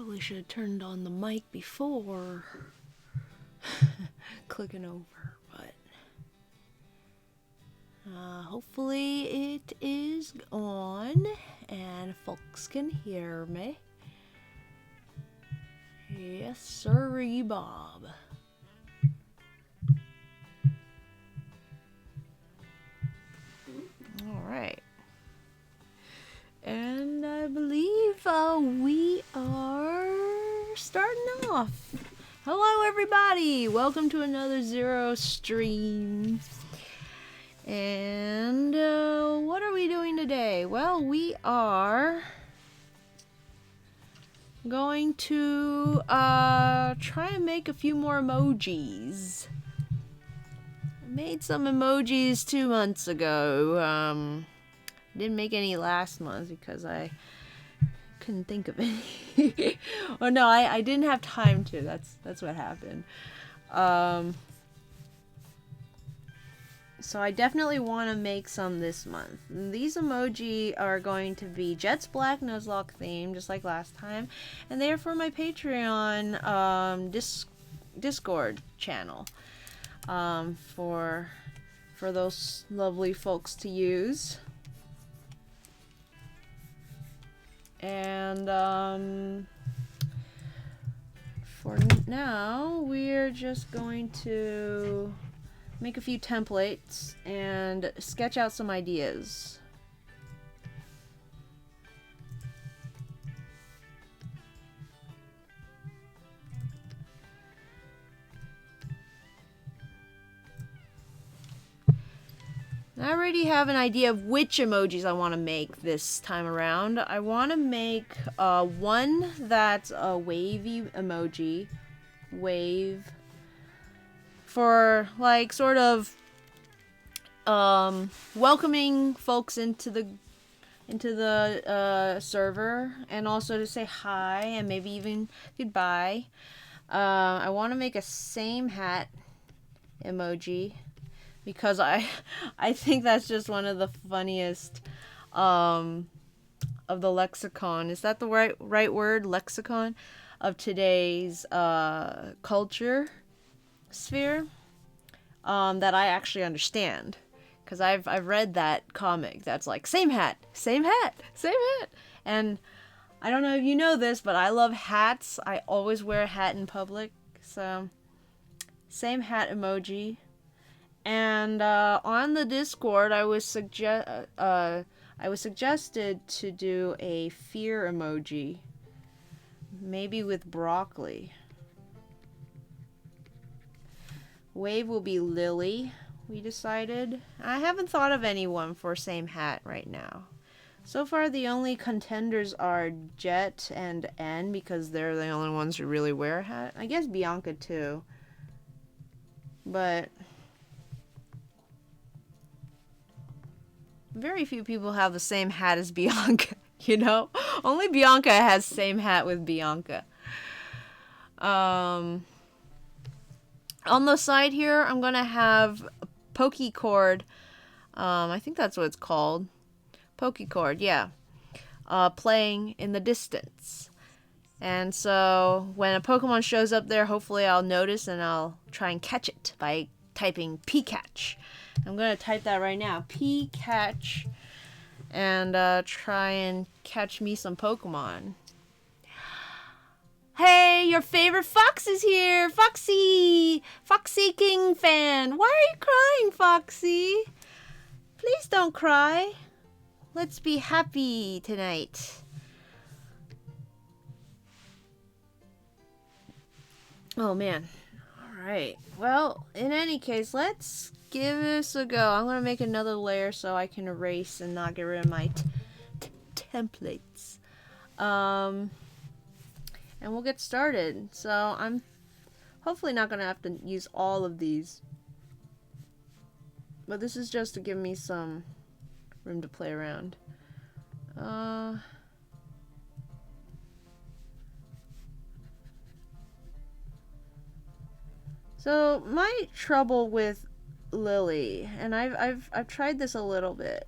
Probably should have turned on the mic before clicking over, but hopefully it is on and folks can hear me. Yes, sirree, Bob. All right. And I believe we are starting off. Hello, everybody. Welcome to another Zero stream. And what are we doing today? Well, we are going to try and make a few more emojis. I made some emojis 2 months ago. Didn't make any last month because I couldn't think of any. Oh no, I didn't have time to. That's what happened. So I definitely want to make some this month. These emoji are going to be Jet's Black Nuzlocke themed, just like last time, and they are for my Patreon Discord channel. For those lovely folks to use. And for now, we're just going to make a few templates and sketch out some ideas. I already have an idea of which emojis I want to make this time around. I want to make one that's a wavy emoji. Wave. For, like, sort of welcoming folks into the server. And also to say hi and maybe even goodbye. I want to make a same hat emoji. Because I think that's just one of the funniest of the lexicon. Is that the right word? Lexicon of today's culture sphere that I actually understand. Because I've read that comic that's like same hat, same hat, same hat. And I don't know if you know this, but I love hats. I always wear a hat in public. So same hat emoji. And on the Discord, I was suggested to do a fear emoji, maybe with broccoli. Wave will be Lily, we decided. I haven't thought of anyone for same hat right now. So far, the only contenders are Jet and N, because they're the only ones who really wear a hat. I guess Bianca too. But very few people have the same hat as Bianca, you know? Only Bianca has same hat with Bianca. On the side here, I'm going to have Pokecord. I think that's what it's called. Pokecord, yeah. Playing in the distance. And so when a Pokemon shows up there, hopefully I'll notice and I'll try and catch it by typing Pikachu. I'm going to type that right now. Pikachu. And try and catch me some Pokemon. Hey, your favorite Fox is here. Foxy. Foxy King fan. Why are you crying, Foxy? Please don't cry. Let's be happy tonight. Oh, man. All right. Well, in any case, let's give this a go. I'm going to make another layer so I can erase and not get rid of my templates. And we'll get started. So I'm hopefully not going to have to use all of these. But this is just to give me some room to play around. So my trouble with Lily, and I've tried this a little bit.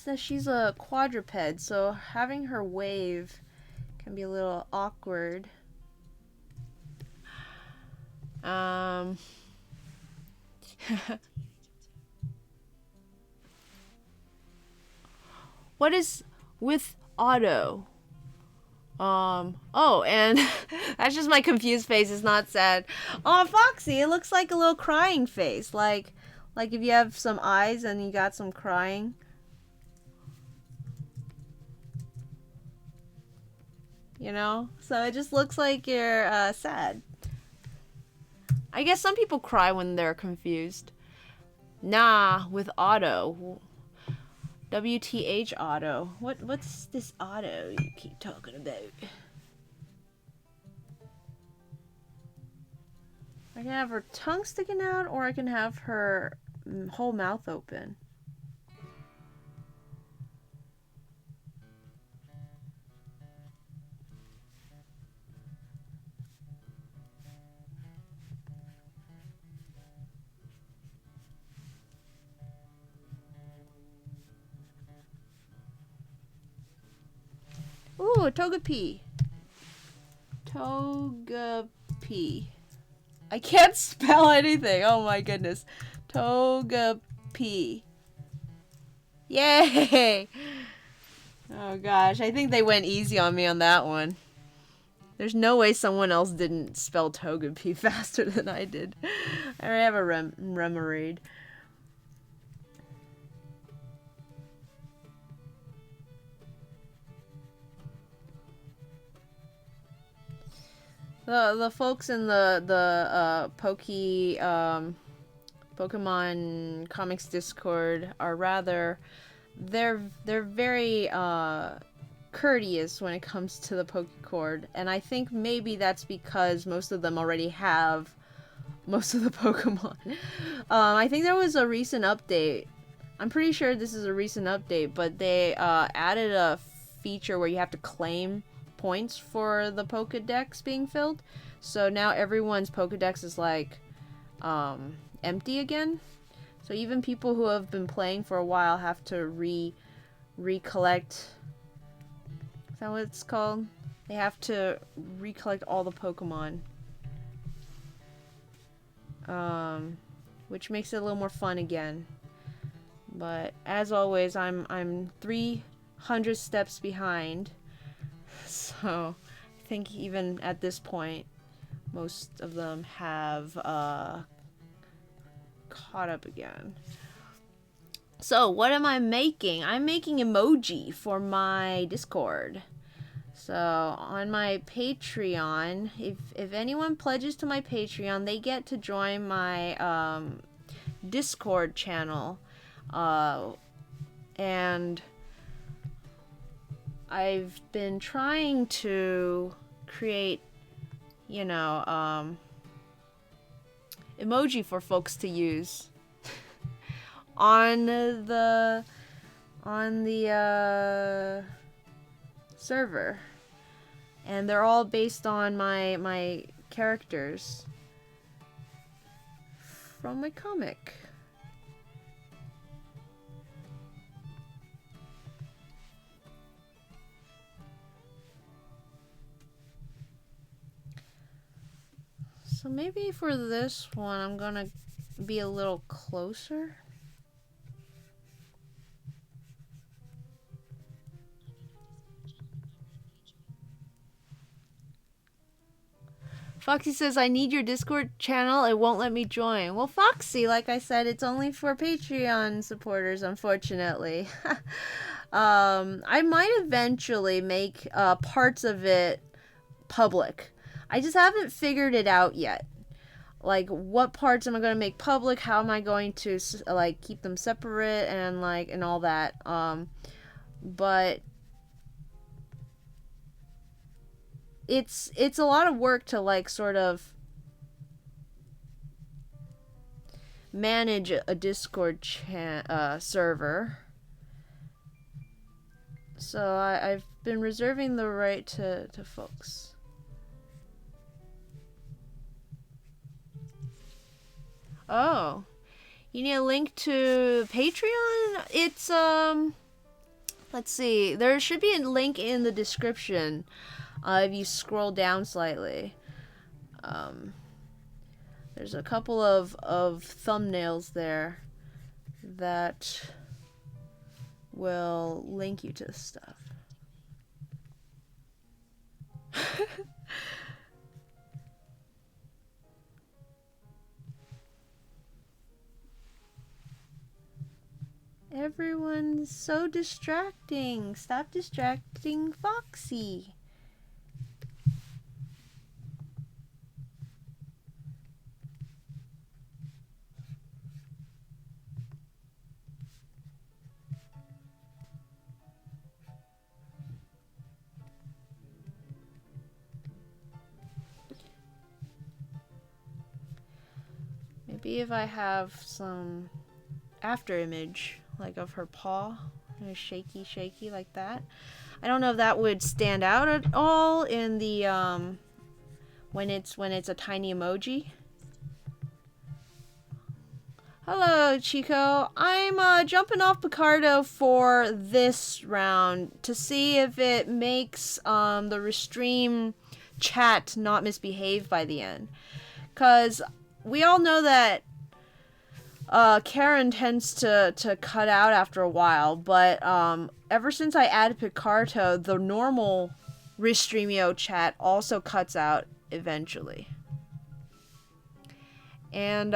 that she's a quadruped, so having her wave can be a little awkward. What is with Otto? Oh, and that's just my confused face. It's not sad. Oh, Foxy, it looks like a little crying face. Like if you have some eyes and you got some crying. You know? So it just looks like you're sad. I guess some people cry when they're confused. Nah, with Otto. WTH Otto. What's this Otto you keep talking about? I can have her tongue sticking out, or I can have her whole mouth open. Ooh, Togepi. Togepi. I can't spell anything. Oh my goodness. Togepi. Yay! Oh gosh, I think they went easy on me on that one. There's no way someone else didn't spell Togepi faster than I did. I already have a Remoraid. The folks in the Pokemon comics Discord are rather they're very courteous when it comes to the Pokecord, and I think maybe that's because most of them already have most of the Pokemon. I think there was a recent update. I'm pretty sure this is a recent update, but they added a feature where you have to claim points for the Pokedex being filled. So now everyone's Pokedex is like empty again. So even people who have been playing for a while have to recollect. Is that what it's called? They have to recollect all the Pokemon. Which makes it a little more fun again. But as always, I'm 300 steps behind. So I think even at this point, most of them have caught up again. So what am I making? I'm making emoji for my Discord. So on my Patreon, if anyone pledges to my Patreon, they get to join my Discord channel. And I've been trying to create, you know, emoji for folks to use on the server, and they're all based on my characters from my comic. So maybe for this one, I'm gonna be a little closer. Foxy says, I need your Discord channel. It won't let me join. Well, Foxy, like I said, it's only for Patreon supporters, unfortunately. I might eventually make parts of it public. I just haven't figured it out yet. Like, what parts am I going to make public? How am I going to, like, keep them separate and, like, and all that. But it's a lot of work to, like, sort of manage a Discord server. So I've been reserving the right to folks. Oh, you need a link to Patreon? It's Let's see. There should be a link in the description if you scroll down slightly. There's a couple of thumbnails there that will link you to this stuff. Everyone's so distracting. Stop distracting Foxy. Maybe if I have some after image, like of her paw, shaky, shaky like that. I don't know if that would stand out at all in the when it's a tiny emoji. Hello, Chico. I'm jumping off Picardo for this round to see if it makes the restream chat not misbehave by the end. Cause we all know that Karen tends to cut out after a while, but ever since I added Picardo, the normal Restreamio chat also cuts out eventually. And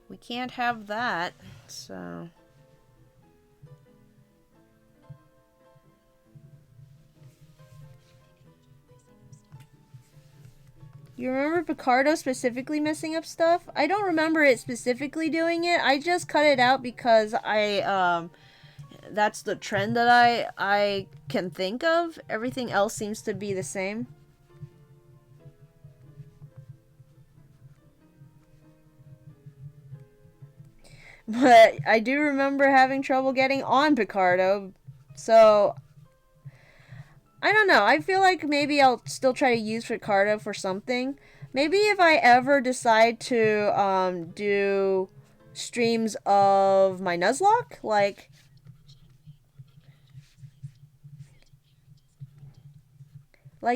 we can't have that, so. You remember Picardo specifically messing up stuff? I don't remember it specifically doing it. I just cut it out because that's the trend that I can think of. Everything else seems to be the same. But I do remember having trouble getting on Picardo, so I don't know. I feel like maybe I'll still try to use Picardo for something. Maybe if I ever decide to do streams of my Nuzlocke, like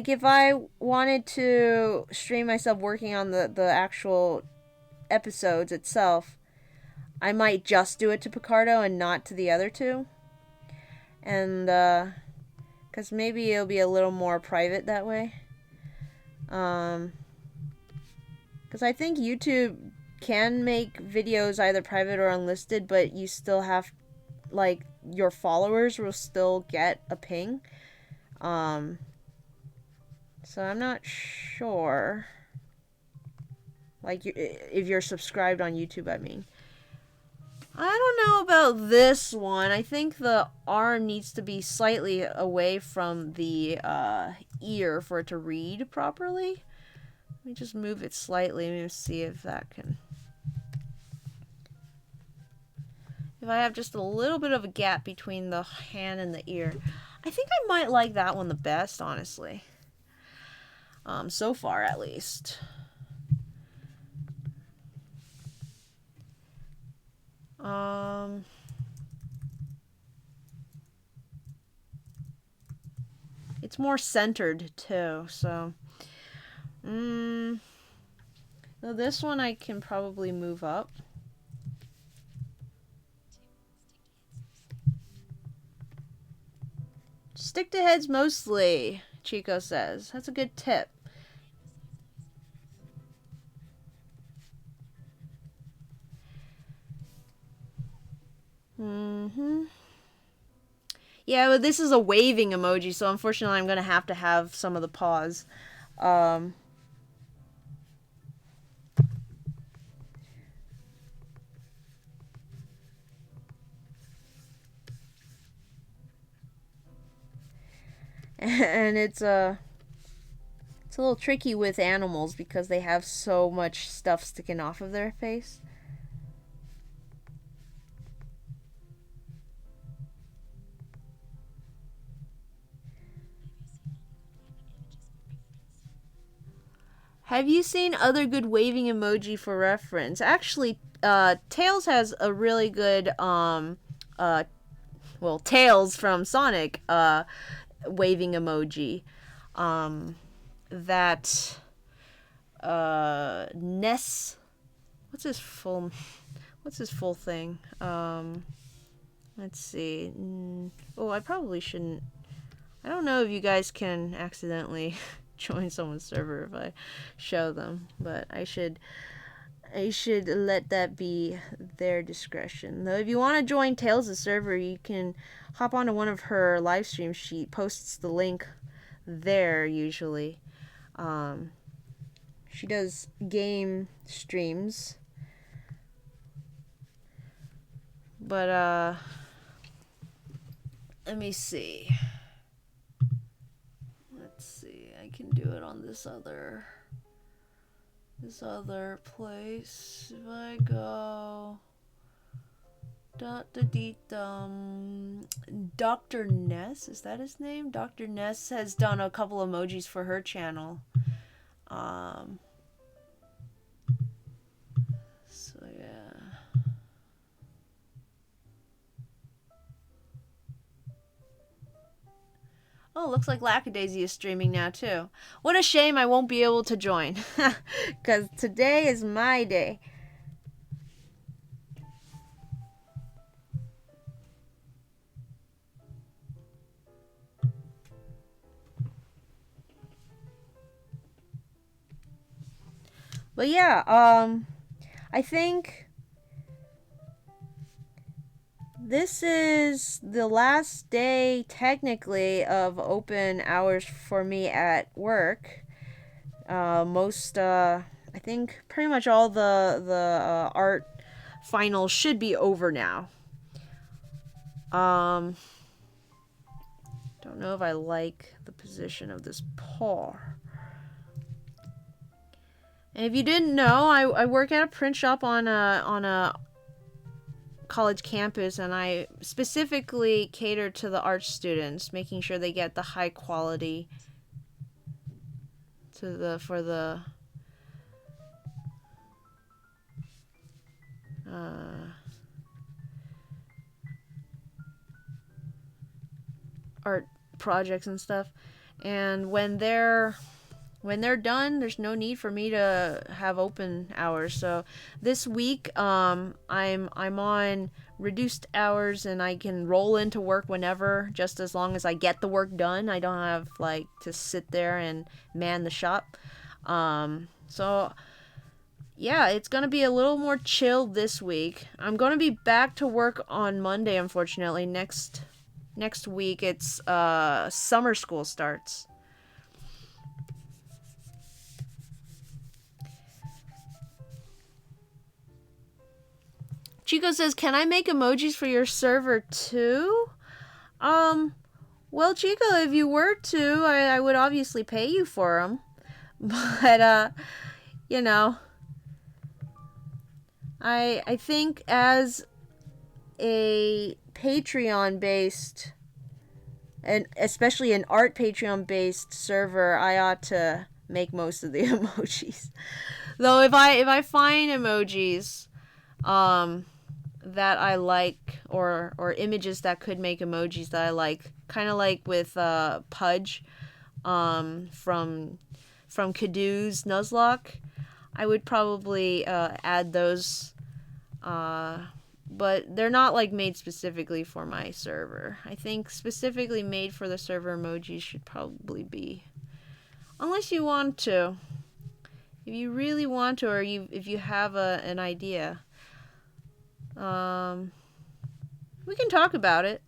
if I wanted to stream myself working on the actual episodes itself, I might just do it to Picardo and not to the other two. And because maybe it'll be a little more private that way. Because I think YouTube can make videos either private or unlisted, but you still have, like, your followers will still get a ping. So I'm not sure. Like, if you're subscribed on YouTube, I mean. I don't know about this one. I think the arm needs to be slightly away from the ear for it to read properly. Let me just move it slightly. Let me see if that can. If I have just a little bit of a gap between the hand and the ear. I think I might like that one the best, honestly. So far, at least. It's more centered too, so. So this one I can probably move up. Stick to heads mostly, Chico says. That's a good tip. Yeah, but this is a waving emoji, so unfortunately I'm going to have some of the paws. And it's a little tricky with animals because they have so much stuff sticking off of their face. Have you seen other good waving emoji for reference? Actually, Tails has a really good Tails from Sonic waving emoji. That Ness, what's his full thing? Let's see. Oh, I probably shouldn't. I don't know if you guys can accidentally join someone's server if I show them, but I should let that be their discretion. Though if you want to join Tails' server, you can hop onto one of her live streams. She posts the link there usually. She does game streams. But let me see. Let's see. I can do it on this other place. If I go Dr. Ness, is that his name? Dr. Ness has done a couple emojis for her channel. So yeah. Oh, looks like Lackadaisy is streaming now too. What a shame I won't be able to join. Because today is my day. But yeah, I think this is the last day, technically, of open hours for me at work. I think pretty much all the art finals should be over now. Don't know if I like the position of this paw. And if you didn't know, I work at a print shop on a college campus, and I specifically cater to the art students, making sure they get the high quality for the art projects and stuff. And when they're done, there's no need for me to have open hours. So this week, I'm on reduced hours, and I can roll into work whenever, just as long as I get the work done. I don't have to sit there and man the shop. So yeah, it's gonna be a little more chill this week. I'm gonna be back to work on Monday, unfortunately. Next week, it's summer school starts. Chico says, "Can I make emojis for your server too?" Well, Chico, if you were to, I would obviously pay you for them. But you know, I think as a Patreon based, and especially an art Patreon based server, I ought to make most of the emojis. Though if I find emojis that I like, or images that could make emojis that I like, kind of like with Pudge from Cadoo's Nuzlocke, I would probably add those, but they're not made specifically for my server. I think specifically made for the server emojis should probably be, unless you want to, if you really want to, or if you have an idea. We can talk about it.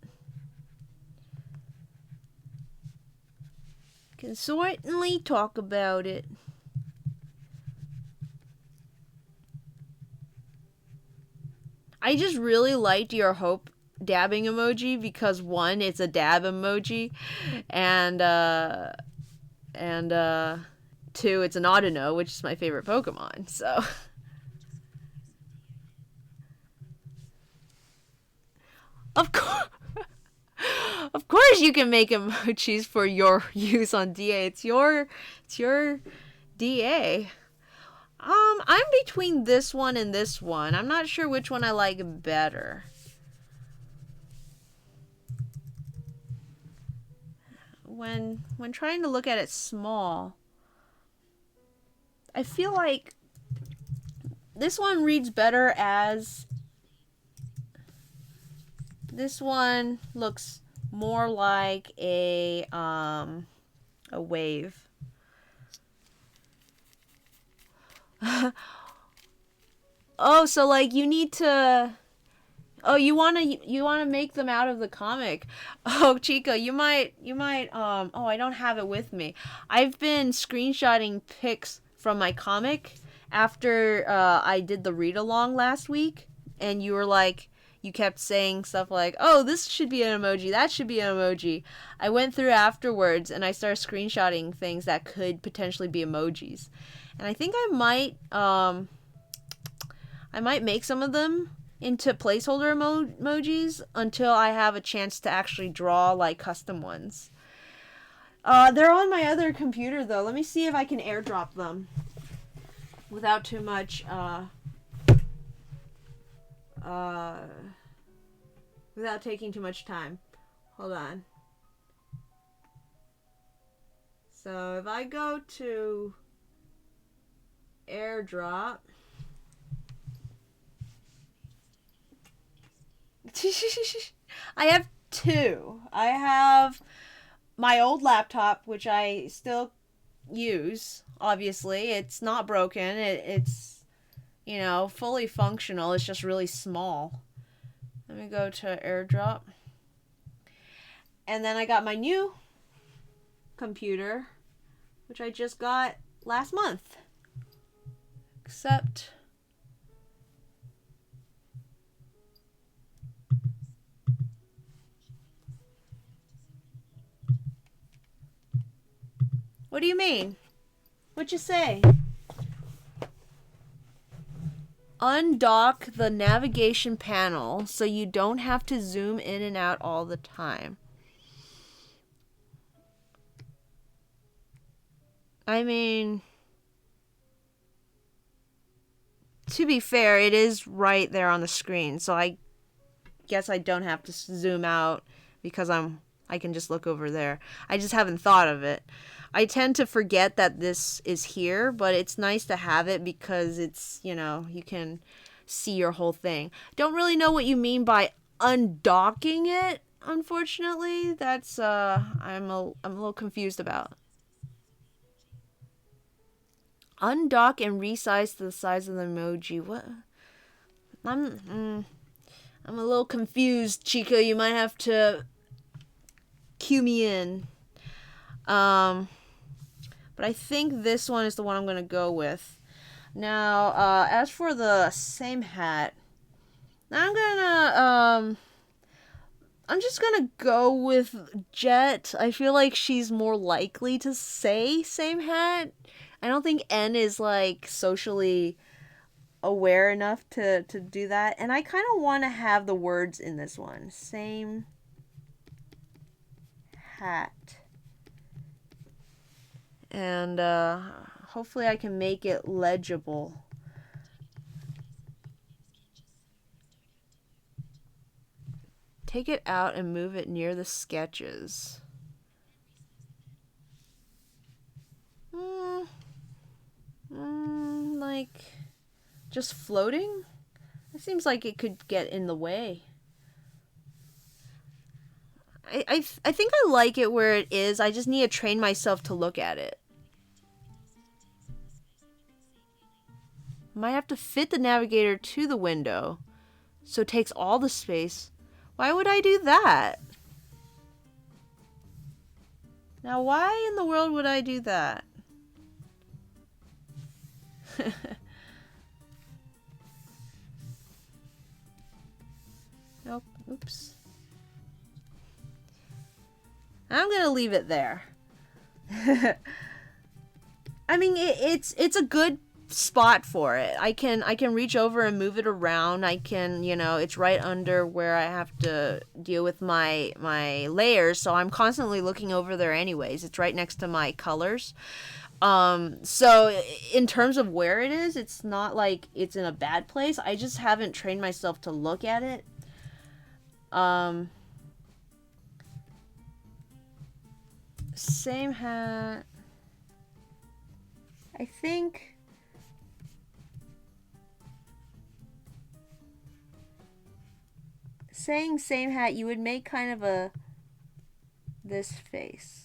Can certainly talk about it. I just really liked your hope dabbing emoji because, one, it's a dab emoji, and two, it's an Audino, which is my favorite Pokemon. So of course you can make emojis for your use on DA. It's your DA. I'm between this one and this one. I'm not sure which one I like better. When trying to look at it small, I feel like this one reads better as this one looks more like a wave. Oh, so like you need to. Oh, you wanna make them out of the comic. Oh, Chica, you might oh, I don't have it with me. I've been screenshotting pics from my comic after I did the read along last week, and you were like, you kept saying stuff like, "Oh, this should be an emoji. That should be an emoji." I went through afterwards and I started screenshotting things that could potentially be emojis. And I think I might make some of them into placeholder emojis until I have a chance to actually draw like custom ones. They're on my other computer though. Let me see if I can airdrop them without too much without taking too much time. Hold on. So if I go to airdrop, I have two. I have my old laptop, which I still use. Obviously, it's not broken. It's fully functional. It's just really small. Let me go to airdrop. And then I got my new computer, which I just got last month. Except what do you mean? What'd you say? Undock the navigation panel so you don't have to zoom in and out all the time. I mean, to be fair, it is right there on the screen, so I guess I don't have to zoom out because I can just look over there. I just haven't thought of it. I tend to forget that this is here, but it's nice to have it because it's, you can see your whole thing. Don't really know what you mean by undocking it, unfortunately. That's I'm a little confused about. Undock and resize to the size of the emoji. What? I'm a little confused, Chica. You might have to cue me in. But I think this one is the one I'm going to go with. Now, as for the same hat, I'm just gonna go with Jet. I feel like she's more likely to say same hat. I don't think N is like socially aware enough to do that. And I kind of want to have the words in this one. Same hat. And hopefully I can make it legible. Take it out and move it near the sketches. Like just floating? It seems like it could get in the way. I think I like it where it is. I just need to train myself to look at it. Might have to fit the navigator to the window so it takes all the space. Why would I do that? Now, why in the world would I do that? Nope. Oops. I'm gonna leave it there. I mean, it's a good spot for it. I can reach over and move it around. I can, it's right under where I have to deal with my layers, so I'm constantly looking over there anyways. It's right next to my colors. So in terms of where it is, it's not like it's in a bad place. I just haven't trained myself to look at it. Same hat. I think saying same hat, you would make kind of a this face.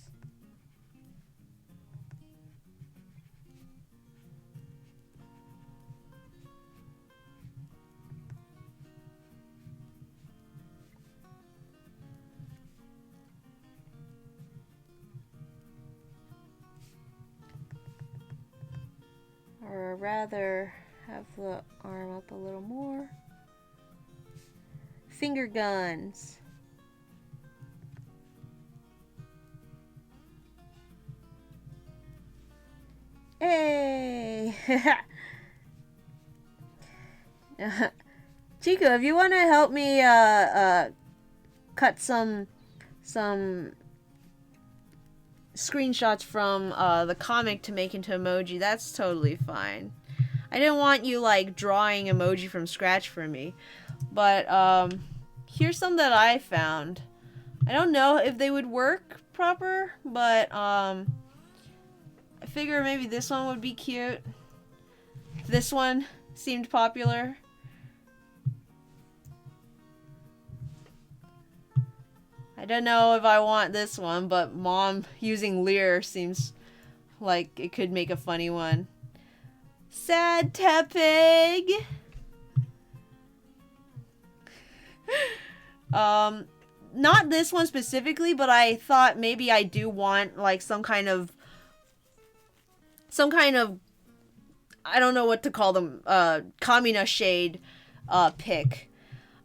Or rather, have the arm up a little more. Finger guns. Hey! Chico, if you want to help me cut some screenshots from the comic to make into emoji, that's totally fine. I didn't want you like drawing emoji from scratch for me, but here's some that I found. I don't know if they would work proper, but I figure maybe this one would be cute. This one seemed popular. I don't know if I want this one, but mom using Lear seems like it could make a funny one. Sad Tepig! Not this one specifically, but I thought maybe I do want like some kind of I don't know what to call them, Kamina shade pick.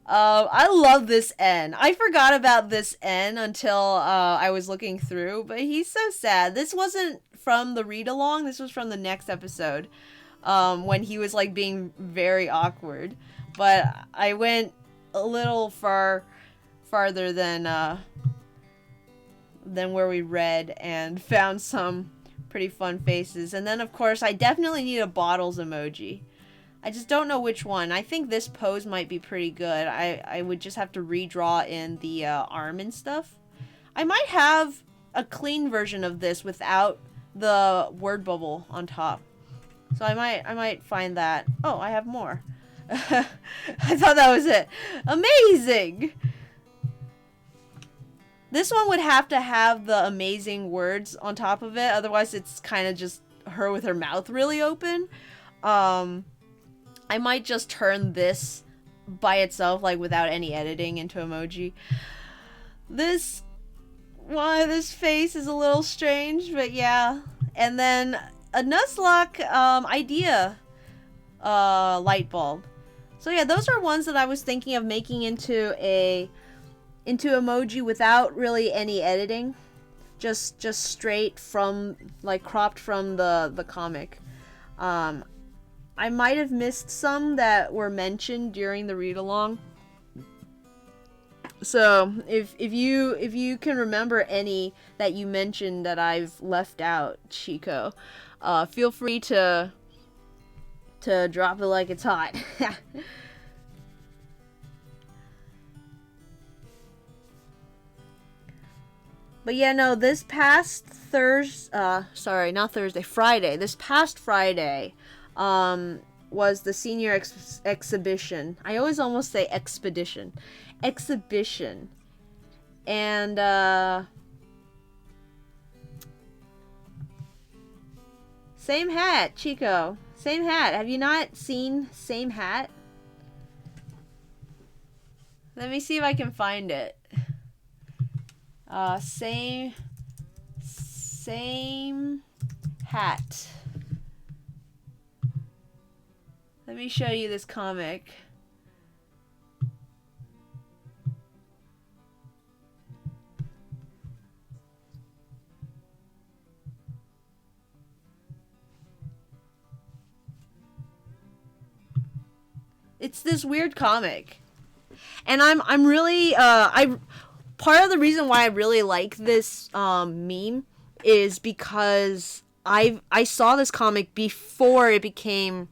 I love this N. I forgot about this N until I was looking through, but he's so sad. This wasn't from the read-along, this was from the next episode, when he was like being very awkward. But I went a little farther than where we read and found some pretty fun faces. And then of course I definitely need a bottles emoji. I just don't know which one. I think this pose might be pretty good. I would just have to redraw in the arm and stuff. I might have a clean version of this without the word bubble on top. So I might find that. Oh, I have more. I thought that was it. Amazing! This one would have to have the amazing words on top of it. Otherwise, it's kind of just her with her mouth really open. I might just turn this by itself, like without any editing, into emoji. This face is a little strange, but yeah. And then a Nuzlocke idea light bulb. So yeah, those are ones that I was thinking of making into emoji without really any editing. Just straight from, like, cropped from the comic. I might have missed some that were mentioned during the read-along. So, if you can remember any that you mentioned that I've left out, Chico, feel free to drop it like it's hot. But yeah, no, this past Friday. This past Friday, was the senior exhibition. I always almost say expedition. Exhibition. And, same hat, Chico. Same hat. Have you not seen Same Hat? Let me see if I can find it. Same hat. Let me show you this comic. It's this weird comic. And I'm really part of the reason why I really like this meme is because I saw this comic before it became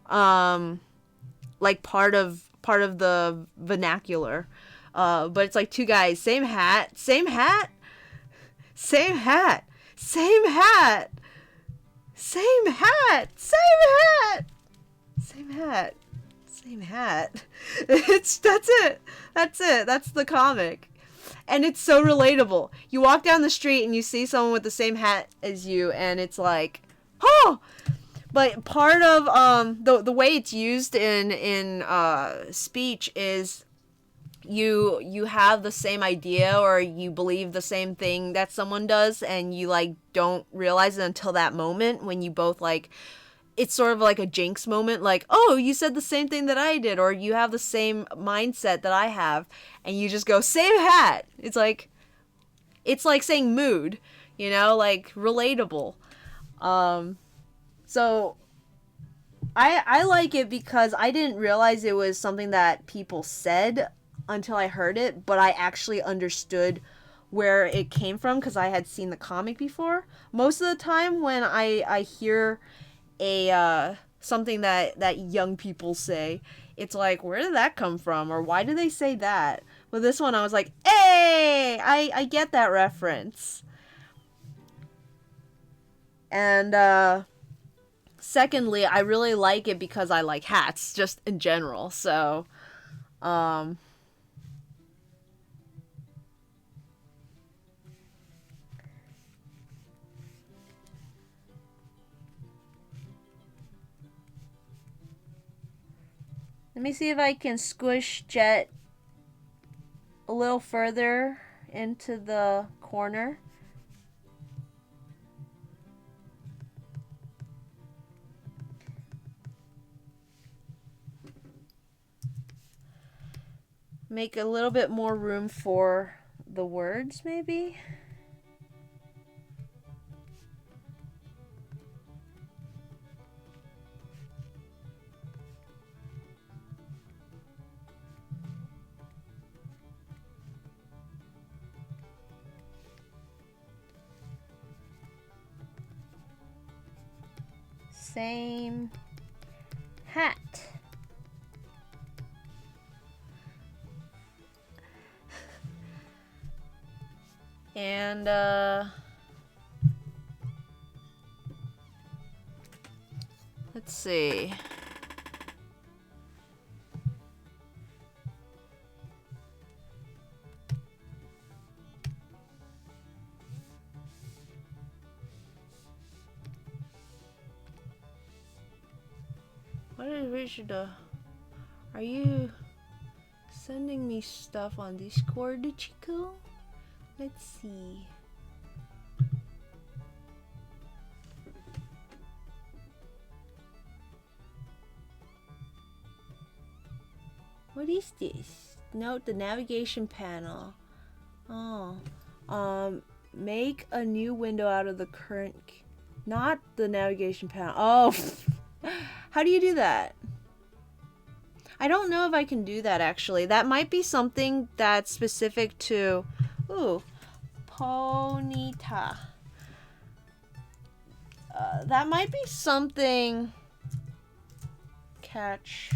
like part of the vernacular. But it's like two guys, same hat, same hat, same hat, same hat, same hat, same hat, same hat, same hat. That's it. That's it. That's the comic. And it's so relatable. You walk down the street and you see someone with the same hat as you, and it's like, oh. But part of the way it's used in speech is you have the same idea or you believe the same thing that someone does, and you like don't realize it until that moment when you both like, it's sort of like a jinx moment, like, oh, you said the same thing that I did, or you have the same mindset that I have, and you just go, same hat. It's like saying mood, you know, like relatable. So I like it because I didn't realize it was something that people said until I heard it, but I actually understood where it came from because I had seen the comic before. Most of the time when I hear a something that young people say, it's like, where did that come from, or why do they say that? With this one I was like, hey, I get that reference. And secondly, I really like it because I like hats just in general. So let me see if I can squish Jet a little further into the corner. Make a little bit more room for the words, maybe. Same hat. And let's see. What is Richard? Are you sending me stuff on Discord, Chico? Let's see. What is this? Note the navigation panel. Oh. Make a new window out of the current... Not the navigation panel. Oh. How do you do that? I don't know if I can do that, actually. That might be something that's specific to... Ooh. Ponyta. That might be something... Catch...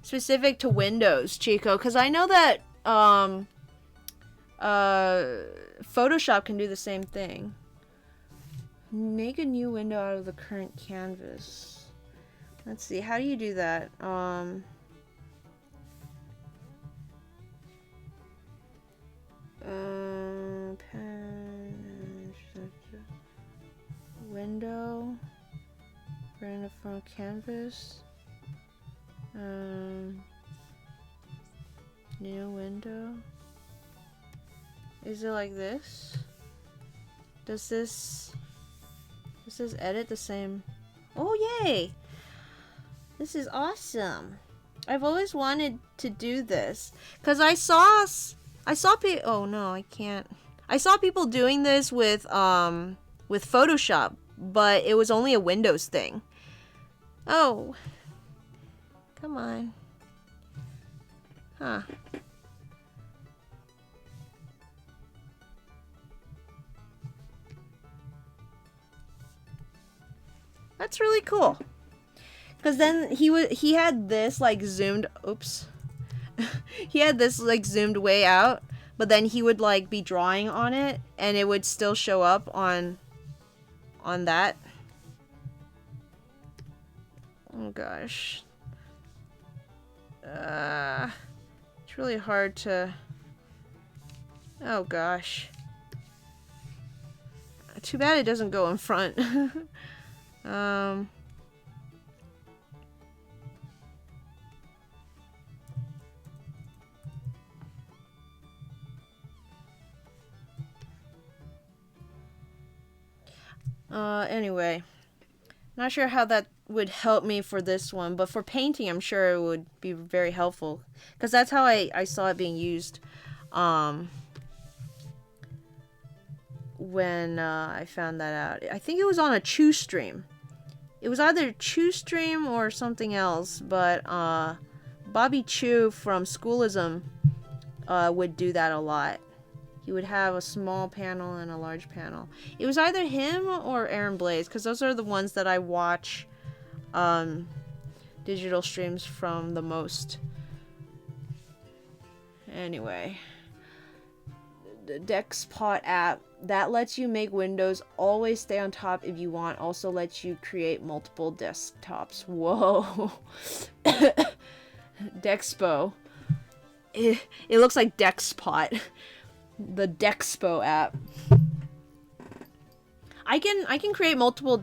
Specific to Windows, Chico. Because I know that... Photoshop can do the same thing. Make a new window out of the current canvas. Let's see, how do you do that? Pen, window, random from canvas. New window. Is it like this? Does this edit the same? Oh, yay! This is awesome. I've always wanted to do this because I saw people. Oh no, I can't. I saw people doing this with Photoshop, but it was only a Windows thing. Oh, come on. Huh. That's really cool. Cause then he had this like zoomed. Oops. He had this like zoomed way out, but then he would like be drawing on it, and it would still show up on that. Oh gosh. It's really hard to. Oh gosh. Too bad it doesn't go in front. Anyway. Not sure how that would help me for this one, but for painting, I'm sure it would be very helpful. Because that's how I saw it being used when I found that out. I think it was on a Chew stream. It was either Chew stream or something else, but Bobby Chew from Schoolism would do that a lot. He would have a small panel and a large panel. It was either him or Aaron Blaze, because those are the ones that I watch digital streams from the most. Anyway, the Dexpot app that lets you make windows always stay on top if you want. Also lets you create multiple desktops. Whoa. Dexpo. It looks like Dexpot. The Dexpo app. I can create multiple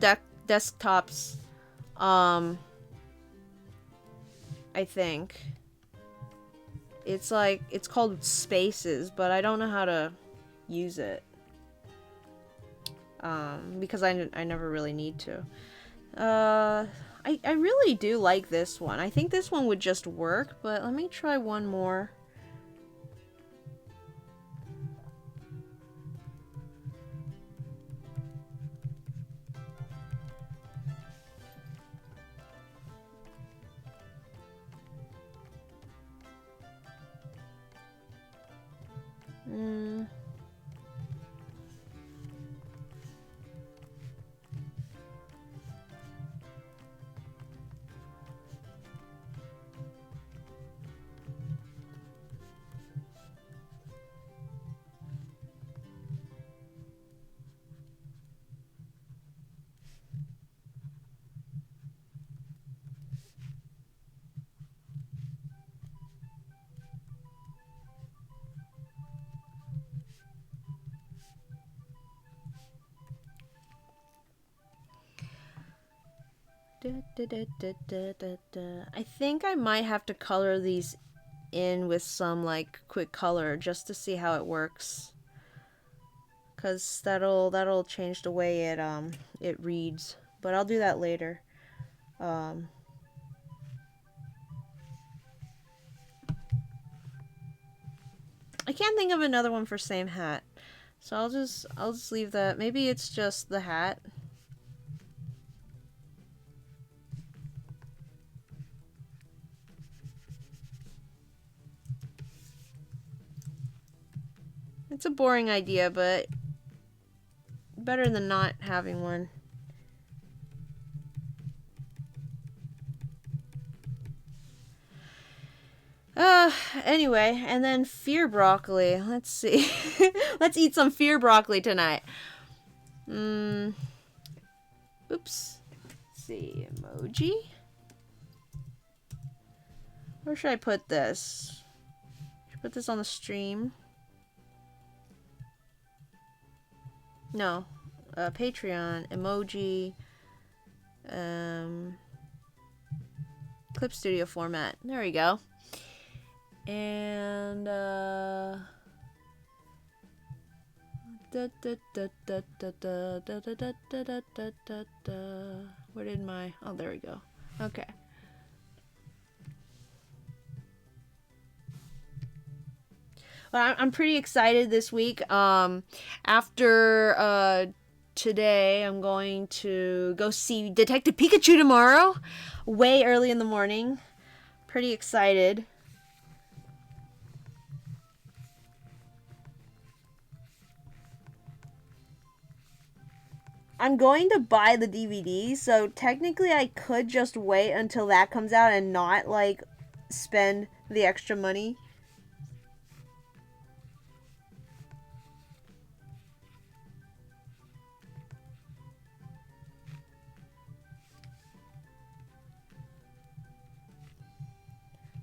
desktops. I think it's called Spaces, but I don't know how to use it. Because I never really need to. I really do like this one. I think this one would just work, but let me try one more. I think I might have to color these in with some like quick color just to see how it works, cause that'll change the way it reads. But I'll do that later. I can't think of another one for same hat, so I'll just leave that. Maybe it's just the hat. It's a boring idea, but better than not having one. Anyway, and then fear broccoli. Let's see. Let's eat some fear broccoli tonight. Oops. Let's see, emoji. Where should I put this? Should I put this on the stream? No. Patreon, emoji, Clip Studio format. There we go. And where did my... Oh, there we go. Okay. Well, I'm pretty excited this week. After today, I'm going to go see Detective Pikachu tomorrow, way early in the morning. Pretty excited. I'm going to buy the DVD, so technically I could just wait until that comes out and not like spend the extra money.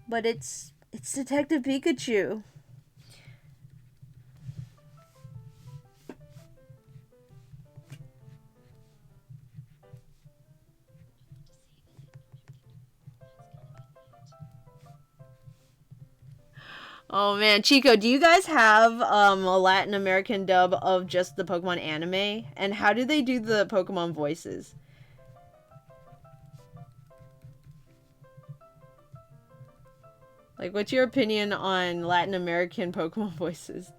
But it's Detective Pikachu. Oh man, Chico, do you guys have a Latin American dub of just the Pokemon anime? And how do they do the Pokemon voices? Like, what's your opinion on Latin American Pokemon voices?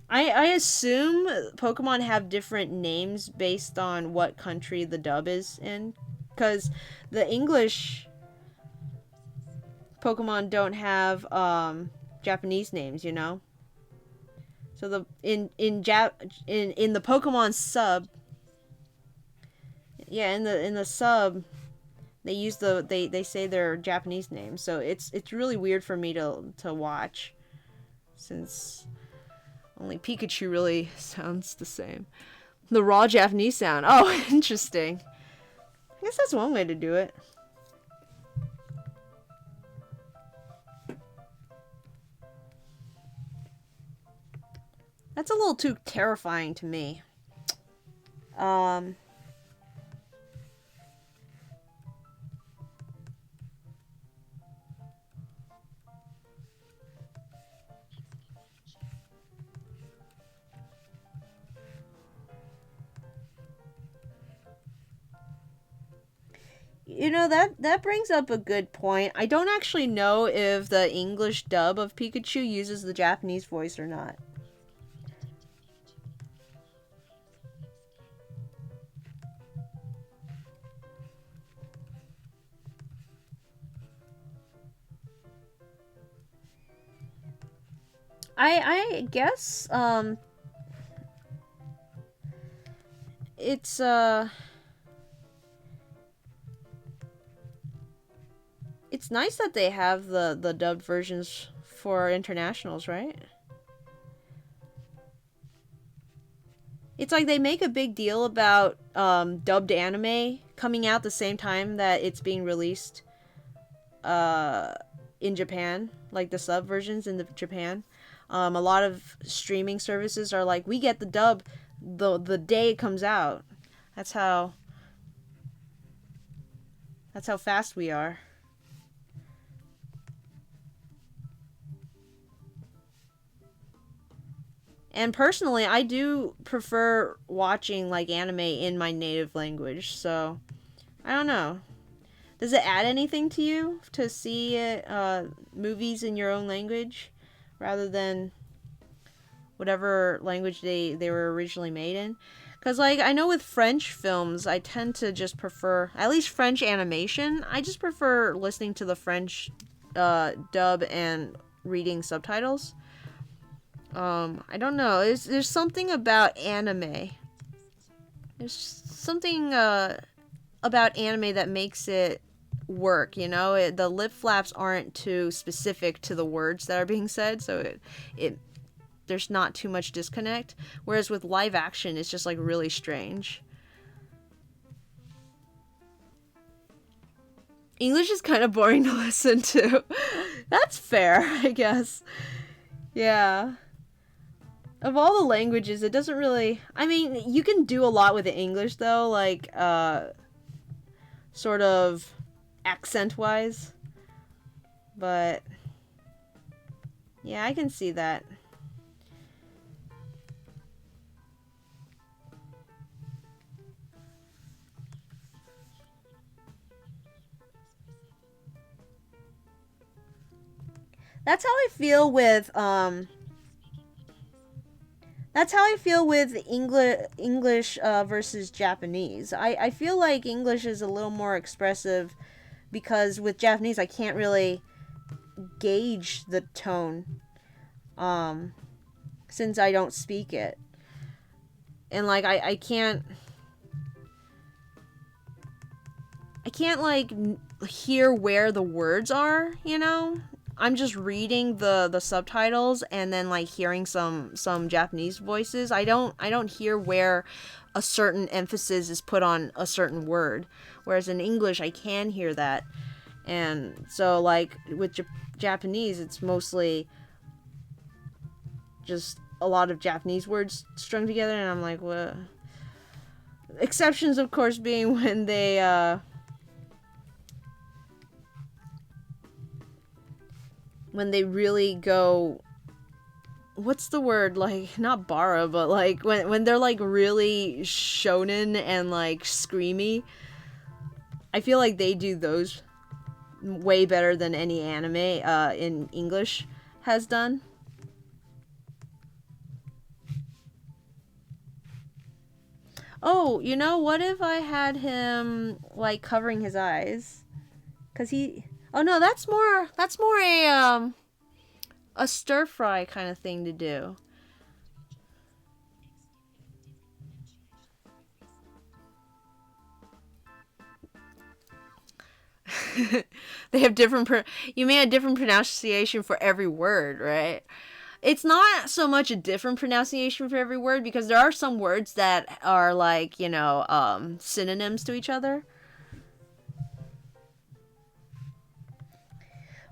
I assume Pokemon have different names based on what country the dub is in. Because the English Pokemon don't have Japanese names, you know? So the in the Pokemon sub, yeah, in the sub, they use they say their Japanese names. So it's really weird for me to watch, since only Pikachu really sounds the same. The raw Japanese sound. Oh, interesting. I guess that's one way to do it. That's a little too terrifying to me. Um, you know, that brings up a good point. I don't actually know if the English dub of Pikachu uses the Japanese voice or not. I guess it's it's nice that they have the dubbed versions for internationals, right? It's like they make a big deal about dubbed anime coming out the same time that it's being released uh, in Japan, like the sub versions in Japan. A lot of streaming services are like, we get the dub the day it comes out. That's how that's how fast we are. And personally, I do prefer watching like anime in my native language. So I don't know. Does it add anything to you to see movies in your own language rather than whatever language they were originally made in? Because, like, I know with French films, I tend to just prefer, at least French animation, I just prefer listening to the French dub and reading subtitles. I don't know. There's something about anime. There's something about anime that makes it work, you know? The lip flaps aren't too specific to the words that are being said, so it there's not too much disconnect. Whereas with live action, it's just like really strange. English is kind of boring to listen to. That's fair, I guess. Yeah. Of all the languages, it doesn't really. I mean, you can do a lot with the English though, like sort of accent wise. But yeah, I can see that. That's how I feel with that's how I feel with English versus Japanese. I feel like English is a little more expressive because with Japanese I can't really gauge the tone since I don't speak it. And like I can't like hear where the words are, you know? I'm just reading the subtitles and then like hearing some Japanese voices. I don't hear where a certain emphasis is put on a certain word. Whereas in English I can hear that. And so like with Japanese it's mostly just a lot of Japanese words strung together and I'm like, what? Exceptions of course being when they really go, what's the word, like not bara but like when they're like really shonen and like screamy. I feel like they do those way better than any anime in English has done. Oh, you know, what if I had him like covering his eyes? Cuz he, oh no, that's more a stir fry kind of thing to do. They have different you mean a different pronunciation for every word, right? It's not so much a different pronunciation for every word because there are some words that are like, you know, synonyms to each other.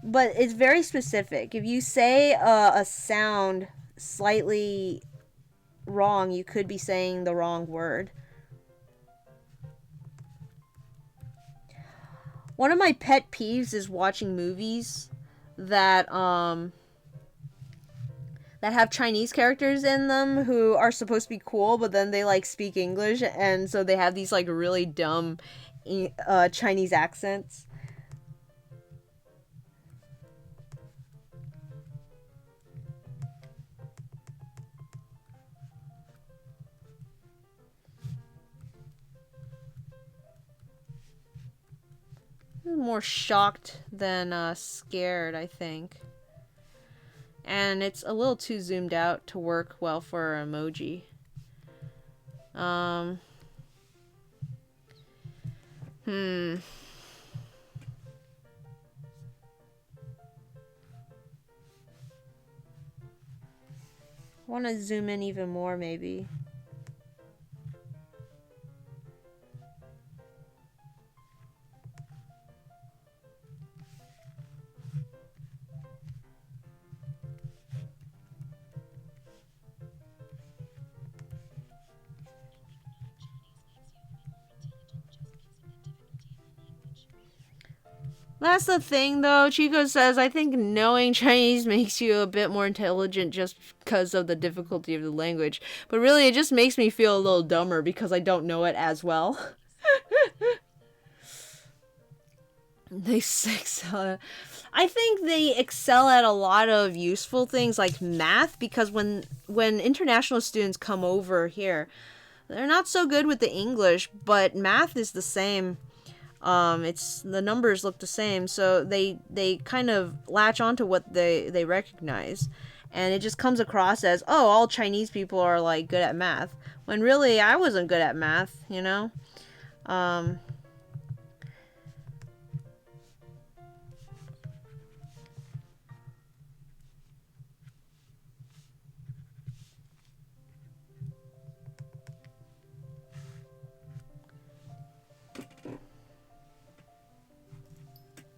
But it's very specific. If you say a sound slightly wrong, you could be saying the wrong word. One of my pet peeves is watching movies that that have Chinese characters in them who are supposed to be cool, but then they like speak English, and so they have these like really dumb Chinese accents. More shocked than scared, I think. And it's a little too zoomed out to work well for an emoji. Um, hmm. I want to zoom in even more, maybe. That's the thing, though. Chico says, I think knowing Chinese makes you a bit more intelligent just because of the difficulty of the language. But really, it just makes me feel a little dumber because I don't know it as well. They excel. I think they excel at a lot of useful things like math because when international students come over here, they're not so good with the English, but math is the same. It's the numbers look the same, so they kind of latch onto what they recognize, and it just comes across as, oh, all Chinese people are like good at math, when really I wasn't good at math, you know. Um,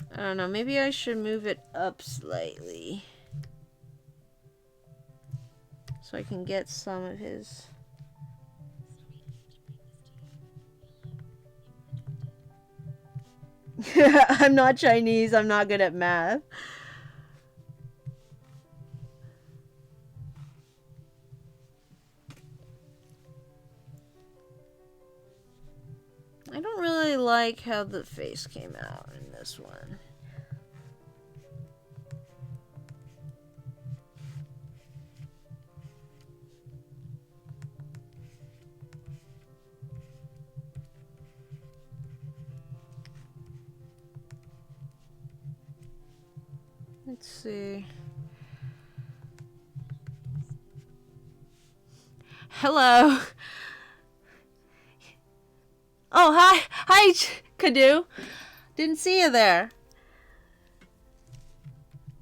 I don't know. Maybe I should move it up slightly so I can get some of his. I'm not Chinese. I'm not good at math. I don't really like how the face came out in this one. Let's see. Hello. Oh, hi. Hi, Kadu. Didn't see you there.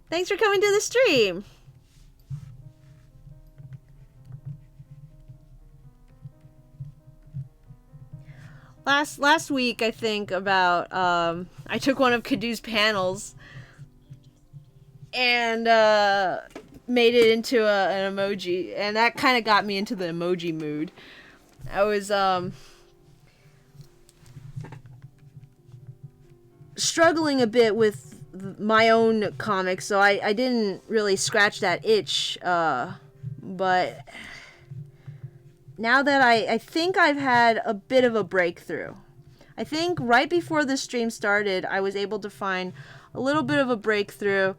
Thanks for coming to the stream. Last week, I think, about, I took one of Kadu's panels and, made it into an emoji, and that kind of got me into the emoji mood. I was, struggling a bit with my own comics, so I didn't really scratch that itch, but now that I think I've had a bit of a breakthrough. I think right before the stream started, I was able to find a little bit of a breakthrough,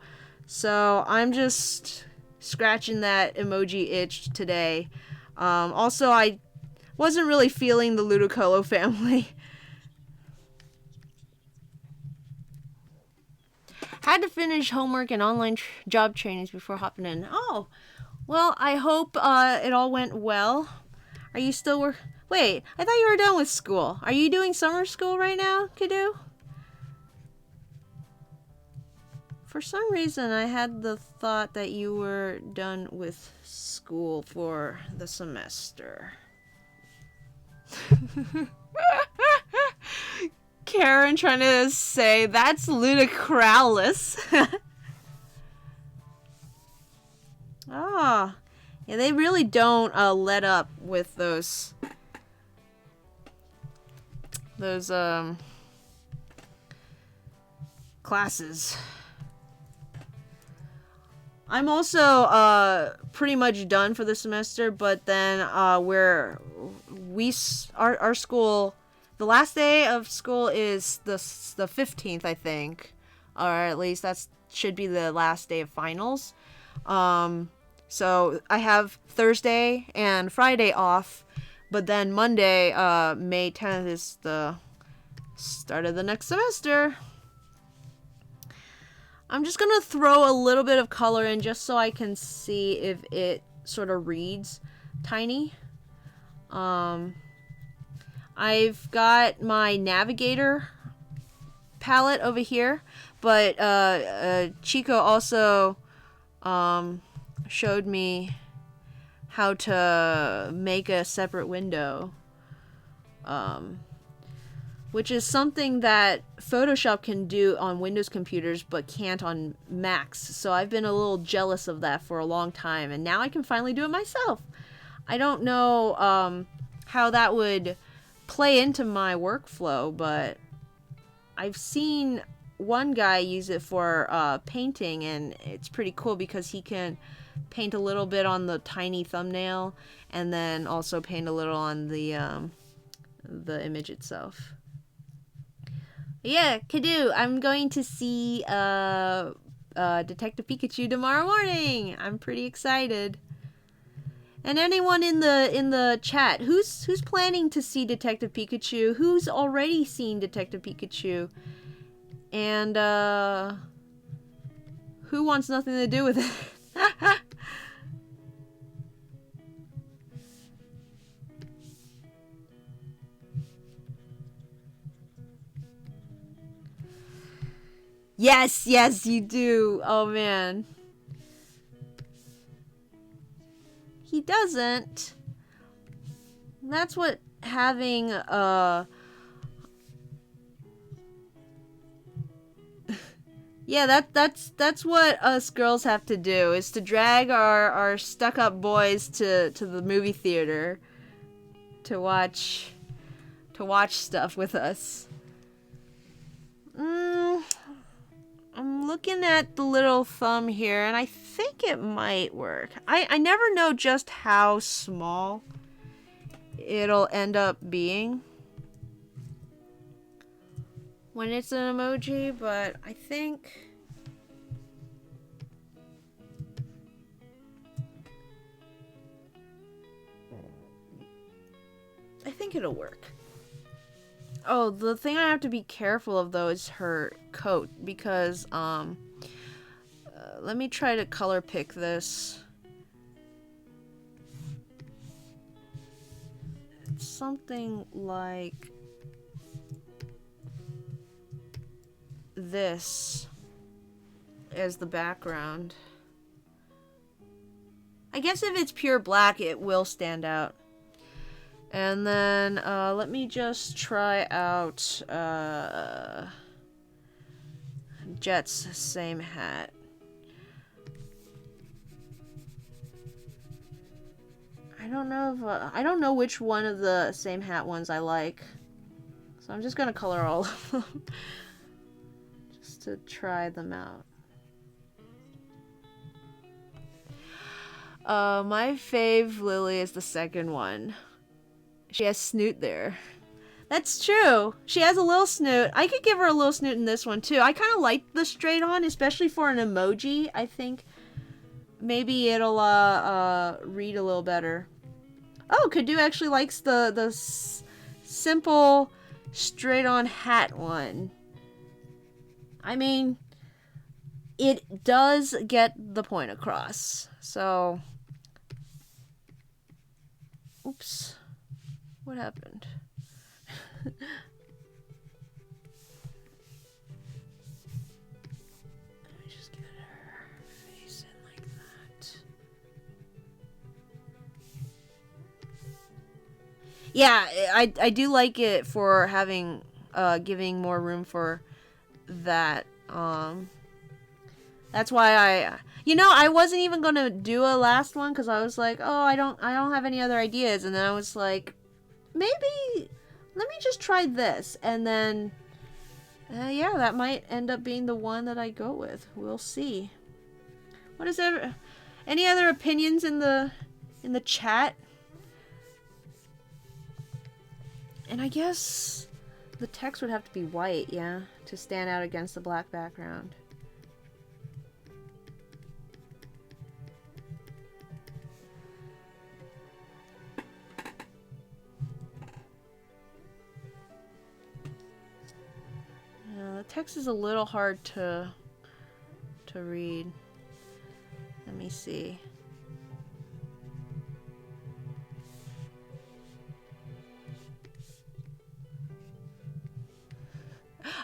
so I'm just scratching that emoji itch today. Also, I wasn't really feeling the Ludicolo family. Had to finish homework and online job trainings before hopping in. Oh, well, I hope it all went well. Are you still Wait, I thought you were done with school. Are you doing summer school right now, Kadu? For some reason, I had the thought that you were done with school for the semester. Karen trying to say, that's ludicrous. Ah, yeah, they really don't let up with those classes. I'm also pretty much done for the semester, but then our school, the last day of school is the 15th, I think, or at least that should be the last day of finals. So I have Thursday and Friday off, but then Monday, May 10th is the start of the next semester. I'm just gonna throw a little bit of color in just so I can see if it sort of reads tiny. I've got my navigator palette over here, but Chico also showed me how to make a separate window, which is something that Photoshop can do on Windows computers but can't on Macs. So I've been a little jealous of that for a long time, and now I can finally do it myself. I don't know how that would play into my workflow, but I've seen one guy use it for painting, and it's pretty cool because he can paint a little bit on the tiny thumbnail and then also paint a little on the image itself. Yeah, Kadu, I'm going to see Detective Pikachu tomorrow morning. I'm pretty excited. And anyone in the chat, who's planning to see Detective Pikachu? Who's already seen Detective Pikachu? And who wants nothing to do with it? Yes, you do. Oh man. He doesn't. That's what having yeah, that's what us girls have to do, is to drag our stuck-up boys to the movie theater to watch stuff with us. I'm looking at the little thumb here, and I think it might work. I never know just how small it'll end up being when it's an emoji, but I think it'll work. Oh, the thing I have to be careful of though is her coat, because let me try to color pick this. It's something like this as the background. I guess if it's pure black, it will stand out. And then, let me just try out, Jet's same hat. I don't know if, I don't know which one of the same hat ones I like. So I'm just gonna color all of them. Just to try them out. My fave Lily is the second one. She has snoot there. That's true. She has a little snoot. I could give her a little snoot in this one too. I kind of like the straight on, especially for an emoji. I think maybe it'll read a little better. Oh, Kadu actually likes the simple straight on hat one. I mean, it does get the point across. So, oops. What happened? Let me just get her face in like that. Yeah, I do like it for having giving more room for that. That's why I wasn't even gonna do a last one because I was like, oh, I don't have any other ideas, and then I was like, maybe let me just try this, and then yeah, that might end up being the one that I go with. We'll see. What is there? Any other opinions in the chat? And I guess the text would have to be white, yeah, to stand out against the black background. The text is a little hard to read. Let me see.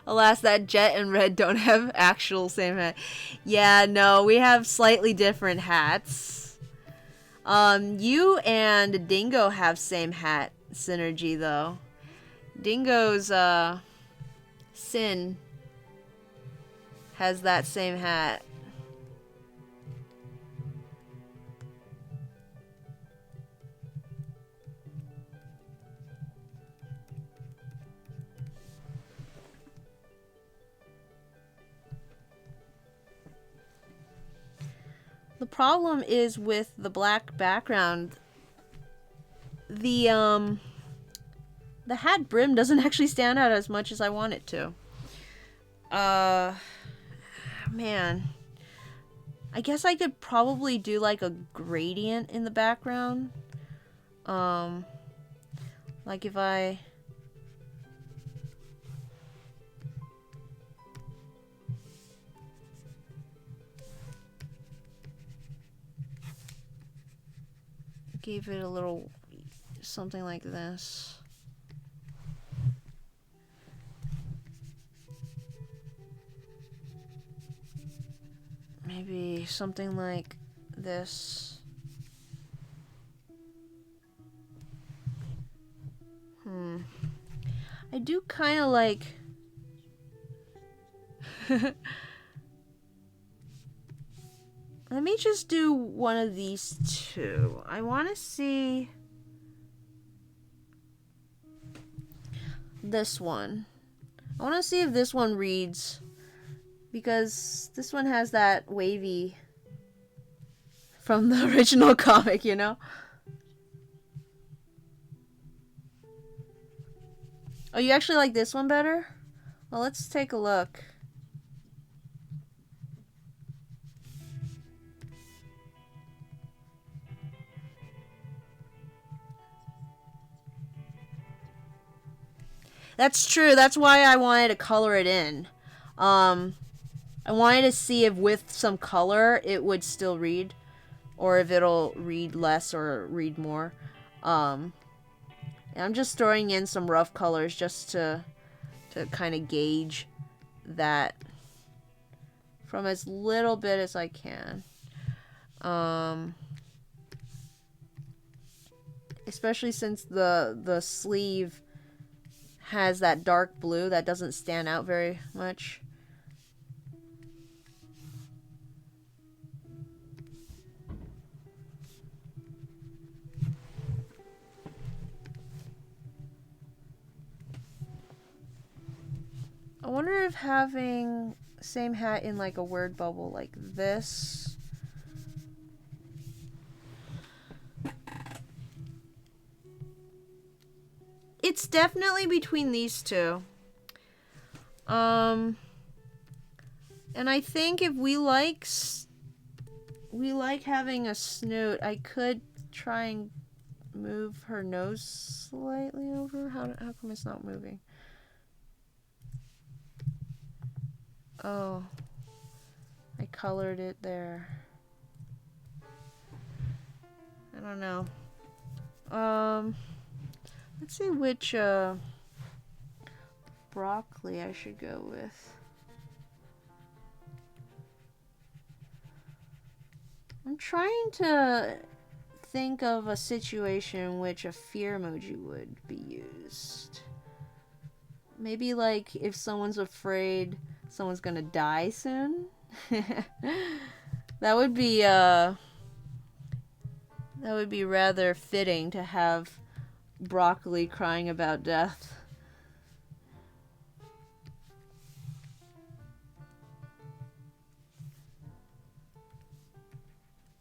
Alas, that Jet and Red don't have actual same hat. Yeah, no, we have slightly different hats. You and Dingo have same hat synergy though. Dingo's Sin has that same hat. The problem is with the black background. The hat brim doesn't actually stand out as much as I want it to. Man. I guess I could probably do like a gradient in the background. Like if I... gave it a little something like this. Maybe something like this. I do kind of like... Let me just do one of these two. I want to see this one. I want to see if this one reads, because this one has that wavy from the original comic, you know? Oh, you actually like this one better? Well, let's take a look. That's true. That's why I wanted to color it in. I wanted to see if with some color it would still read, or if it'll read less or read more. And I'm just throwing in some rough colors just to kind of gauge that from as little bit as I can. Especially since the sleeve has that dark blue that doesn't stand out very much. I wonder if having same hat in like a word bubble like this. It's definitely between these two. And I think if we like having a snoot, I could try and move her nose slightly over. How come it's not moving? Oh, I colored it there. I don't know. Let's see which broccoli I should go with. I'm trying to think of a situation in which a fear emoji would be used. Maybe like if someone's afraid someone's gonna die soon. That would be rather fitting to have broccoli crying about death.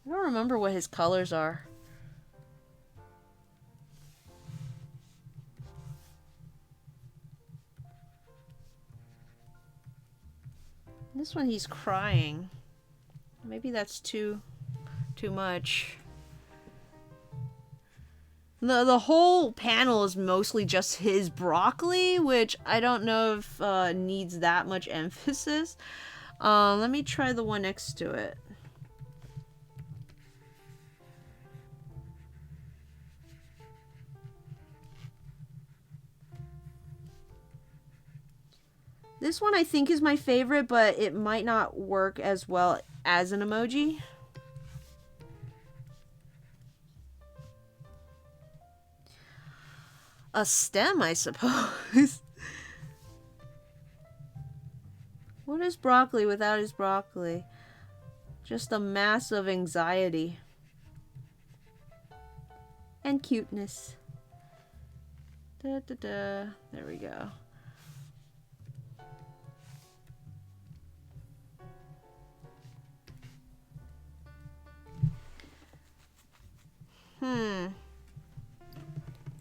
I don't remember what his colors are. This one he's crying. Maybe that's too much. The whole panel is mostly just his broccoli, which I don't know if needs that much emphasis. Let me try the one next to it. This one I think is my favorite, but it might not work as well as an emoji. A stem, I suppose. What is broccoli without his broccoli? Just a mass of anxiety. And cuteness. Da, da, da. There we go.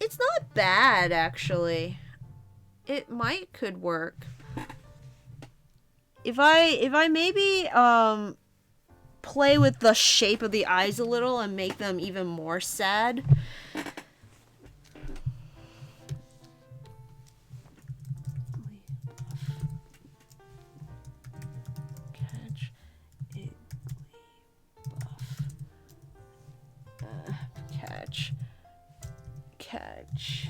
It's not bad, actually. It could work. If I maybe play with the shape of the eyes a little and make them even more sad. Catch Iggly buff. Catch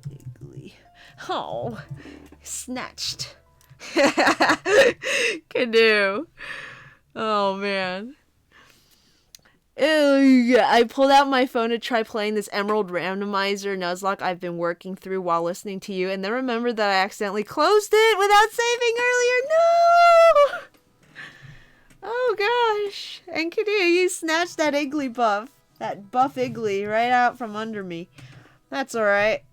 Iggly. Oh, snatched. Canoe. Oh man. Ew, I pulled out my phone to try playing this Emerald Randomizer Nuzlocke I've been working through while listening to you, and then remembered that I accidentally closed it without saving earlier. No! Oh gosh. And Canoe, you snatched that Iggly buff. That buff Iggly right out from under me. That's alright.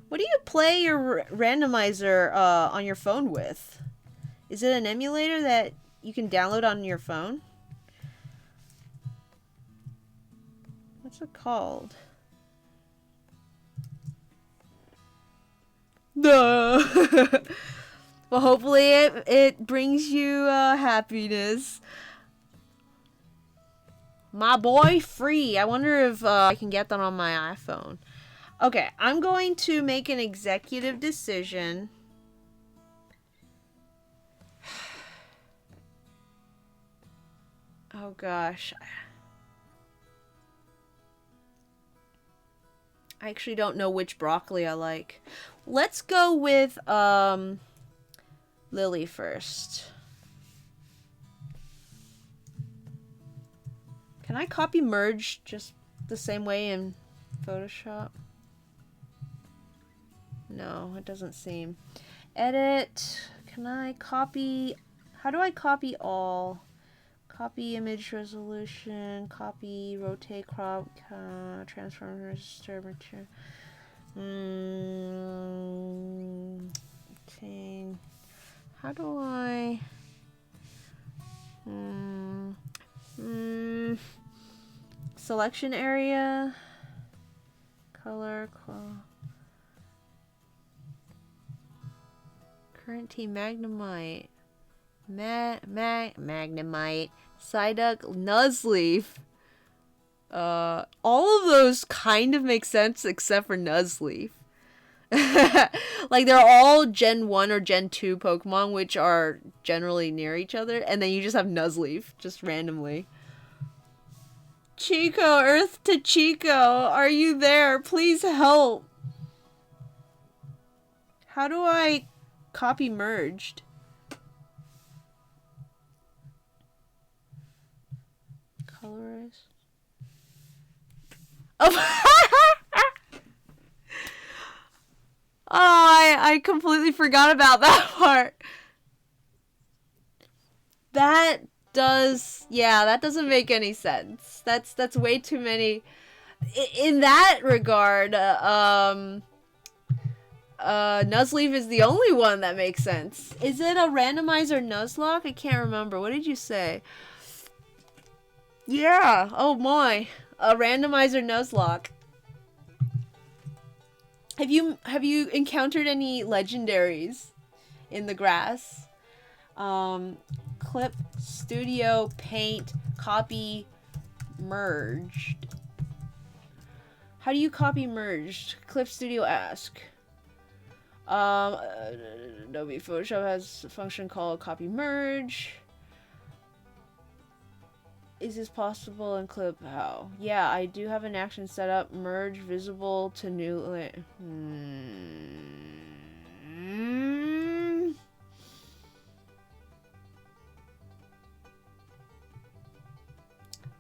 What do you play your randomizer on your phone with? Is it an emulator that you can download on your phone? What's it called? No. Well, hopefully it brings you happiness. My boy free. I wonder if I can get that on my iPhone. Okay, I'm going to make an executive decision. Oh gosh. I actually don't know which broccoli I like. Let's go with Lily first. Can I copy merge just the same way in Photoshop? No, it doesn't seem. Edit. Can I copy? How do I copy all? Copy image resolution, copy, rotate, crop, transform, register, material. Okay. How do I? Selection area, color, current team, Magnemite, Magnemite, Psyduck, Nuzleaf. All of those kind of make sense except for Nuzleaf. Like, they're all Gen 1 or Gen 2 Pokemon, which are generally near each other, and then you just have Nuzleaf, just randomly. Chico, Earth to Chico, are you there? Please help. How do I copy merged? Colorize. Oh, I completely forgot about that part. That doesn't make any sense. That's way too many. In that regard, Nuzleaf is the only one that makes sense. Is it a randomizer Nuzlocke? I can't remember. What did you say? Yeah. Oh my. A randomizer Nuzlocke. Have you encountered any legendaries in the grass? Clip, studio, paint, copy, merged. How do you copy merged? Clip Studio ask. Adobe Photoshop has a function called copy merge. Is this possible in Clip? How? Yeah, I do have an action set up. Merge visible to new.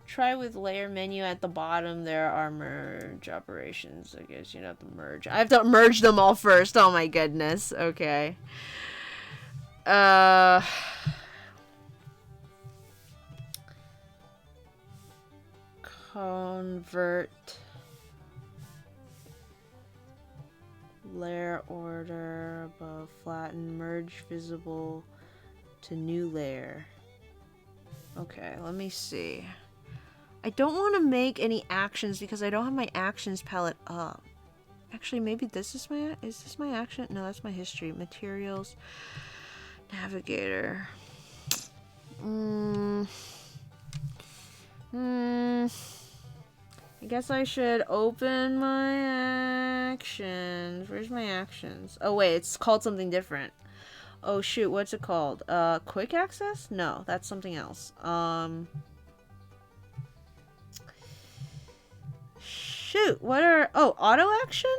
Try with layer menu at the bottom. There are merge operations. I guess you have to merge. I have to merge them all first. Oh my goodness. Okay. Convert layer order above flatten merge visible to new layer. Okay, let me see. I don't want to make any actions because I don't have my actions palette up. Actually, maybe this is is this my action? No, that's my history. Materials, navigator. I guess I should open my actions. Where's my actions? Oh wait, it's called something different. Oh shoot, what's it called? Quick access? No, that's something else. Shoot, what are... Oh, auto action?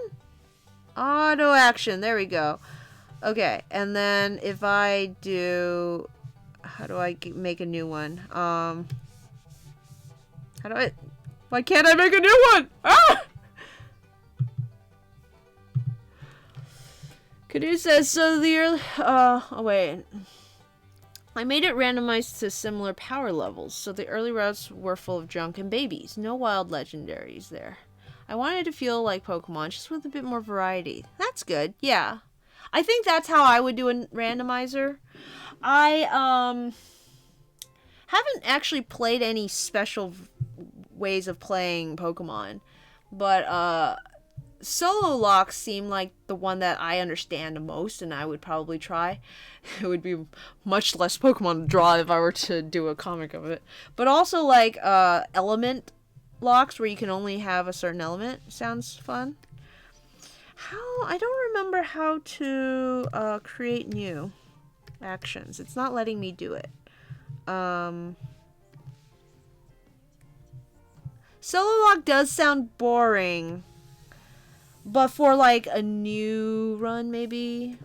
Auto action, there we go. Okay, and then if I do... How do I make a new one? How do I... Why can't I make a new one? Ah! Canoe says, so the early... oh, wait. I made it randomized to similar power levels, so the early routes were full of junk and babies. No wild legendaries there. I wanted to feel like Pokemon, just with a bit more variety. That's good, yeah. I think that's how I would do a randomizer. I, haven't actually played any special ways of playing Pokemon, but, solo locks seem like the one that I understand the most and I would probably try. It would be much less Pokemon to draw if I were to do a comic of it. But also like element locks where you can only have a certain element sounds fun. I don't remember how to create new actions. It's not letting me do it. Solo lock does sound boring. But for like a new run, maybe.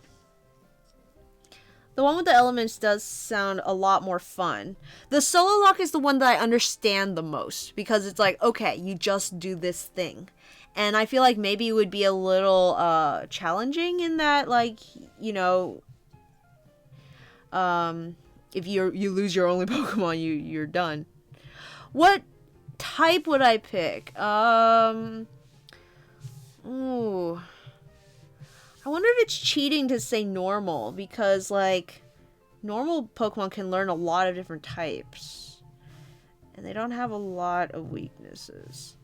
The one with the elements does sound a lot more fun. The solo lock is the one that I understand the most because it's like, okay, you just do this thing. And I feel like maybe it would be a little challenging in that, like, you know, if you lose your only Pokemon, you're done. What type would I pick? Ooh. I wonder if it's cheating to say normal because, like, normal Pokemon can learn a lot of different types. And they don't have a lot of weaknesses.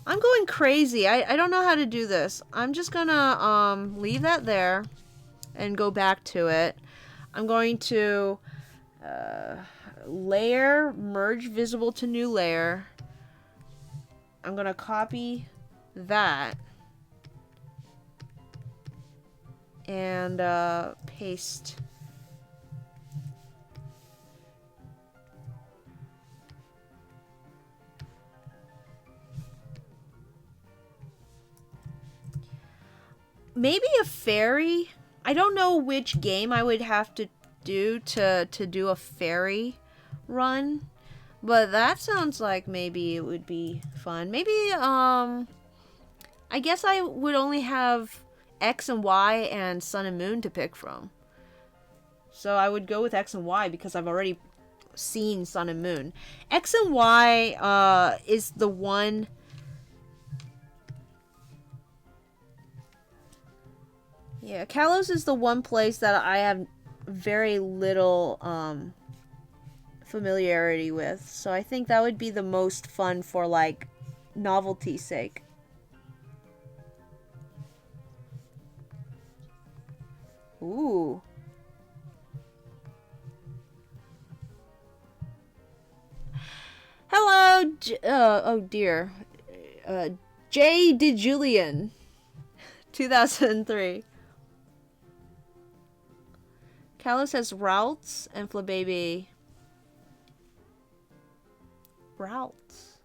I'm going crazy. I don't know how to do this. I'm just gonna leave that there and go back to it. I'm going to layer, merge visible to new layer. I'm gonna copy that and paste. Maybe a fairy. I don't know which game I would have to do to do a fairy run, but that sounds like maybe it would be fun. Maybe I guess I would only have X and Y and Sun and Moon to pick from. So I would go with X and Y because I've already seen Sun and Moon. X and Y is the one. Yeah, Kalos is the one place that I have very little familiarity with. So I think that would be the most fun for, like, novelty's sake. Ooh. Hello, oh dear. J. De Julian. 2003. Kalos has Routes and Flababy. Routes.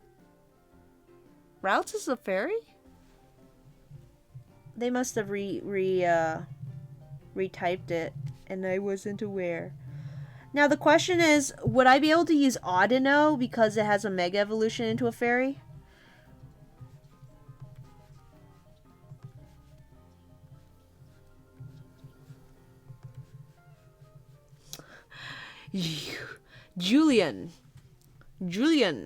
Routes is a fairy? They must have retyped it, and I wasn't aware. Now the question is, would I be able to use Audino because it has a Mega Evolution into a fairy? Julian.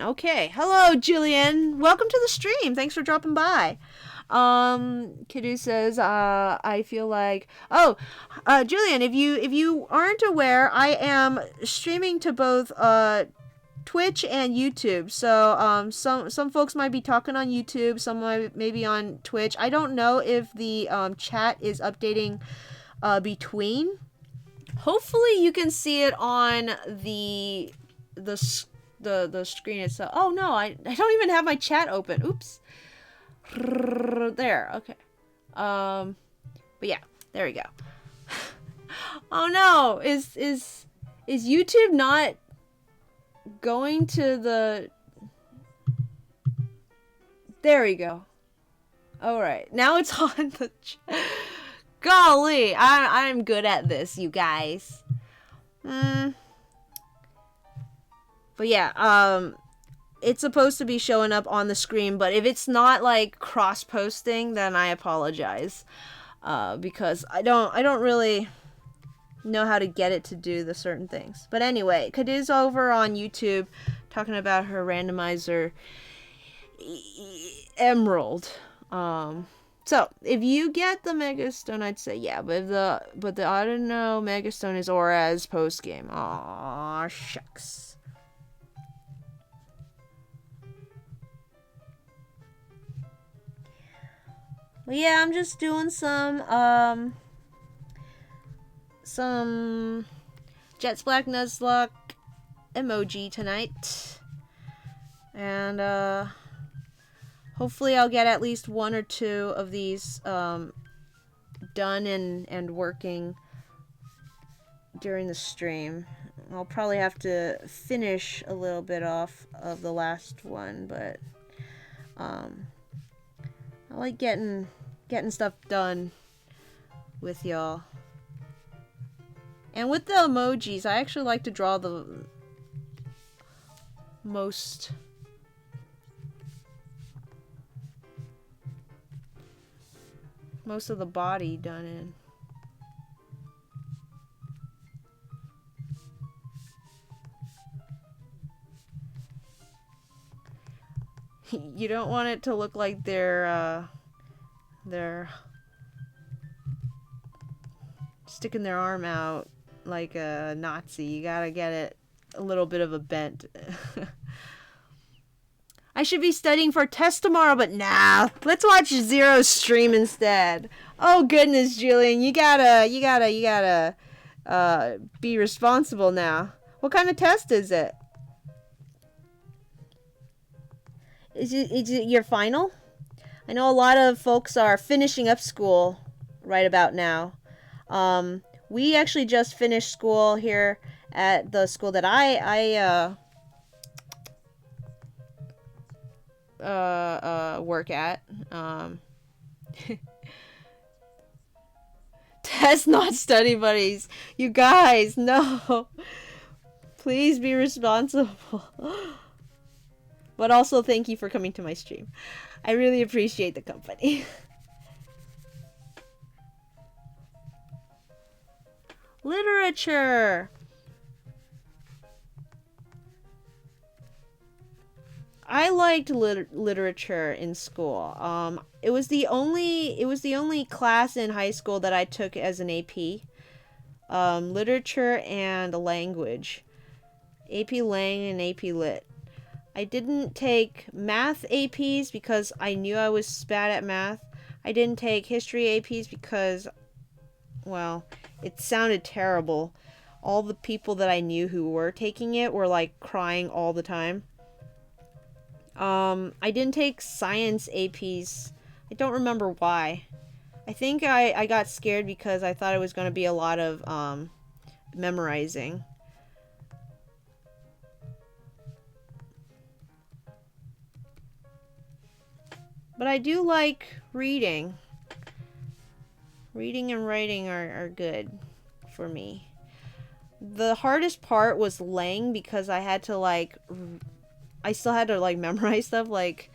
Okay. Hello, Julian. Welcome to the stream. Thanks for dropping by. Kiddu says, I feel like, Julian, if you aren't aware, I am streaming to both, Twitch and YouTube. So, some folks might be talking on YouTube, some might maybe on Twitch. I don't know if the, chat is updating, between. Hopefully you can see it on the screen itself. Oh no, I don't even have my chat open. Oops. There, okay. But yeah, there we go. Oh no, is YouTube not going to the... There we go. Alright, now it's on the Golly, I'm good at this, you guys. But yeah, it's supposed to be showing up on the screen, but if it's not, like, cross-posting, then I apologize. Because I don't really know how to get it to do the certain things. But anyway, Kadu's over on YouTube talking about her randomizer Emerald. So if you get the Mega Stone, I'd say yeah, but the I don't know, Mega Stone is Auraz post game. Aw, shucks. Well, yeah, I'm just doing some Jets Black Nuzlocke emoji tonight, and hopefully I'll get at least one or two of these done and working during the stream. I'll probably have to finish a little bit off of the last one, but I like getting getting stuff done with y'all. And with the emojis, I actually like to draw the most of the body done in. You don't want it to look like they're sticking their arm out like a Nazi. You gotta get it a little bit of a bent. I should be studying for a test tomorrow, but nah. Let's watch Zero's stream instead. Oh goodness, Julian, you gotta be responsible now. What kind of test is it? Is it your final? I know a lot of folks are finishing up school right about now. We actually just finished school here at the school that I work at. Test not study buddies. You guys, no. Please be responsible. But also thank you for coming to my stream. I really appreciate the company. Literature. I liked literature in school. It was the only class in high school that I took as an AP. Literature and language. AP Lang and AP Lit. I didn't take math APs because I knew I was bad at math. I didn't take history APs because, well, it sounded terrible. All the people that I knew who were taking it were like crying all the time. I didn't take science APs. I don't remember why. I think I got scared because I thought it was going to be a lot of memorizing. But I do like reading. Reading and writing are good for me. The hardest part was Lang because I had to I still had to memorize stuff like,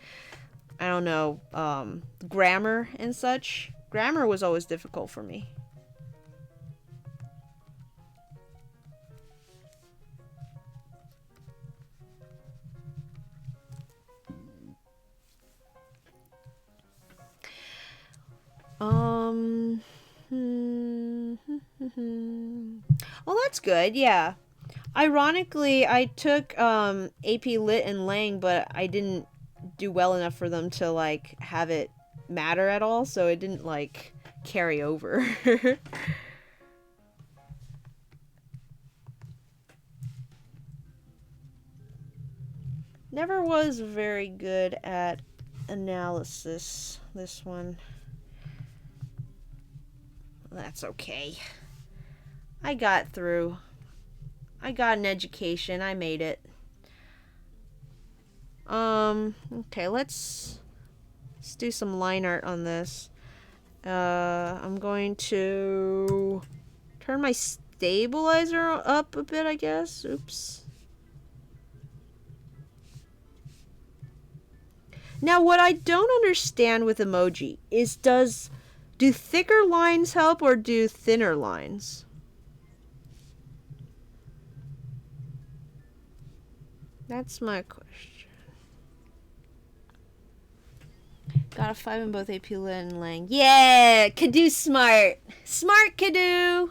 I don't know, grammar and such. Grammar was always difficult for me. Well, that's good, yeah. Ironically, I took AP Lit and Lang, but I didn't do well enough for them to have it matter at all, so it didn't carry over. Never was very good at analysis, this one. That's okay. I got through. I got an education. I made it. Okay, let's do some line art on this. I'm going to turn my stabilizer up a bit, I guess. Oops. Now, what I don't understand with emoji is do thicker lines help or do thinner lines? That's my question. Got a 5 in both AP Lit and Lang. Yeah! Kadu smart! Smart Kadu!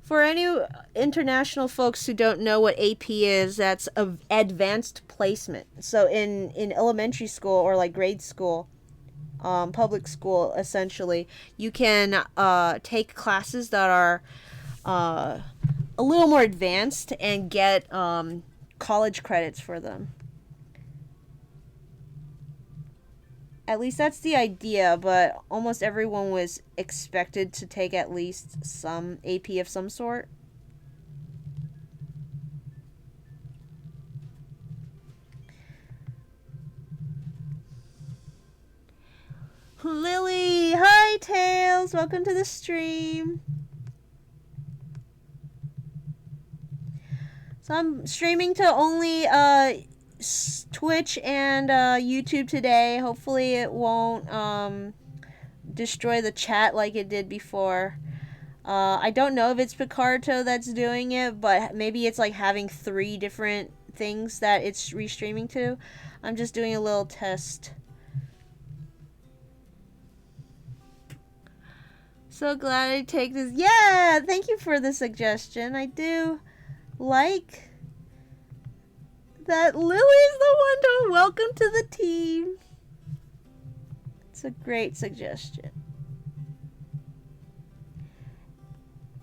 For any international folks who don't know what AP is, that's advanced placement. So in elementary school or grade school, public school essentially, you can take classes that are a little more advanced and get college credits for them. At least that's the idea, but almost everyone was expected to take at least some AP of some sort. Lily! Hi, Tails! Welcome to the stream. So I'm streaming to only Twitch and YouTube today. Hopefully it won't destroy the chat like it did before. I don't know if it's Picarto that's doing it, but maybe it's like having 3 different things that it's restreaming to. I'm just doing a little test. So glad I take this. Yeah, thank you for the suggestion. I do like that Lily's the one to welcome to the team. It's a great suggestion.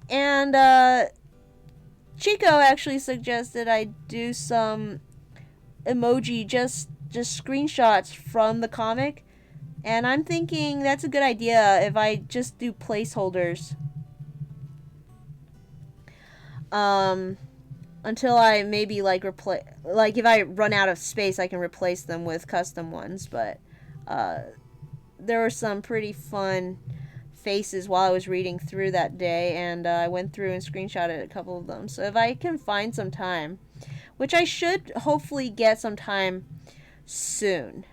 And Chico actually suggested I do some emoji, just screenshots from the comic. And I'm thinking that's a good idea if I just do placeholders. Until I maybe like replace, like if I run out of space, I can replace them with custom ones. But there were some pretty fun faces while I was reading through that day, and I went through and screenshotted a couple of them. So if I can find some time, which I should hopefully get some time soon.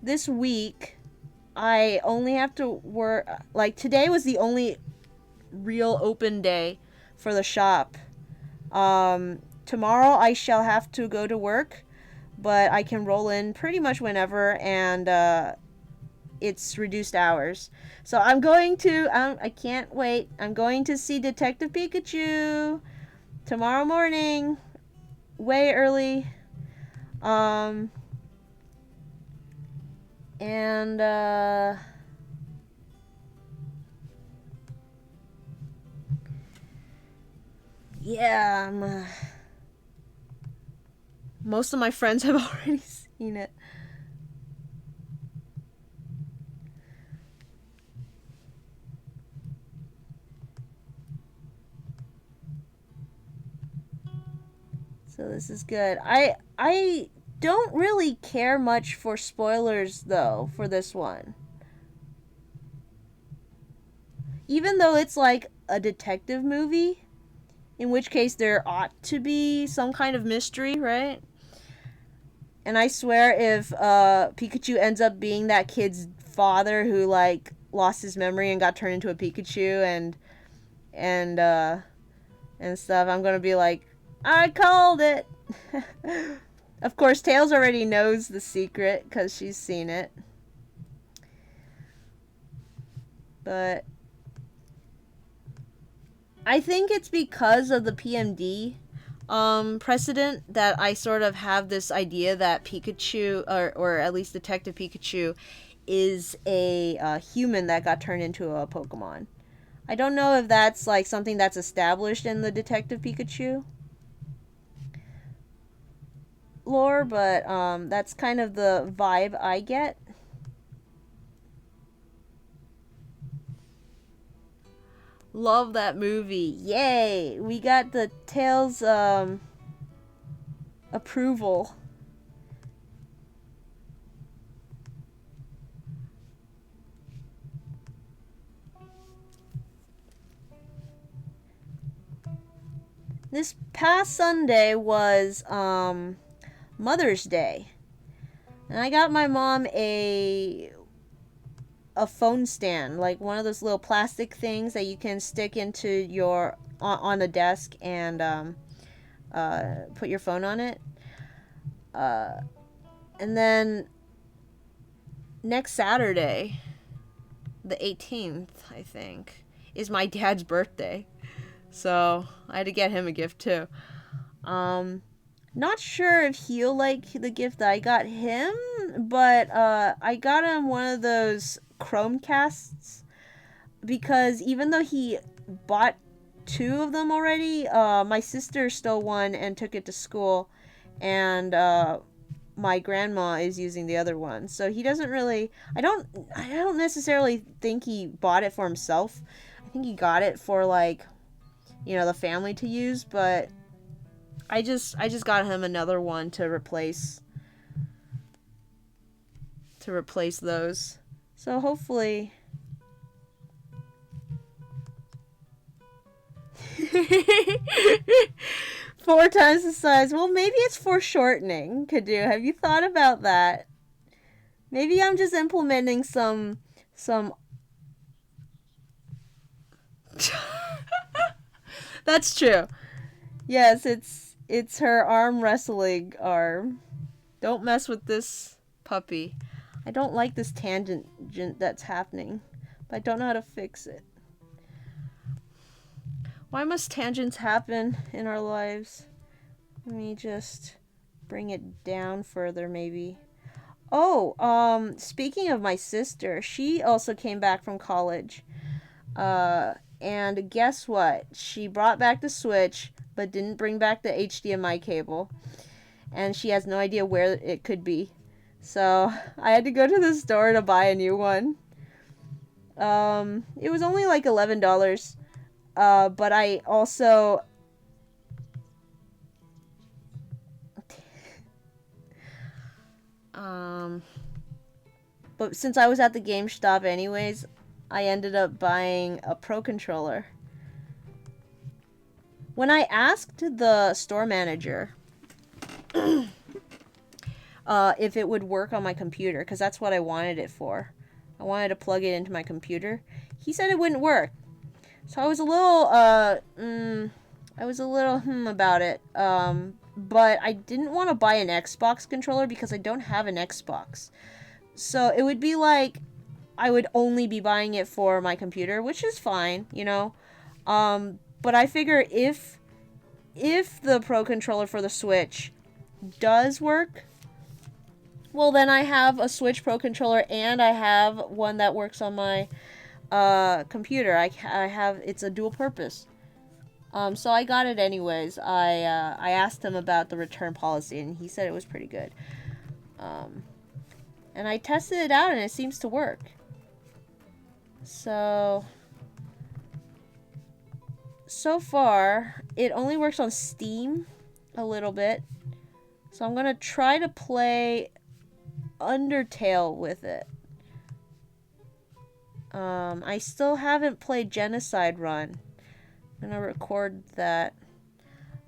This week, I only have to work. Like today was the only real open day for the shop. Tomorrow I shall have to go to work, but I can roll in pretty much whenever, and it's reduced hours. So I'm going to, I can't wait. I'm going to see Detective Pikachu tomorrow morning, way early. Yeah, most of my friends have already seen it. So this is good. I don't really care much for spoilers though for this one. Even though it's like a detective movie, in which case there ought to be some kind of mystery, right? And I swear if Pikachu ends up being that kid's father who like lost his memory and got turned into a Pikachu and stuff, I'm gonna be like, I called it. Of course, Tails already knows the secret because she's seen it. But I think it's because of the PMD precedent that I sort of have this idea that Pikachu, or at least Detective Pikachu, is a human that got turned into a Pokemon. I don't know if that's like something that's established in the Detective Pikachu lore, but that's kind of the vibe I get. Love that movie. Yay! We got the Tails approval. This past Sunday was Mother's Day. And I got my mom a phone stand, like one of those little plastic things that you can stick into your on the desk and put your phone on it. And then next Saturday, the 18th, I think, is my dad's birthday. So I had to get him a gift too. Not sure if he'll like the gift that I got him, but I got him one of those Chromecasts because even though he bought 2 of them already, my sister stole one and took it to school, and my grandma is using the other one. So he doesn't really. I don't necessarily think he bought it for himself. I think he got it for like, the family to use, but I just got him another one to replace those. So hopefully... 4 times the size. Well, maybe it's foreshortening, Kadu. Have you thought about that? Maybe I'm just implementing some... That's true. Yes, it's her arm wrestling arm. Don't mess with this puppy. I don't like this tangent that's happening, but I don't know how to fix it. Why must tangents happen in our lives? Let me just bring it down further, maybe. Oh, speaking of my sister, she also came back from college. And guess what? She brought back the Switch, but didn't bring back the HDMI cable. And she has no idea where it could be. So I had to go to the store to buy a new one. It was only like $11. But I also... But since I was at the GameStop anyways, I ended up buying a Pro Controller. When I asked the store manager if it would work on my computer, because that's what I wanted it for. I wanted to plug it into my computer. He said it wouldn't work. So I was a little, about it. But I didn't want to buy an Xbox controller because I don't have an Xbox. So it would be like I would only be buying it for my computer, which is fine, you know. But I figure if the Pro Controller for the Switch does work, well, then I have a Switch Pro Controller and I have one that works on my computer. I have, it's a dual purpose. So I got it anyways. I asked him about the return policy and he said it was pretty good. And I tested it out and it seems to work. So far, it only works on Steam a little bit. So I'm gonna try to play Undertale with it. I still haven't played Genocide Run. I'm gonna record that.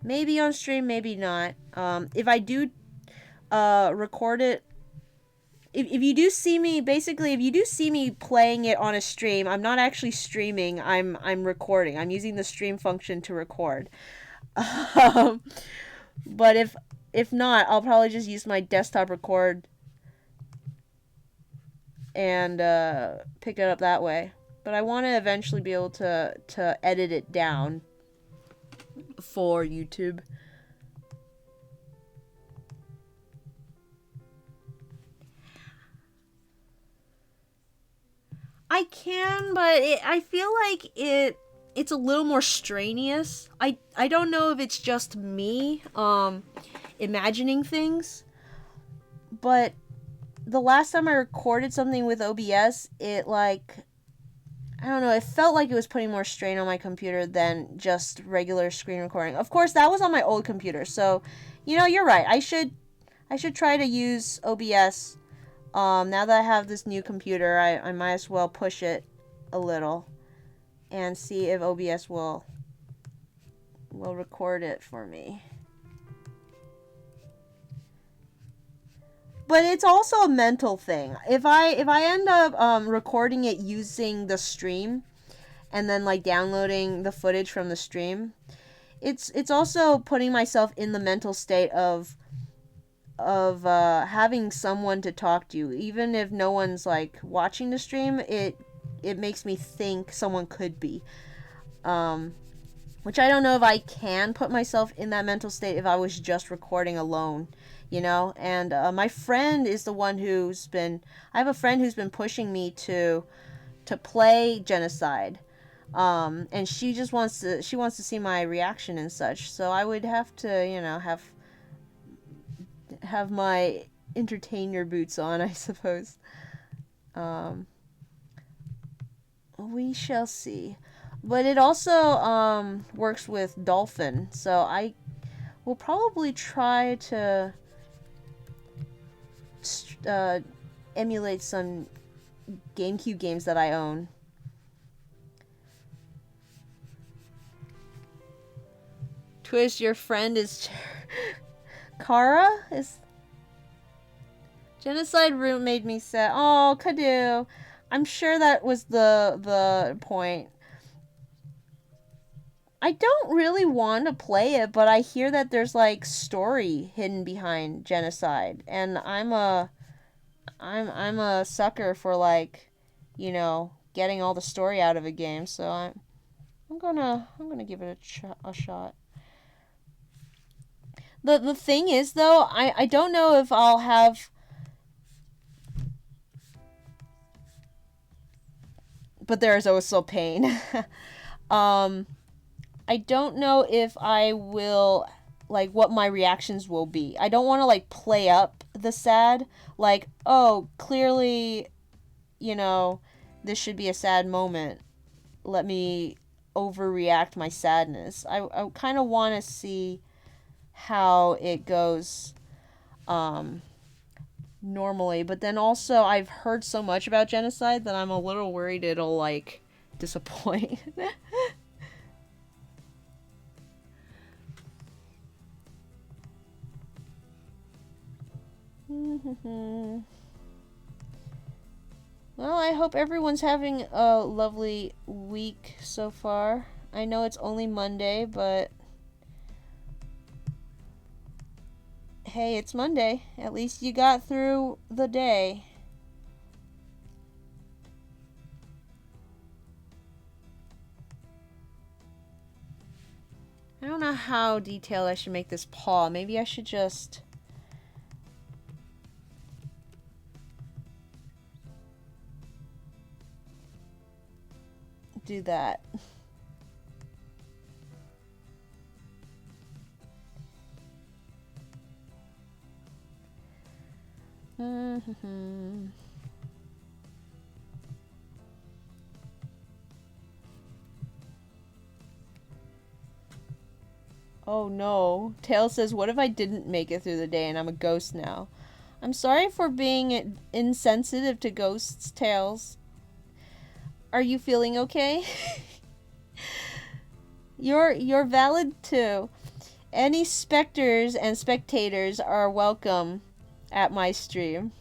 Maybe on stream, maybe not. If I do record it, if you do see me, basically, if you do see me playing it on a stream, I'm not actually streaming. I'm recording. I'm using the stream function to record. But if not, I'll probably just use my desktop record and pick it up that way. But I want to eventually be able to edit it down for YouTube. I can, but I feel like it's a little more strenuous. I don't know if it's just me imagining things, but the last time I recorded something with OBS, it like, I don't know, it felt like it was putting more strain on my computer than just regular screen recording. Of course, that was on my old computer, so, you know, you're right. I should try to use OBS. Now that I have this new computer, I might as well push it a little and see if OBS will record it for me. But it's also a mental thing. If I end up recording it using the stream and then like downloading the footage from the stream, it's also putting myself in the mental state of having someone to talk to. Even if no one's like watching the stream, it makes me think someone could be. Which I don't know if I can put myself in that mental state if I was just recording alone, you know. And my friend is the one I have a friend who's been pushing me to play Genocide. And she just wants to see my reaction and such. So I would have to, you know, have my entertainer boots on, I suppose. We shall see. But it also works with Dolphin, so I will probably try to emulate some GameCube games that I own. Twist, your friend is Kara? Is Genocide Room made me sad. Oh, Kadu. I'm sure that was the point. I don't really want to play it, but I hear that there's like story hidden behind Genocide, and I'm a sucker for like, you know, getting all the story out of a game. So I'm gonna give it a shot. The thing is though, I don't know if I'll have. But there is also pain. I don't know if I will, like, what my reactions will be. I don't want to, like, play up the sad. Like, oh, clearly, you know, this should be a sad moment. Let me overreact my sadness. I kind of want to see how it goes normally. But then also, I've heard so much about Genocide that I'm a little worried it'll, like, disappoint. Well, I hope everyone's having a lovely week so far. I know it's only Monday, but hey, it's Monday. At least you got through the day. I don't know how detailed I should make this paw. Maybe I should just do that. Oh no. Tails says, what if I didn't make it through the day and I'm a ghost now? I'm sorry for being insensitive to ghosts, Tails. Are you feeling okay? You're valid too. Any specters and spectators are welcome at my stream.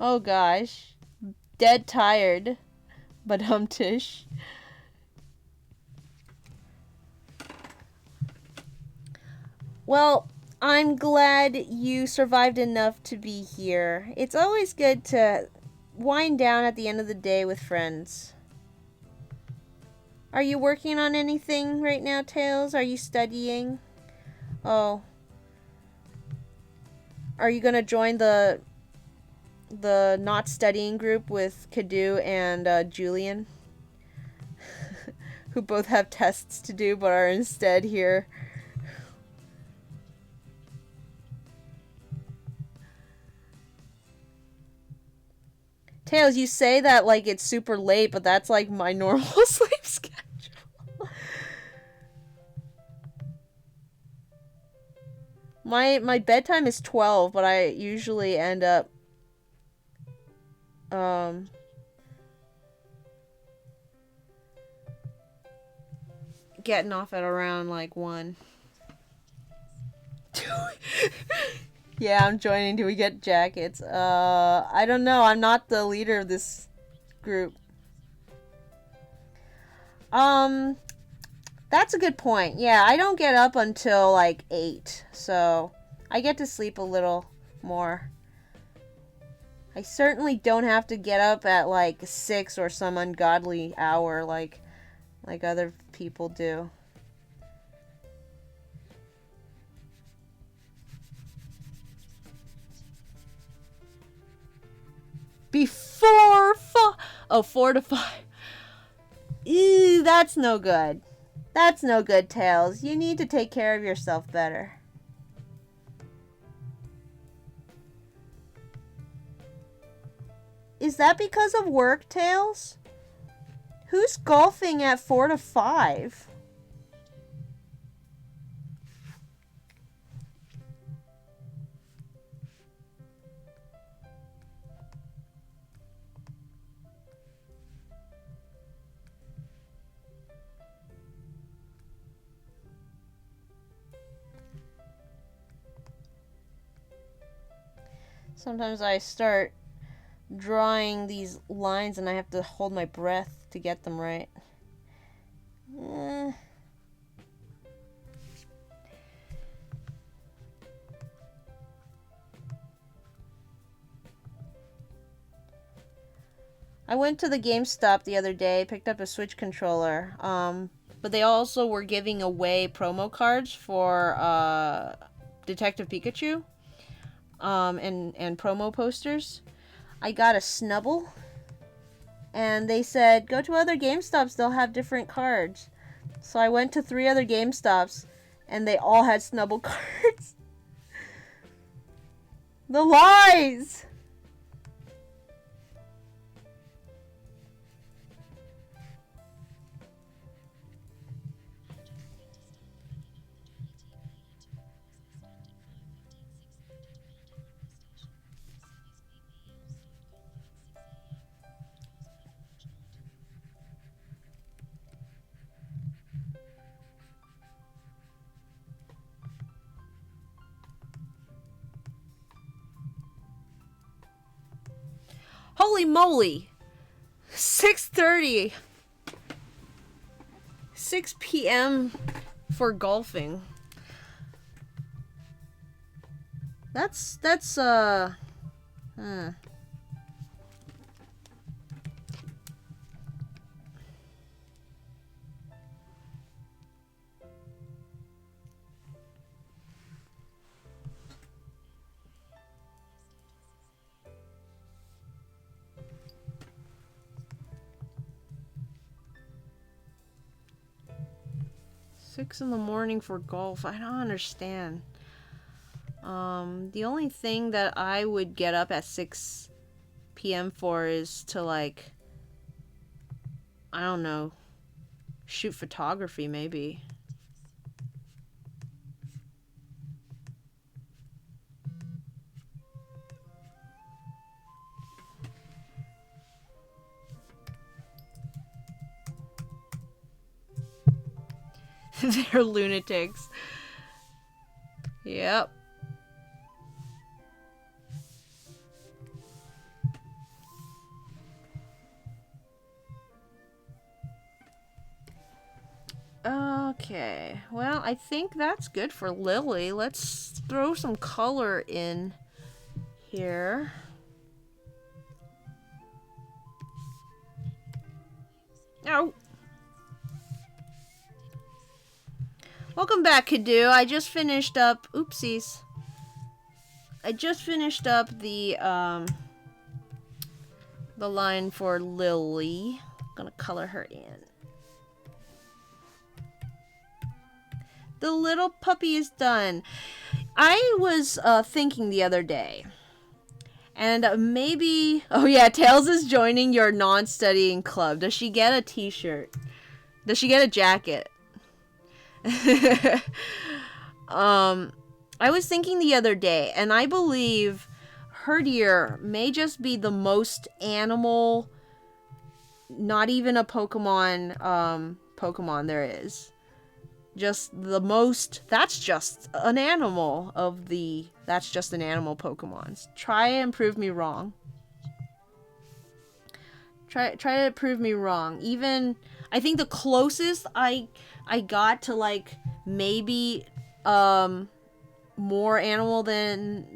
Oh gosh. Dead tired. But humtish. Well, I'm glad you survived enough to be here. It's always good to wind down at the end of the day with friends. Are you working on anything right now, Tails? Are you studying? Oh. Are you gonna join the not studying group with Kadu and Julian? Who both have tests to do but are instead here. Tails, you say that like it's super late, but that's like my normal sleep schedule. My bedtime is 12, but I usually end up getting off at around like 1. Yeah, I'm joining. Do we get jackets? I don't know. I'm not the leader of this group. That's a good point. Yeah, I don't get up until like 8, so I get to sleep a little more. I certainly don't have to get up at like 6 or some ungodly hour like other people do. Before 4 to 5. Ew, that's no good. That's no good, Tails. You need to take care of yourself better. Is that because of work, Tails? Who's golfing at 4 to 5? Sometimes I start drawing these lines and I have to hold my breath to get them right. I went to the GameStop the other day, picked up a Switch controller, but they also were giving away promo cards for Detective Pikachu, and promo posters. I got a Snubble, and they said, go to other GameStops, they'll have different cards. So I went to 3 other GameStops, and they all had Snubble cards. The lies! Holy moly! 6:30. 6 p.m. for golfing. That's 6 in the morning for golf. I don't understand. The only thing that I would get up at 6 p.m. for is to, like, I don't know, shoot photography maybe. They're lunatics. Yep. Okay, well, I think that's good for Lily. Let's throw some color in here. Ow! Welcome back, Kadu. I just finished up... Oopsies. I just finished up the line for Lily. I'm gonna color her in. The little puppy is done. I was thinking the other day, and maybe... Oh yeah, Tails is joining your non-studying club. Does she get a t-shirt? Does she get a jacket? I was thinking the other day, and I believe Herdier may just be the most animal, not even a Pokemon, Pokemon there is. Just the most, that's just an animal of the, that's just an animal Pokemons. Try and prove me wrong. Try to prove me wrong. Even, I think the closest I got to, like, maybe, more animal than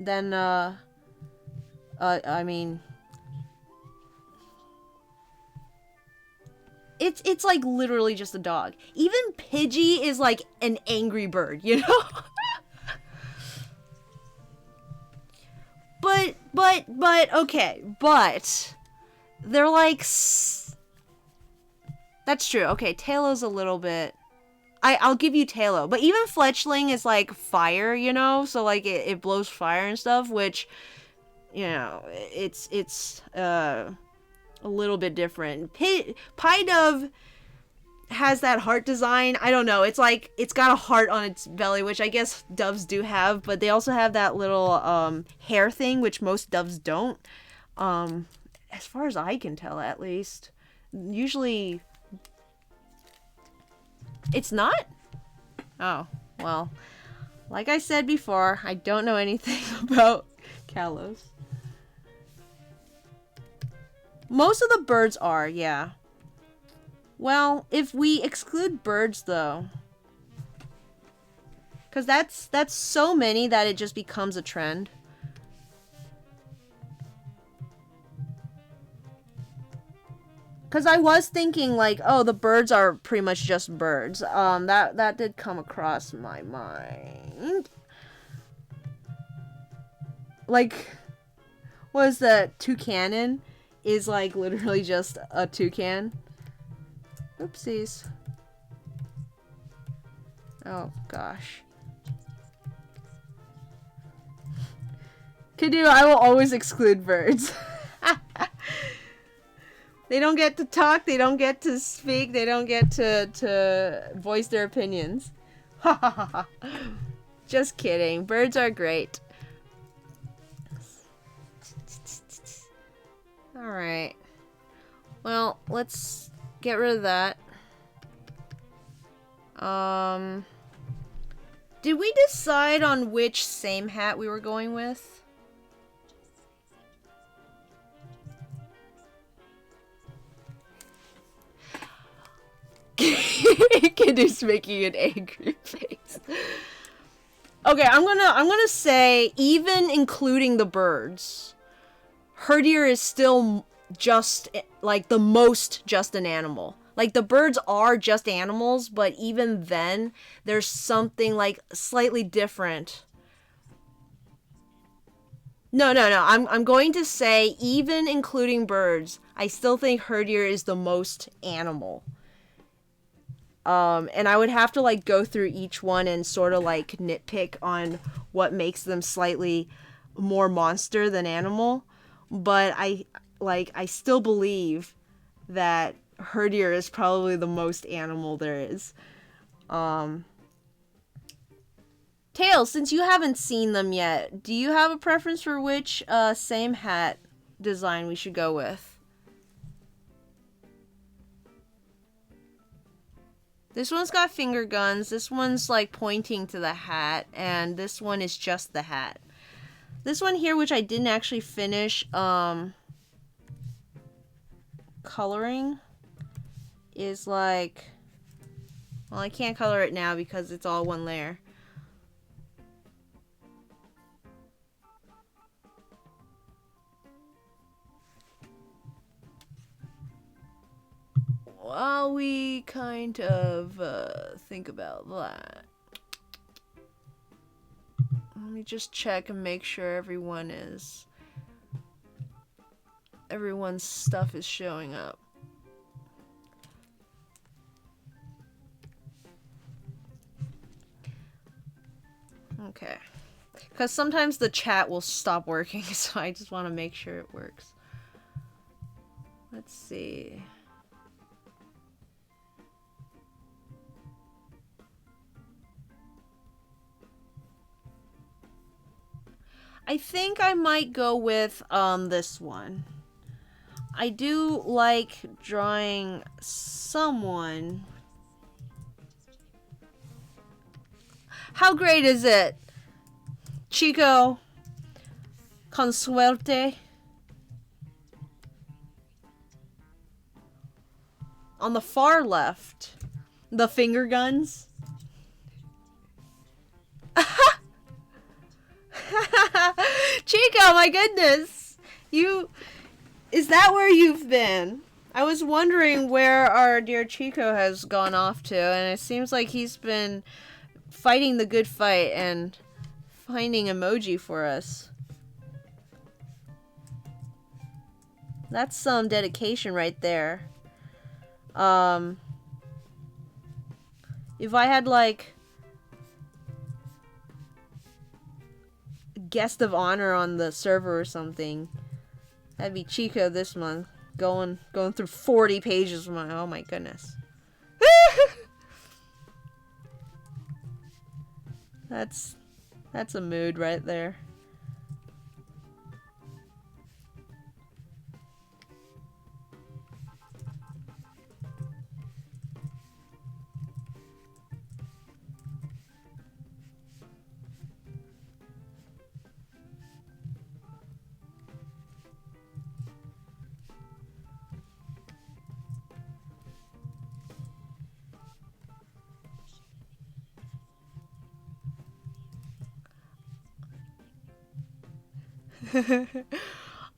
I mean, it's like literally just a dog. Even Pidgey is like an angry bird, you know? but okay, but they're like that's true. Okay, Tailow's a little bit, I'll give you Taillow, but even Fletchling is like fire, you know? So like it blows fire and stuff, which you know, it's a little bit different. Pie Dove has that heart design. I don't know. It's like it's got a heart on its belly, which I guess doves do have, but they also have that little hair thing, which most doves don't. As far as I can tell, at least. Usually, it's not? Oh, well. Like I said before, I don't know anything about Kalos. Most of the birds are, yeah. Well, if we exclude birds, though, because that's so many that it just becomes a trend. Because I was thinking, like, oh, the birds are pretty much just birds. That did come across my mind. Like, what is that? Toucanon is, like, literally just a toucan. Oopsies. Oh, gosh. Canoe, I will always exclude birds. They don't get to talk, they don't get to speak, they don't get to voice their opinions. Just kidding. Birds are great. Alright. Well, let's get rid of that. Did we decide on which same hat we were going with? Kiddu's making an angry face. Okay, I'm gonna say, even including the birds, Herdier is still just like the most just an animal. Like, the birds are just animals, but even then, there's something like slightly different. No. I'm going to say, even including birds, I still think Herdier is the most animal. And I would have to, like, go through each one and sort of, like, nitpick on what makes them slightly more monster than animal. But I still believe that Herdier is probably the most animal there is. Tails, since you haven't seen them yet, do you have a preference for which same hat design we should go with? This one's got finger guns, this one's like pointing to the hat, and this one is just the hat. This one here, which I didn't actually finish coloring, is like, well, I can't color it now because it's all one layer. While we kind of think about that, let me just check and make sure everyone's stuff is showing up. Okay. Because sometimes the chat will stop working, so I just want to make sure it works. Let's see. I think I might go with this one. I do like drawing someone. How great is it? Chico, con suerte. On the far left, the finger guns. Chico, my goodness. Is that where you've been? I was wondering where our dear Chico has gone off to, and it seems like he's been fighting the good fight and finding emoji for us. That's some dedication right there. If I had, like, guest of honor on the server or something. That'd be Chico this month. Going through 40 pages of my, oh my goodness. That's a mood right there.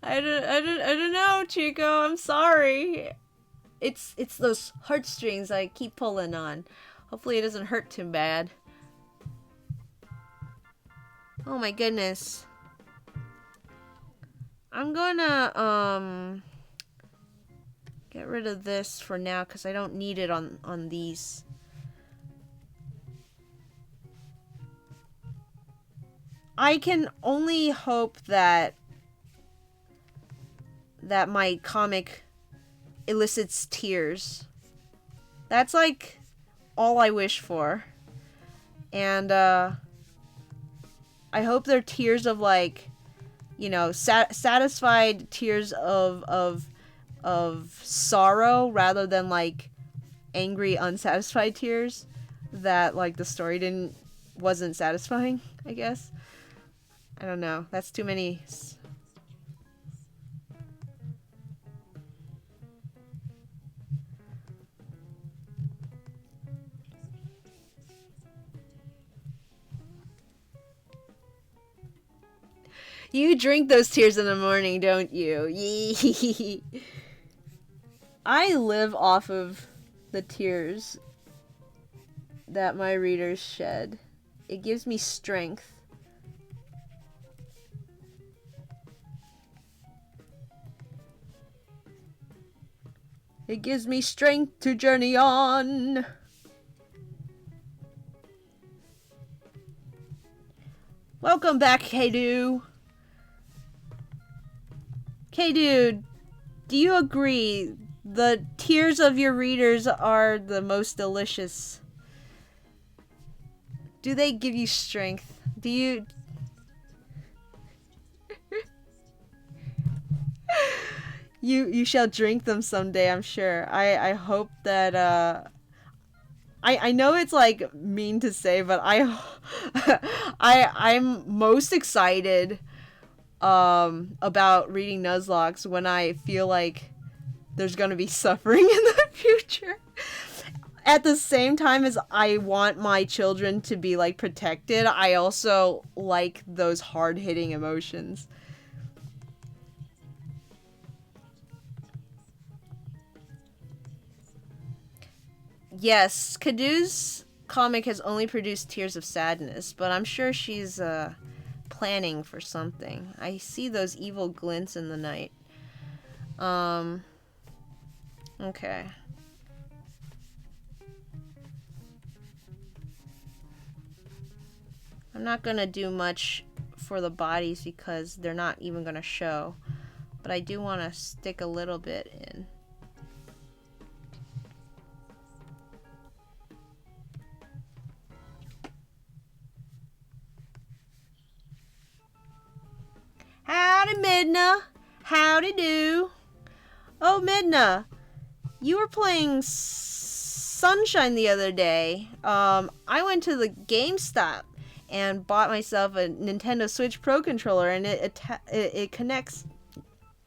I don't know, Chico. I'm sorry. It's those heartstrings I keep pulling on. Hopefully it doesn't hurt too bad. Oh my goodness. I'm gonna get rid of this for now because I don't need it on these. I can only hope that my comic elicits tears. That's like all I wish for. And I hope they're tears of like, you know, satisfied tears of sorrow rather than like angry unsatisfied tears that like the story wasn't satisfying, I guess. I don't know. That's too many. You drink those tears in the morning, don't you? Yee. I live off of the tears that my readers shed. It gives me strength. It gives me strength to journey on. Welcome back, K-Dude. K-Dude, do you agree the tears of your readers are the most delicious? Do they give you strength? Do you... You shall drink them someday, I'm sure. I hope that I know it's like mean to say, but I'm most excited about reading Nuzlocke when I feel like there's gonna be suffering in the future. At the same time as I want my children to be like protected, I also like those hard-hitting emotions. Yes, Kadu's comic has only produced tears of sadness, but I'm sure she's planning for something. I see those evil glints in the night. Okay. I'm not gonna do much for the bodies because they're not even gonna show, but I do want to stick a little bit in. Howdy, Midna. Howdy do. Oh, Midna, you were playing Sunshine the other day. I went to the GameStop and bought myself a Nintendo Switch Pro controller, and it connects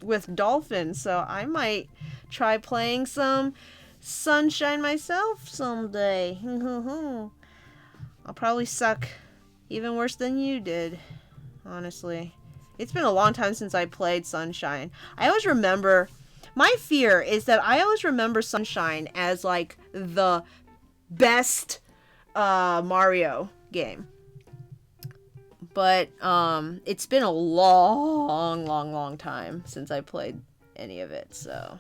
with Dolphin, so I might try playing some Sunshine myself someday. I'll probably suck even worse than you did, honestly. It's been a long time since I played Sunshine. I always remember... My fear is that I always remember Sunshine as, like, the best Mario game. But it's been a long time since I played any of it, so...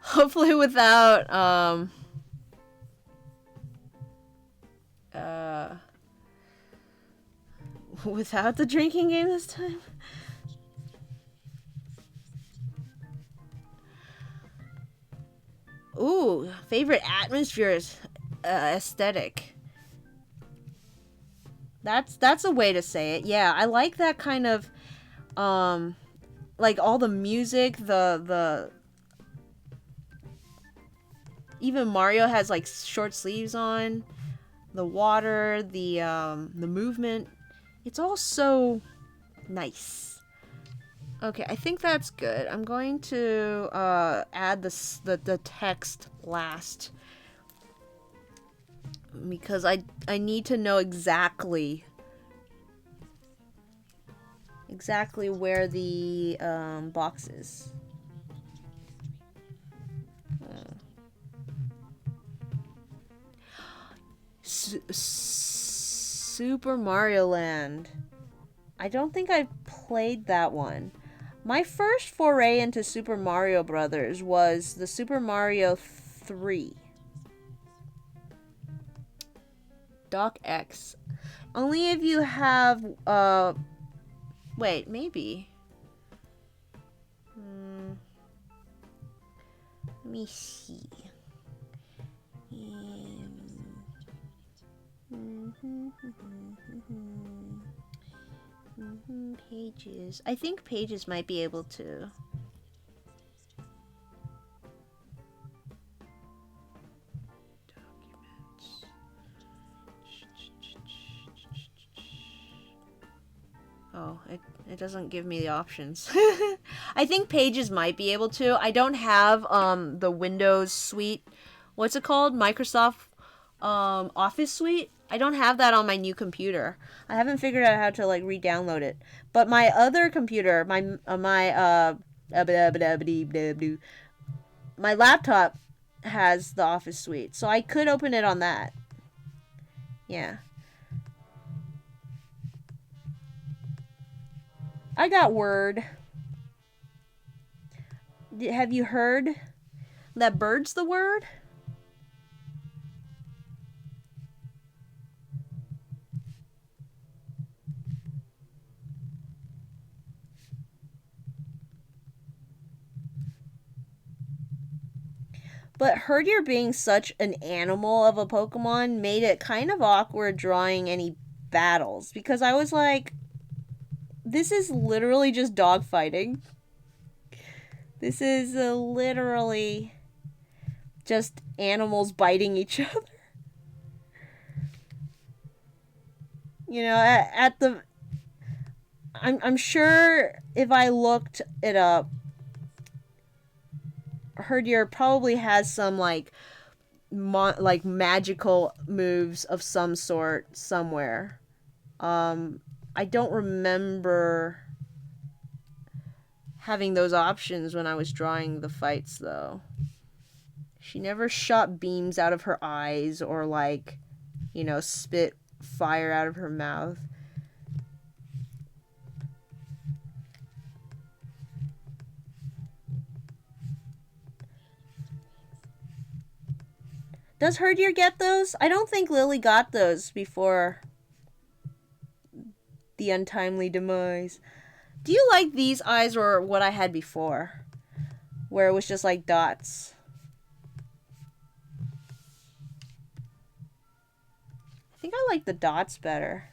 Hopefully without... Without the drinking game this time? Ooh, favorite atmosphere is aesthetic. That's a way to say it. Yeah, I like that kind of like all the music, the even Mario has like short sleeves on, the water, the movement. It's all so nice. Okay, I think that's good. I'm going to add the text last because I need to know exactly where the box is. Super Mario Land. I don't think I've played that one. My first foray into Super Mario Brothers was the Super Mario 3. Doc X. Only if you have wait, maybe. Let me see. Pages. I think Pages might be able to. Documents. Oh, it doesn't give me the options. I think Pages might be able to. I don't have the Windows suite. What's it called? Microsoft Office suite. I don't have that on my new computer. I haven't figured out how to like re-download it. But my other computer, my laptop has the Office suite, so I could open it on that. Yeah. I got Word. Have you heard that bird's the word? But Herdier being such an animal of a Pokemon made it kind of awkward drawing any battles because I was like, this is literally just dogfighting. This is literally just animals biting each other. You know, at the. I'm sure if I looked it up, Herdier probably has some like magical moves of some sort somewhere. I don't remember having those options when I was drawing the fights though. She never shot beams out of her eyes or like, spit fire out of her mouth. Does Herdier get those? I don't think Lily got those before the untimely demise. Do you like these eyes or what I had before? Where it was just like dots. I think I like the dots better.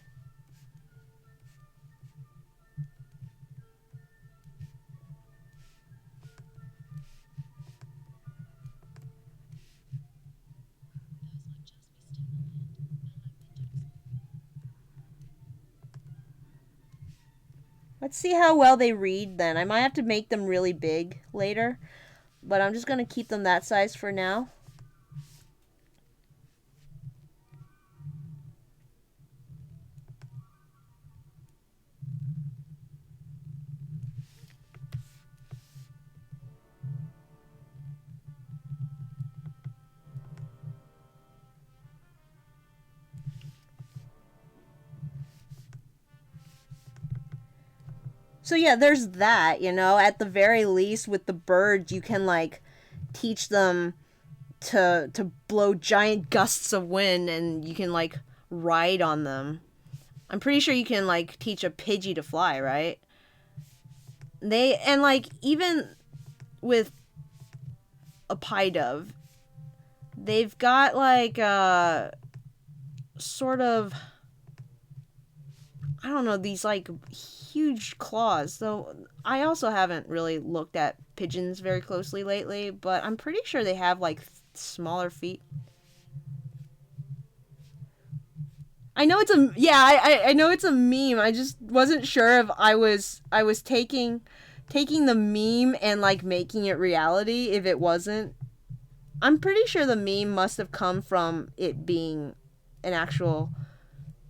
Let's see how well they read then. I might have to make them really big later, but I'm just going to keep them that size for now. So yeah, there's that, at the very least with the birds you can like teach them to blow giant gusts of wind and you can like ride on them. I'm pretty sure you can like teach a Pidgey to fly, right? And like even with a pie dove, they've got like sort of, I don't know, these like huge claws. So I also haven't really looked at pigeons very closely lately, but I'm pretty sure they have like smaller feet. I know it's a, yeah, I know it's a meme. I just wasn't sure if I was taking the meme and like making it reality if it wasn't. I'm pretty sure the meme must have come from it being an actual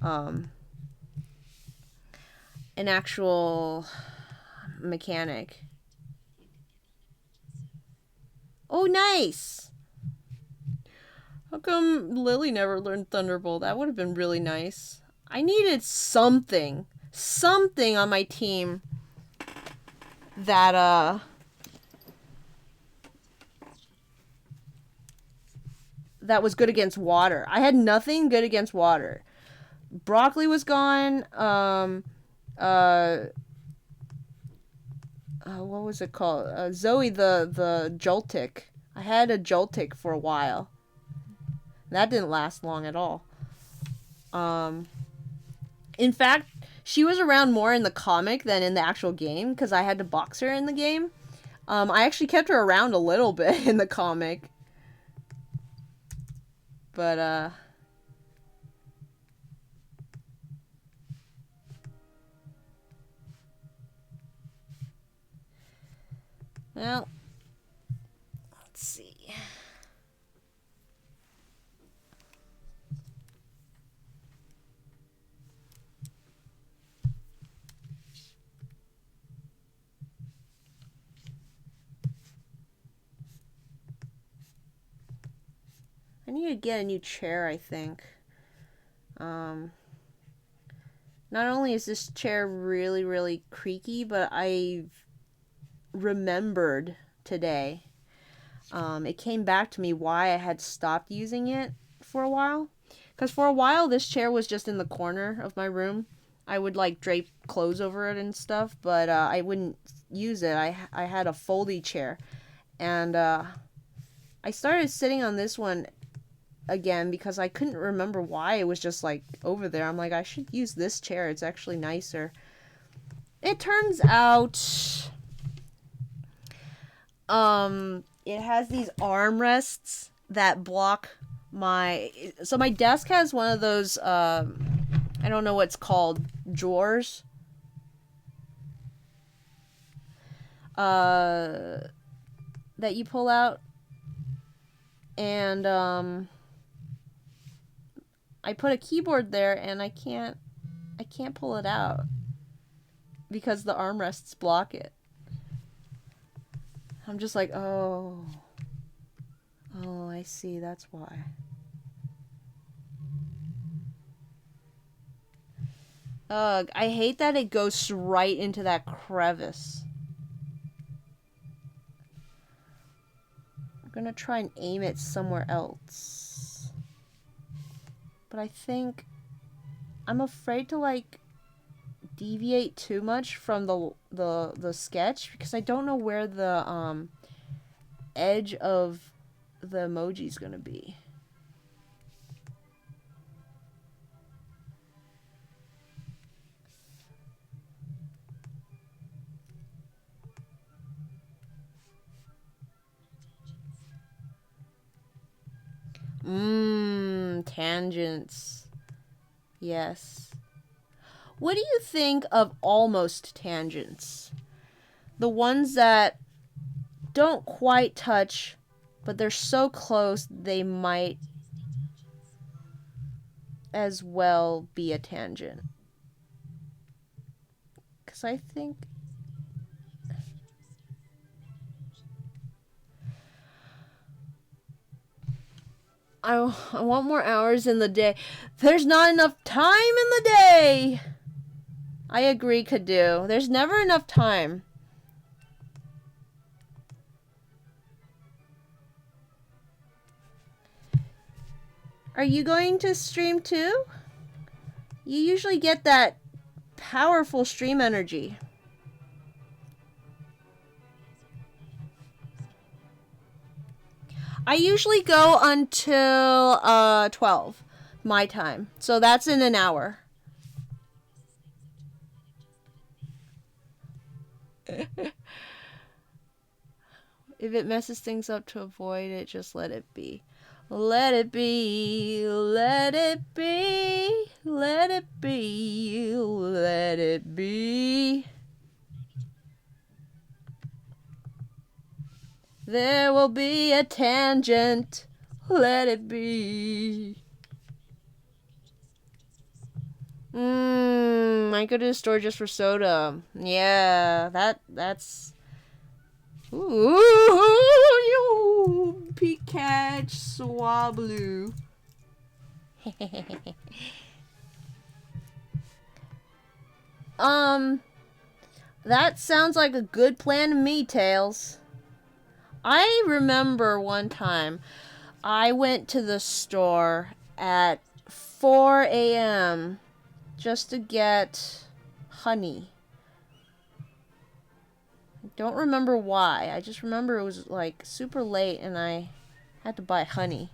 um an actual mechanic. Oh, nice. How come Lily never learned Thunderbolt? That would have been really nice. I needed something on my team that that was good against water. I had nothing good against water. Broccoli was gone. What was it called? Zoe the Joltik. I had a Joltik for a while. That didn't last long at all. In fact, she was around more in the comic than in the actual game because I had to box her in the game. I actually kept her around a little bit in the comic. But, well, let's see. I need to get a new chair, I think. Not only is this chair really, really creaky, but I remembered today. It came back to me why I had stopped using it for a while. Because for a while, this chair was just in the corner of my room. I would like drape clothes over it and stuff, but I wouldn't use it. I had a foldy chair. And I started sitting on this one again because I couldn't remember why it was just like over there. I'm like, I should use this chair. It's actually nicer. It turns out it has these armrests that block my desk has one of those I don't know what's called, drawers. That you pull out, and I put a keyboard there and I can't pull it out because the armrests block it. I'm just like, oh, I see, that's why. Ugh, I hate that it goes right into that crevice. I'm gonna try and aim it somewhere else. But I think I'm afraid to like deviate too much from the sketch because I don't know where the edge of the emoji is gonna be. Tangents. Yes. What do you think of almost tangents? The ones that don't quite touch, but they're so close they might as well be a tangent. Because I think I want more hours in the day. There's not enough time in the day. I agree, Kadu. There's never enough time. Are you going to stream too? You usually get that powerful stream energy. I usually go until 12 my time. So that's in an hour. If it messes things up to avoid it, just let it be. Let it be, let it be, let it be, let it be. There will be a tangent, let it be. I go to the store just for soda. Yeah, that's... Ooh, you Pikachu Swablu. That sounds like a good plan to me, Tails. I remember one time I went to the store at 4 a.m. just to get honey. I don't remember why. I just remember it was like super late and I had to buy honey.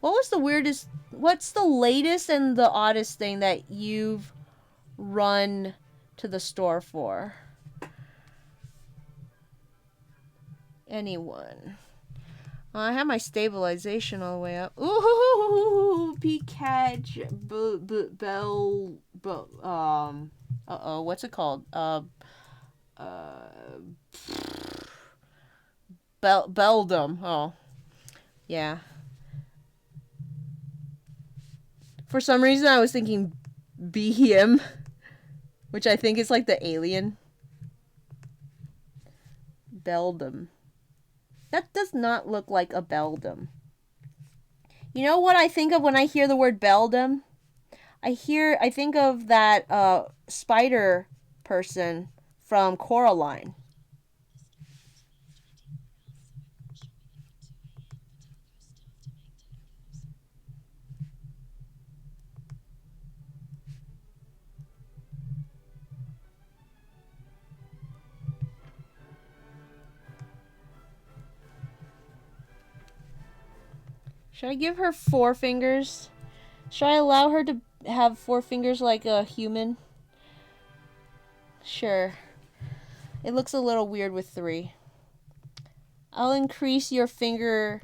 What was the weirdest... What's the latest and the oddest thing that you've run to the store for? Anyone? I have my stabilization all the way up. Ooh, Pikachu, uh-oh, what's it called? Beldum. Oh, yeah. For some reason, I was thinking Behem, which I think is like the alien. Beldum. That does not look like a Beldum. You know what I think of when I hear the word Beldum? I think of that spider person from Coraline. Should I give her 4 fingers? Should I allow her to have 4 fingers like a human? Sure. It looks a little weird with 3. I'll increase your finger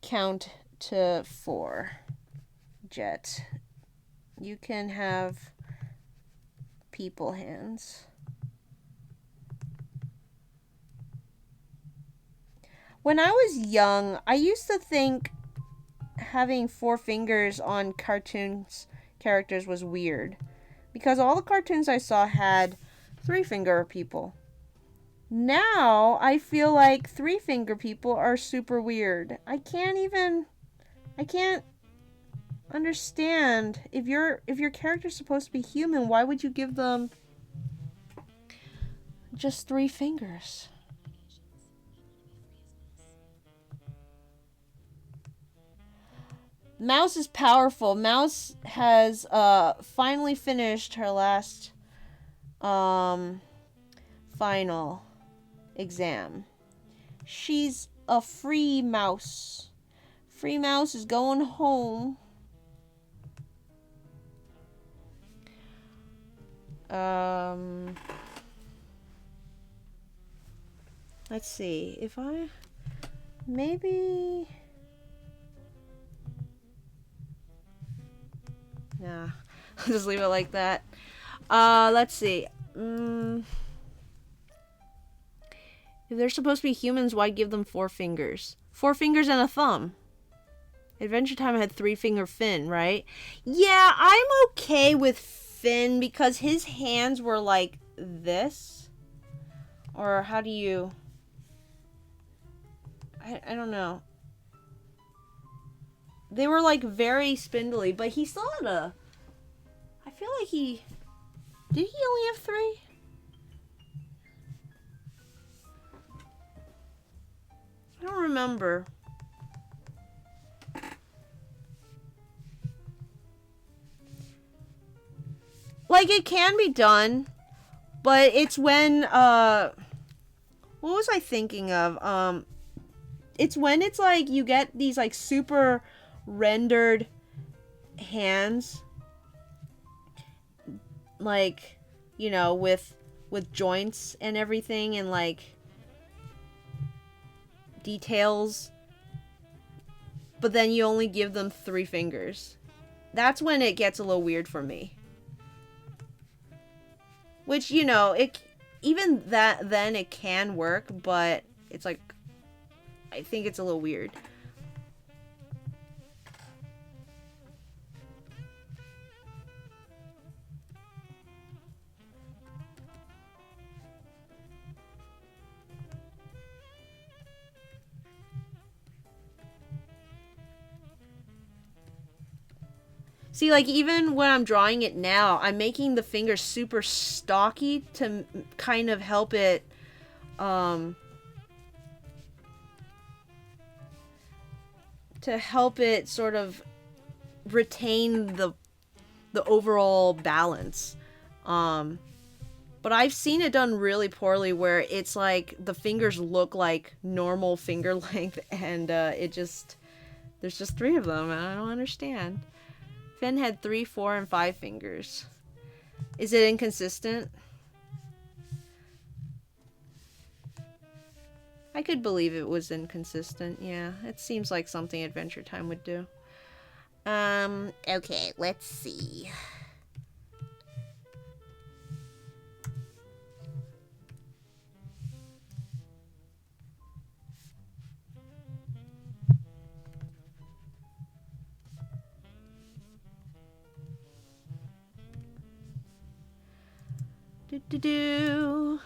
count to 4. Jet. You can have people hands. When I was young, I used to think having 4 fingers on cartoons characters was weird, because all the cartoons I saw had 3-finger people. Now I feel like 3-finger people are super weird. I can't understand. If your character's supposed to be human, why would you give them just 3 fingers? Mouse is powerful. Mouse has finally finished her last final exam. She's a free mouse. Free mouse is going home. Let's see. If I maybe... Nah, I'll just leave it like that. Let's see. If they're supposed to be humans, why give them 4 fingers? 4 fingers and a thumb. Adventure Time had 3-finger Finn, right? Yeah, I'm okay with Finn because his hands were like this. Or how do you... I don't know. They were like very spindly, but he still had a... I feel like he... Did he only have 3? I don't remember. Like, it can be done, but it's when, what was I thinking of? It's when it's like you get these like super rendered hands, like, you know, with joints and everything and like details, but then you only give them 3 fingers. That's when it gets a little weird for me. Which, you know, it even that then it can work, but it's like I think it's a little weird. See, like, even when I'm drawing it now, I'm making the fingers super stocky to kind of help it, sort of retain the overall balance. But I've seen it done really poorly where it's like the fingers look like normal finger length and there's just 3 of them and I don't understand. Finn had 3, 4, and 5 fingers. Is it inconsistent? I could believe it was inconsistent, yeah. It seems like something Adventure Time would do. Okay, let's see. So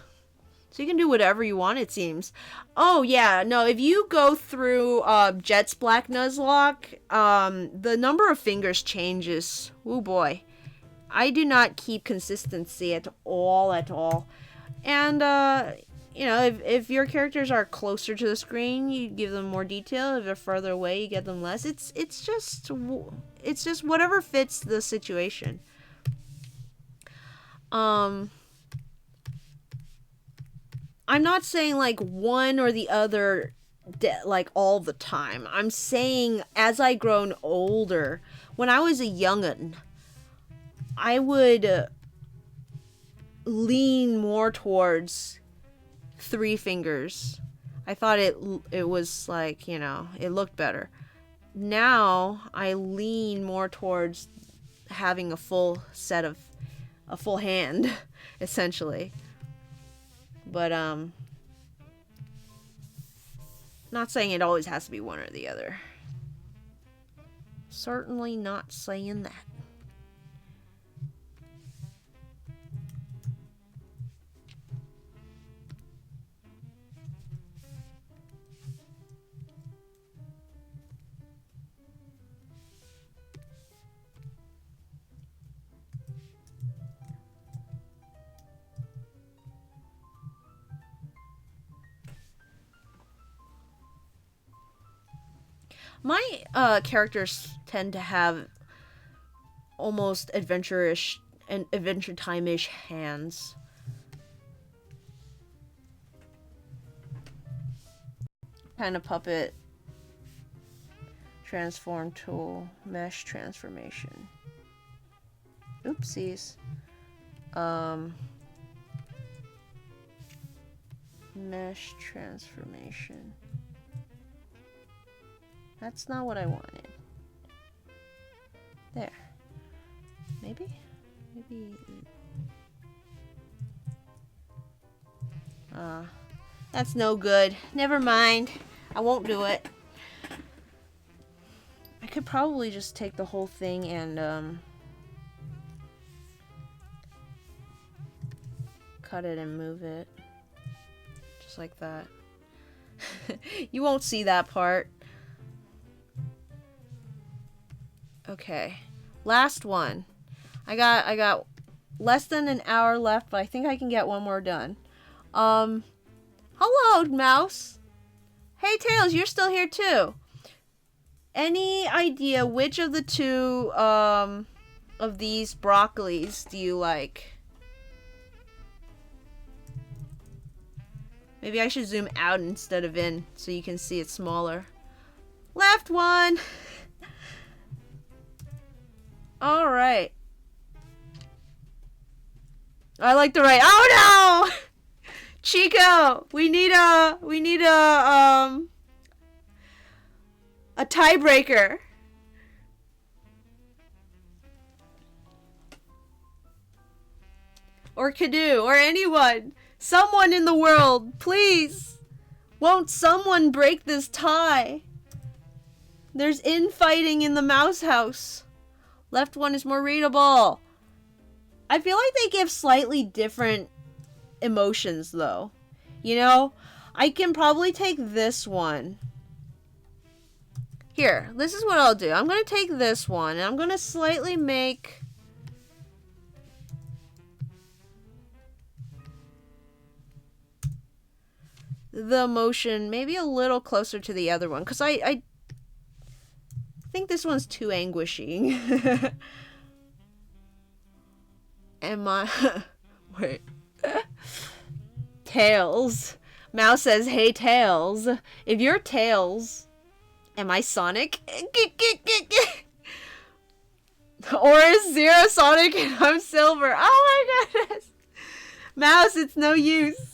you can do whatever you want, it seems. Oh, yeah, no, if you go through Jet's Black Nuzlocke, the number of fingers changes. Oh, boy. I do not keep consistency at all, And, you know, if your characters are closer to the screen, you give them more detail. If they're further away, you get them less. It's just whatever fits the situation. I'm not saying like one or the other like all the time. I'm saying as I grown older, when I was a young'un, I would lean more towards 3 fingers. I thought it was like, you know, it looked better. Now I lean more towards having a full hand essentially. But not saying it always has to be one or the other. Certainly not saying that. My characters tend to have almost adventure-ish and Adventure Time-ish hands. Kind of puppet transform tool, mesh transformation. Oopsies. Mesh transformation. That's not what I wanted. There. Maybe? That's no good. Never mind. I won't do it. I could probably just take the whole thing and, cut it and move it. Just like that. You won't see that part. Okay, last one. I got less than an hour left, but I think I can get one more done. Hello, Mouse. Hey, Tails, you're still here too. Any idea which of the two of these broccolis do you like? Maybe I should zoom out instead of in so you can see it smaller. Left one! Alright. I like the right. Oh no! Chico! We need a tiebreaker. Or Canoe, or anyone. Someone in the world, please. Won't someone break this tie? There's infighting in the mouse house. Left one is more readable. I feel like they give slightly different emotions though. You know, I can probably take this one. Here, this is what I'll do. I'm going to take this one and I'm going to slightly make the emotion maybe a little closer to the other one, because I think this one's too anguishing. Am I... Wait. Tails. Mouse says, hey, Tails. If you're Tails, am I Sonic? Or is Zero Sonic and I'm Silver? Oh my goodness. Mouse, it's no use.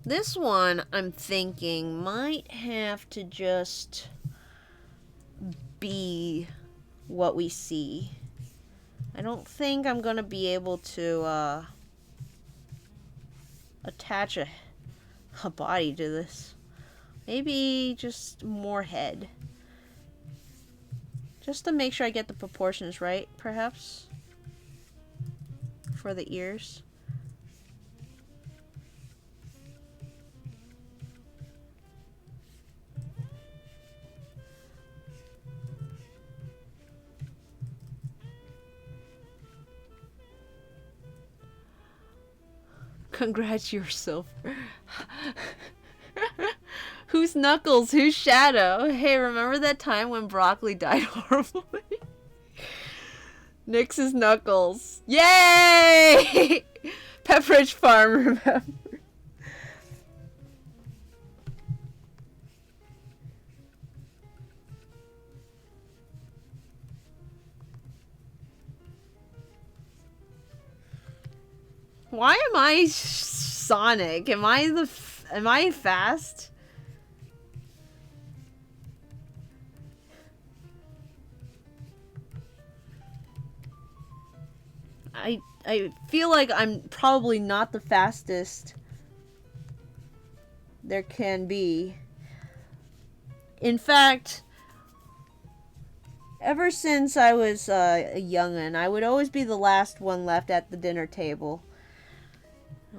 This one, I'm thinking, might have to just be what we see. I don't think I'm gonna be able to attach a body to this. Maybe just more head. Just to make sure I get the proportions right, perhaps. For the ears. Congrats yourself. Who's Knuckles? Who's Shadow? Hey, remember that time when Broccoli died horribly? Nyx is Knuckles. Yay! Pepperidge Farm, remember? Why am I Sonic? Am I fast? I feel like I'm probably not the fastest there can be. In fact, ever since I was a youngin', I would always be the last one left at the dinner table.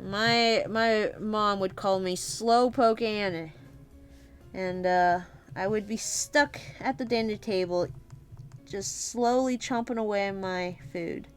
My mom would call me Slowpoke Annie, and I would be stuck at the dinner table, just slowly chomping away on my food.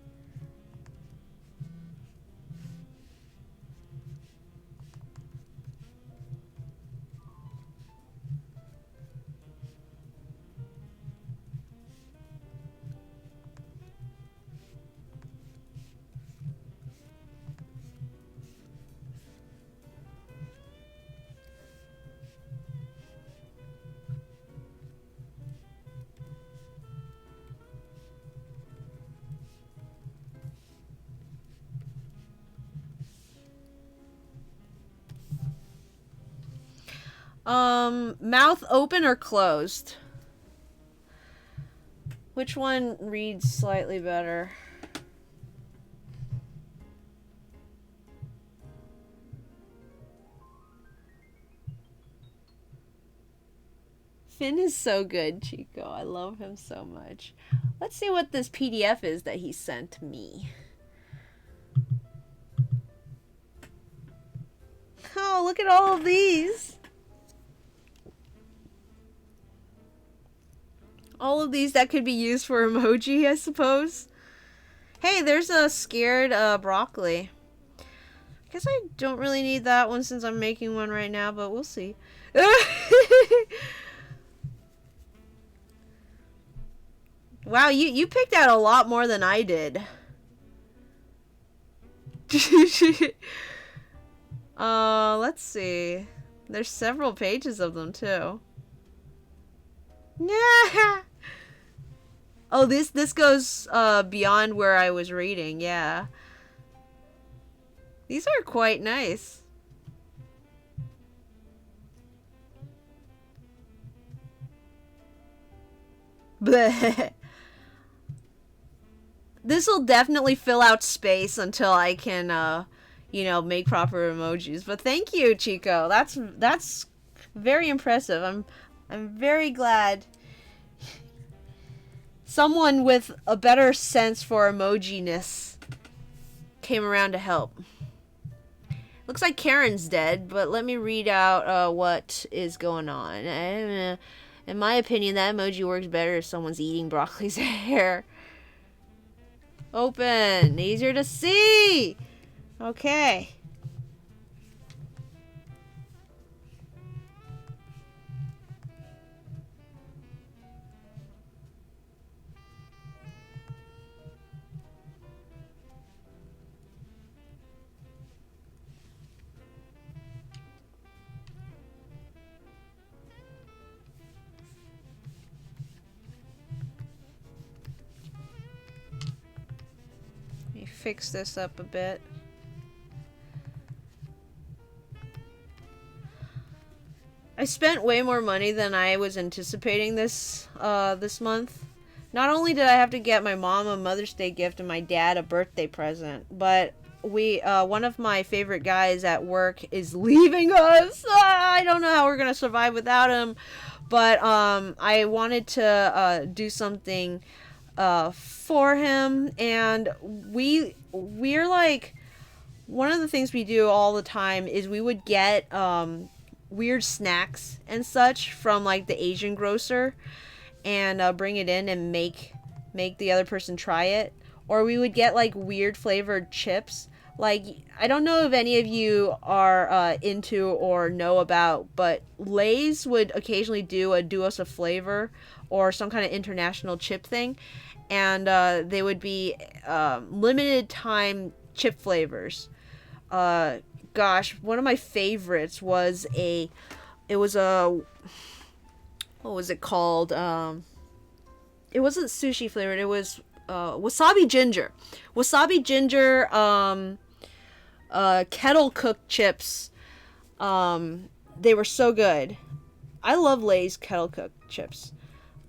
Mouth open or closed? Which one reads slightly better? Finn is so good, Chico. I love him so much. Let's see what this PDF is that he sent me. Oh, look at all of these. All of these that could be used for emoji, I suppose. Hey, there's a scared broccoli. Guess I don't really need that one since I'm making one right now, but we'll see. Wow, you picked out a lot more than I did. Let's see. There's several pages of them too. Yeah. Oh, this goes beyond where I was reading. Yeah. These are quite nice. Bleh. This will definitely fill out space until I can, make proper emojis. But thank you, Chico. That's very impressive. I'm very glad someone with a better sense for emoji-ness came around to help. Looks like Karen's dead, but let me read out what is going on. In my opinion, that emoji works better if someone's eating broccoli's hair. Open. Easier to see. Okay. Fix this up a bit. I spent way more money than I was anticipating this month. Not only did I have to get my mom a Mother's Day gift and my dad a birthday present, but one of my favorite guys at work is leaving us. I don't know how we're gonna survive without him, but I wanted to do something for him, and we're like, one of the things we do all the time is we would get weird snacks and such from like the Asian grocer and bring it in and make the other person try it. Or we would get like weird flavored chips. Like, I don't know if any of you are into or know about, but Lay's would occasionally do a Duos of Flavor or some kind of international chip thing, and they would be limited time chip flavors. Gosh, one of my favorites was what was it called? It wasn't sushi flavored. It was wasabi ginger. Kettle cooked chips. They were so good. I love Lay's kettle cooked chips.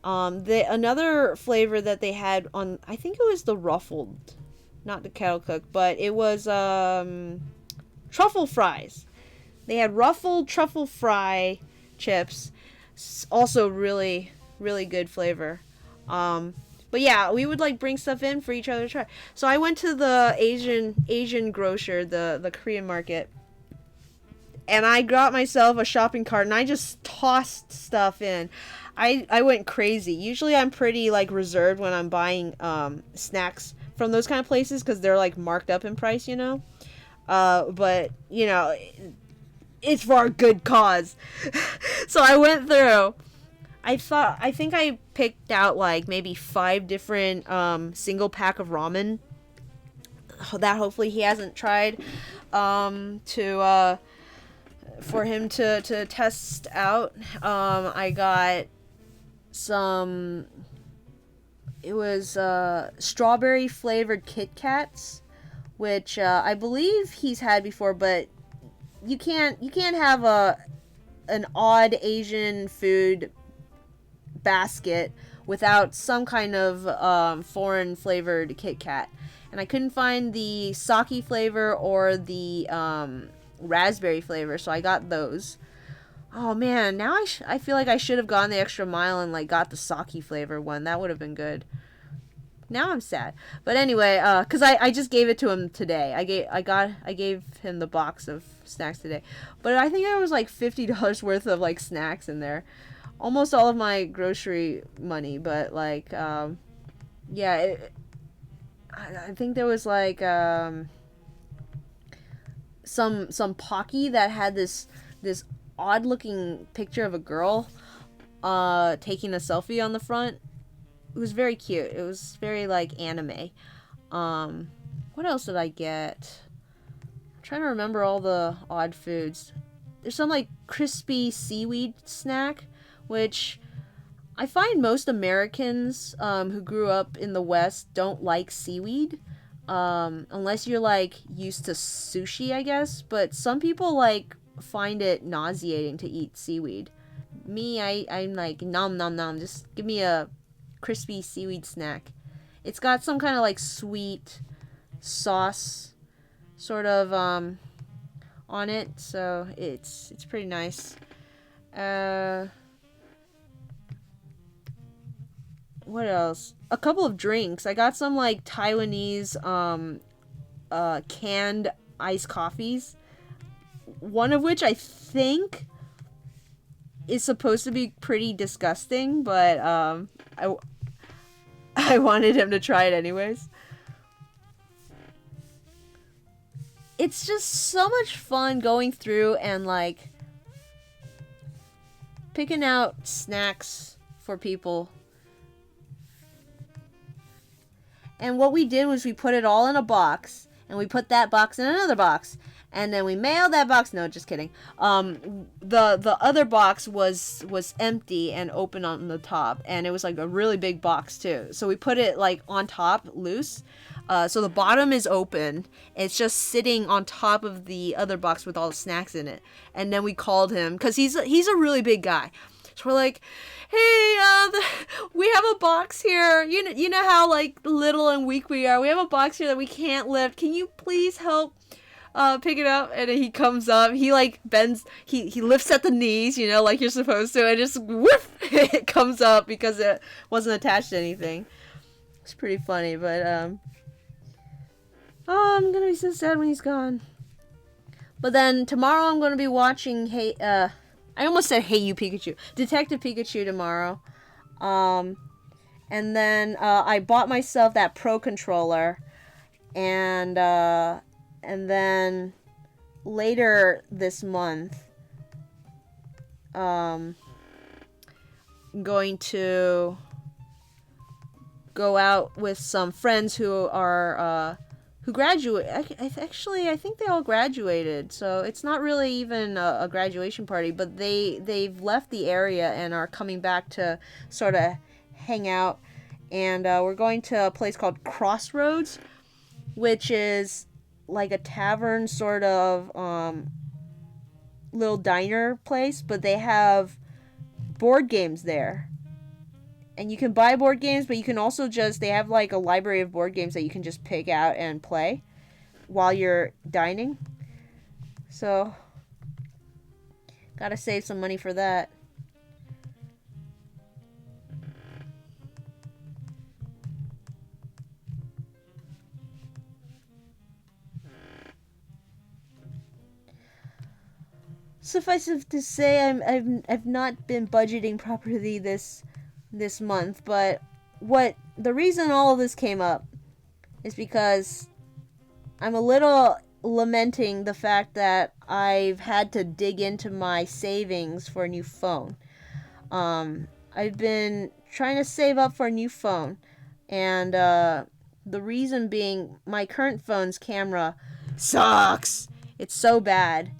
Another flavor that they had on, I think it was the ruffled, not the kettle cooked, but it was truffle fries. They had ruffled truffle fry chips. Also really, really good flavor. But yeah, we would like bring stuff in for each other to try. So I went to the Asian grocer, the Korean market, and I got myself a shopping cart and I just tossed stuff in. I went crazy. Usually I'm pretty like reserved when I'm buying snacks from those kind of places because they're like marked up in price, you know. But you know, it's for a good cause. So I went through. I think I picked out like maybe 5 different single pack of ramen that hopefully he hasn't tried for him to test out. I got some, it was strawberry flavored Kit Kats, which I believe he's had before, but you can't have an odd Asian food basket without some kind of foreign flavored Kit Kat. And I couldn't find the sake flavor or the raspberry flavor, so I got those. Oh man, now I feel like I should have gone the extra mile and like got the sake flavor one. That would have been good. Now I'm sad. But anyway, cause I just gave it to him today. I gave him the box of snacks today. But I think there was like $50 worth of like snacks in there. almost all of my grocery money, but like yeah, I think there was like some Pocky that had this odd looking picture of a girl taking a selfie on the front. It was very cute. It was very like anime. Um, what else did I get? I'm trying to remember all the odd foods. There's some like crispy seaweed snack, which I find most Americans who grew up in the West don't like seaweed. Unless you're like used to sushi, I guess. But some people like find it nauseating to eat seaweed. Me, I'm like nom nom nom. Just give me a crispy seaweed snack. It's got some kind of like sweet sauce sort of on it, so it's pretty nice. Uh, what else? A couple of drinks. I got some like Taiwanese canned iced coffees. One of which I think is supposed to be pretty disgusting, but I I wanted him to try it anyways. It's just so much fun going through and like picking out snacks for people. And what we did was we put it all in a box, and we put that box in another box, and then we mailed that box. No, just kidding. The other box was empty and open on the top, and it was like a really big box too. So we put it like on top, loose. So the bottom is open. It's just sitting on top of the other box with all the snacks in it. And then we called him because he's a really big guy. So we're like, hey, we have a box here. You know how like little and weak we are. We have a box here that we can't lift. Can you please help pick it up? And he comes up. He like bends. He lifts at the knees, like you're supposed to, and just whoosh, it comes up because it wasn't attached to anything. It's pretty funny, but oh, I'm gonna be so sad when he's gone. But then tomorrow I'm gonna be watching I almost said Hey You Pikachu. Detective Pikachu tomorrow. And then I bought myself that Pro controller. And then later this month, I'm going to go out with some friends who are who graduate. Actually, I think they all graduated, so it's not really even a graduation party, but they've left the area and are coming back to sort of hang out. And we're going to a place called Crossroads, which is like a tavern sort of little diner place, but they have board games there. And you can buy board games, but you can also they have like a library of board games that you can just pick out and play while you're dining. So, gotta save some money for that. Suffice it to say, I've not been budgeting properly this month, but the reason all of this came up is because I'm a little lamenting the fact that I've had to dig into my savings for a new phone. I've been trying to save up for a new phone, and the reason being my current phone's camera sucks. It's so bad.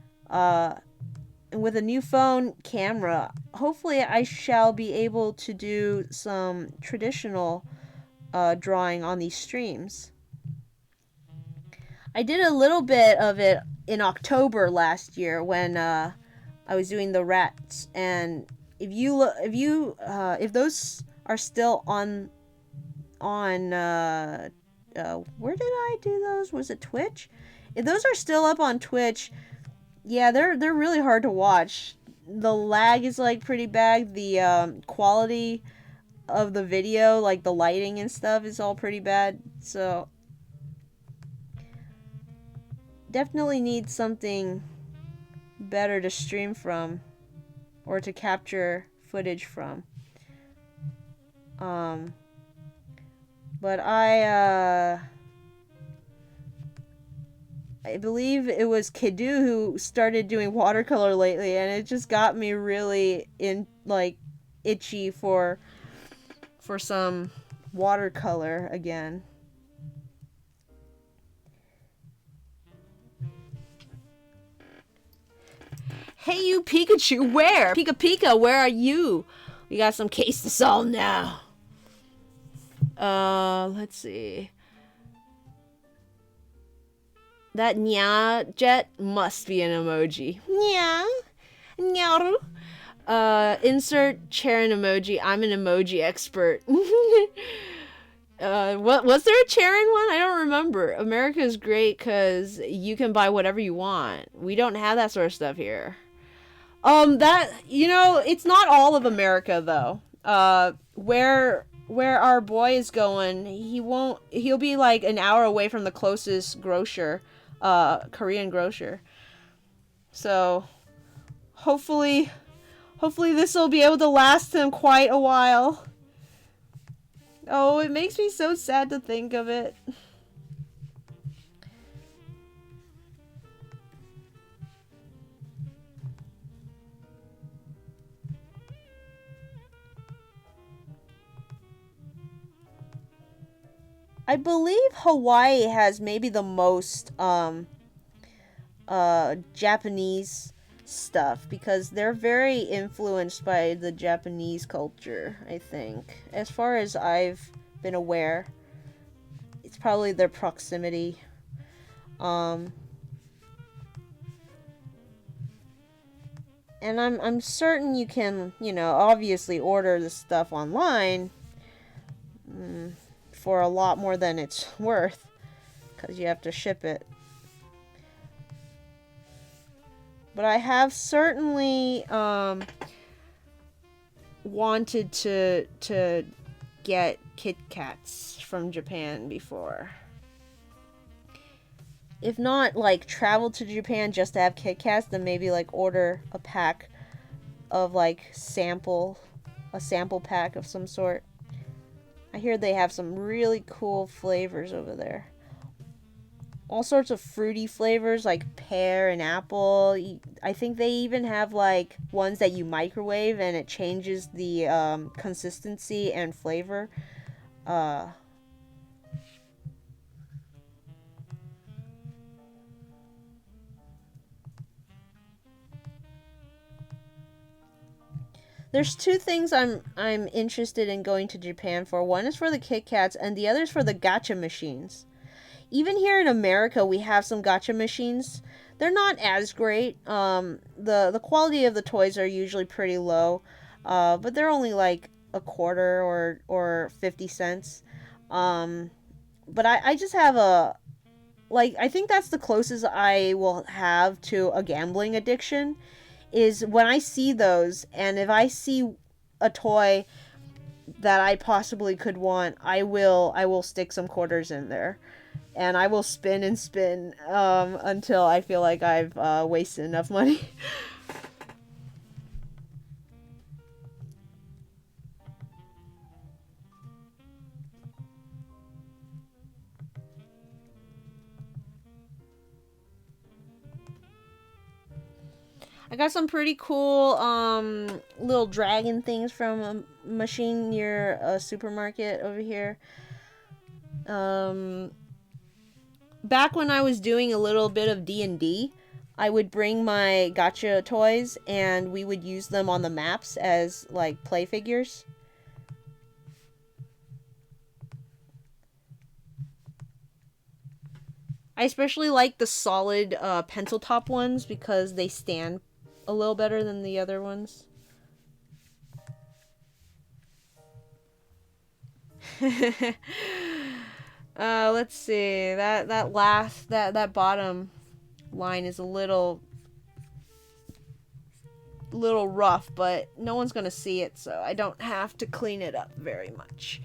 And with a new phone camera, hopefully I shall be able to do some traditional drawing on these streams. I did a little bit of it in October last year when I was doing the rats, and if those are still on where did I do those? Was it Twitch? If those are still up on Twitch, yeah, they're really hard to watch. The lag is like pretty bad. The quality of the video, like the lighting and stuff, is all pretty bad. So definitely need something better to stream from or to capture footage from. But I believe it was Kidu who started doing watercolor lately, and it just got me really itchy for some watercolor again. Hey you Pikachu, where? Pika Pika, where are you? We got some case to solve now. Let's see. That nya jet must be an emoji. Nya. Nyaru. Insert Charon emoji. I'm an emoji expert. Was there a Charon one? I don't remember. America is great because you can buy whatever you want. We don't have that sort of stuff here. It's not all of America though. Where our boy is going, he'll be like an hour away from the closest grocer, Korean grocer. So, hopefully this will be able to last him quite a while. Oh, it makes me so sad to think of it. I believe Hawaii has maybe the most Japanese stuff because they're very influenced by the Japanese culture, I think. As far as I've been aware, it's probably their proximity. And I'm certain you can, obviously order the stuff online for a lot more than it's worth because you have to ship it. But I have certainly wanted to get Kit Kats from Japan before. If not, travel to Japan just to have Kit Kats, then maybe, order a pack of, a sample pack of some sort. I hear they have some really cool flavors over there. All sorts of fruity flavors like pear and apple. I think they even have ones that you microwave and it changes the consistency and flavor. There's two things I'm interested in going to Japan for. One is for the Kit Kats and the other is for the gacha machines. Even here in America, we have some gacha machines. They're not as great. The quality of the toys are usually pretty low, but they're only a quarter or 50 cents. But I just have I think that's the closest I will have to a gambling addiction is when I see those, and if I see a toy that I possibly could want, I will stick some quarters in there. And I will spin and spin until I feel like I've wasted enough money. I got some pretty cool little dragon things from a machine near a supermarket over here. Back when I was doing a little bit of D&D, I would bring my gacha toys and we would use them on the maps as play figures. I especially like the solid pencil top ones because they stand a little better than the other ones. Let's see. That bottom line is a little rough, but no one's gonna see it, so I don't have to clean it up very much.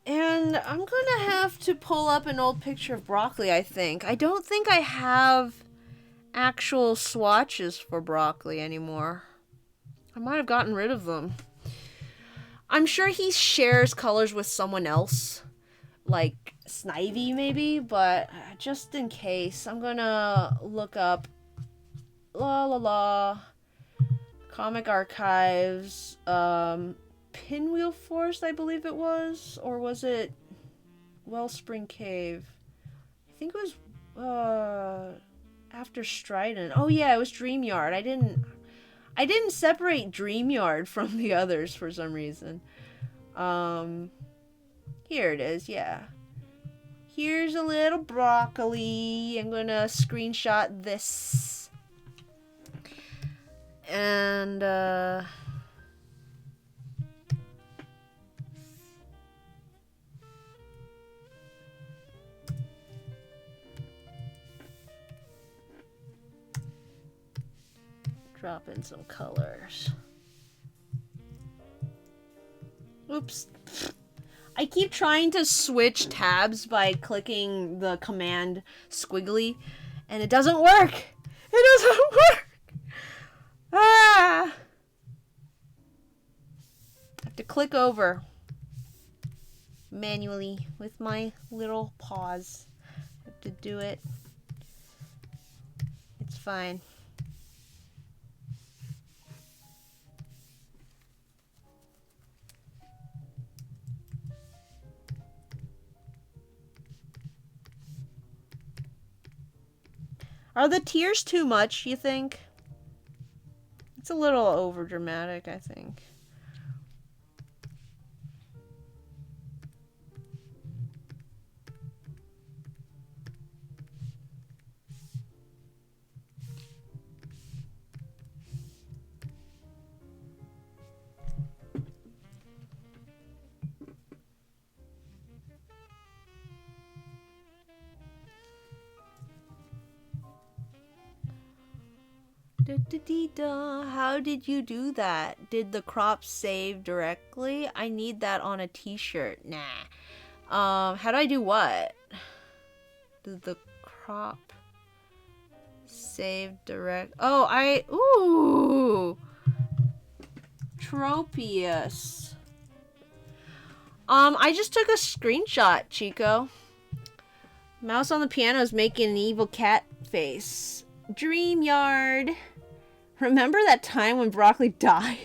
And I'm gonna have to pull up an old picture of broccoli, I think. I don't think I have actual swatches for broccoli anymore. I might have gotten rid of them. I'm sure he shares colors with someone else, like Snivy maybe, but just in case, I'm gonna look up la la la comic archives, Pinwheel Forest, I believe it was, or was it Wellspring Cave? I think it was after Strident. Oh yeah, it was Dreamyard. I didn't separate Dreamyard from the others for some reason. Here it is, yeah. Here's a little broccoli. I'm gonna screenshot this. And, drop in some colors. Oops. I keep trying to switch tabs by clicking the command squiggly, and it doesn't work. It doesn't work. Ah! I have to click over manually with my little paws. I have to do it. It's fine. Are the tears too much, you think? It's a little over dramatic, I think. How did you do that? Did the crop save directly? I need that on a t-shirt. Nah. How do I do what? Did the crop save direct? Oh, ooh. Tropius. I just took a screenshot, Chico. Mouse on the piano is making an evil cat face. Dreamyard. Remember that time when broccoli died?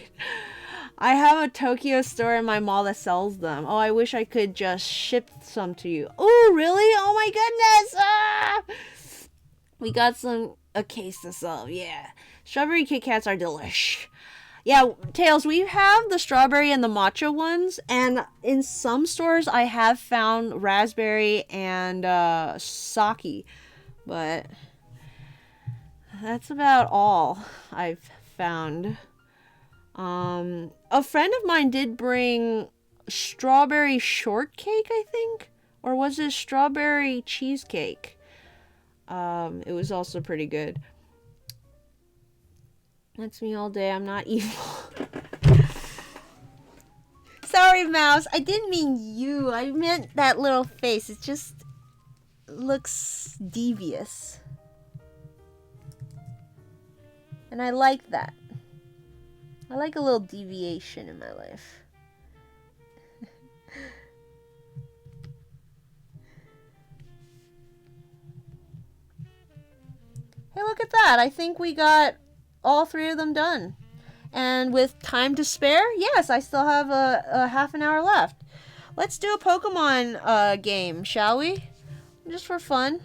I have a Tokyo store in my mall that sells them. Oh, I wish I could just ship some to you. Oh, really? Oh my goodness! Ah! We got a case to sell. Yeah. Strawberry Kit Kats are delish. Yeah, Tails, we have the strawberry and the matcha ones, and in some stores I have found raspberry and sake, but that's about all I've found. A friend of mine did bring strawberry shortcake, I think, or was it strawberry cheesecake? It was also pretty good. That's me all day. I'm not evil. Sorry, Mouse. I didn't mean you. I meant that little face. It just looks devious. And I like that. I like a little deviation in my life. Hey, look at that. I think we got all three of them done. And with time to spare, yes, I still have a half an hour left. Let's do a Pokemon game, shall we? Just for fun.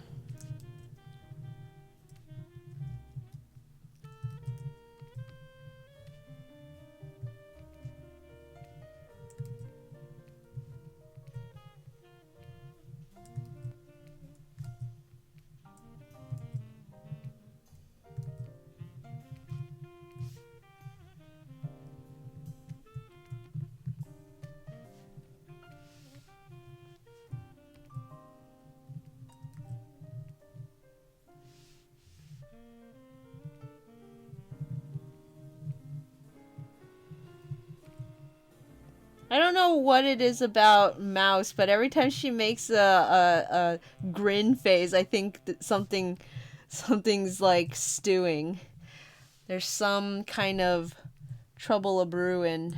I don't know what it is about Mouse, but every time she makes a grin face, I think that something's like stewing. There's some kind of trouble a brewing.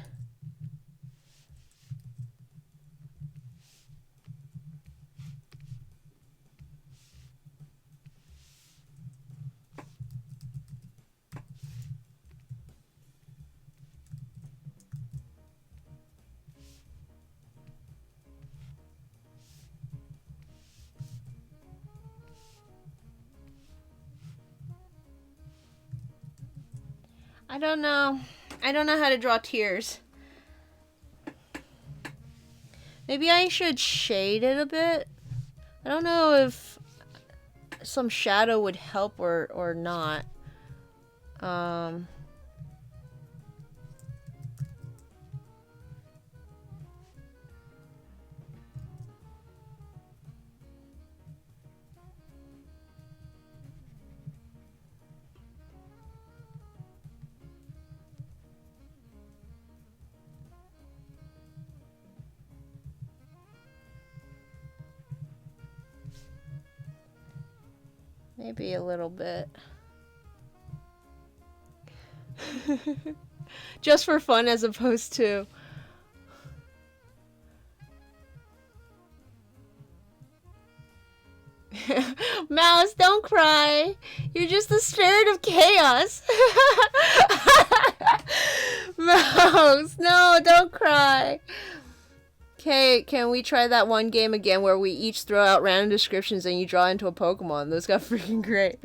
I don't know. I don't know how to draw tears. Maybe I should shade it a bit. I don't know if some shadow would help or not. Um, maybe a little bit. Just for fun as opposed to... Mouse, don't cry. You're just the spirit of chaos. Mouse, no, don't cry. Okay, can we try that one game again where we each throw out random descriptions and you draw into a Pokemon? Those got freaking great.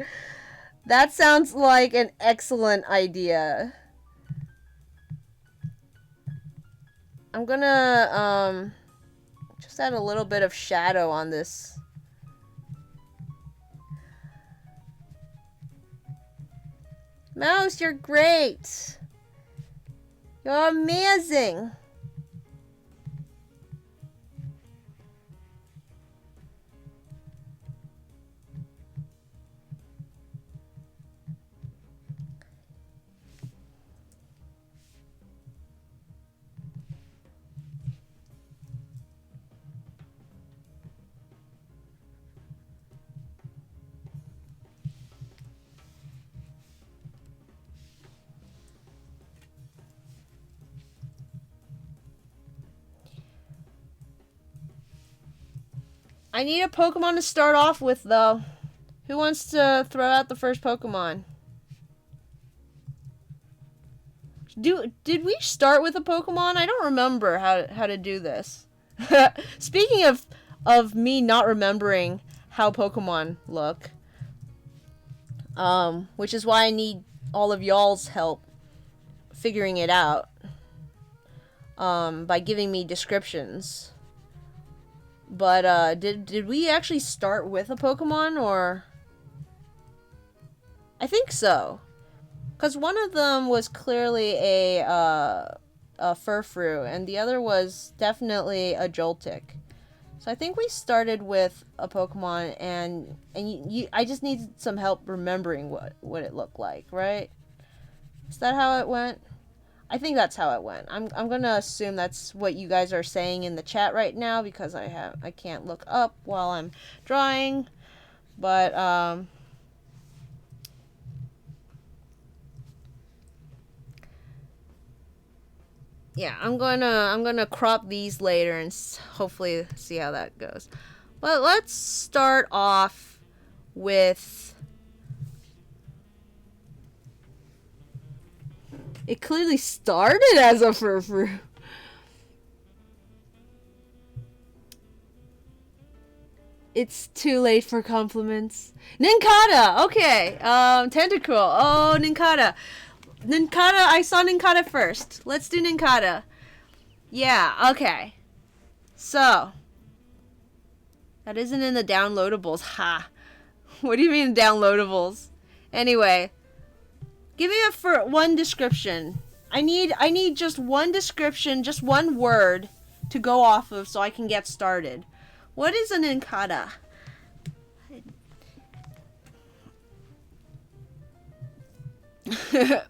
That sounds like an excellent idea. I'm gonna, just add a little bit of shadow on this. Mouse, you're great. You're amazing. I need a Pokemon to start off with, though. Who wants to throw out the first Pokemon? Did we start with a Pokemon? I don't remember how to do this. Speaking of me not remembering how Pokemon look, which is why I need all of y'all's help figuring it out, by giving me descriptions. But did we actually start with a Pokemon, or... I think so. Because one of them was clearly a Furfrou, and the other was definitely a Joltik. So I think we started with a Pokemon, and I just need some help remembering what it looked like, right? Is that how it went? I think that's how it went. I'm gonna assume that's what you guys are saying in the chat right now, because I can't look up while I'm drawing. But yeah, I'm gonna crop these later and hopefully see how that goes. But let's start off with... It clearly started as a Furfrou. It's too late for compliments. Nincada! Okay. Tentacle. Oh, Nincada. Nincada, I saw Nincada first. Let's do Nincada. Yeah, okay. So. That isn't in the downloadables. Ha. What do you mean downloadables? Anyway. Give me one description. I need just one description, just one word to go off of so I can get started. What is an Nincada?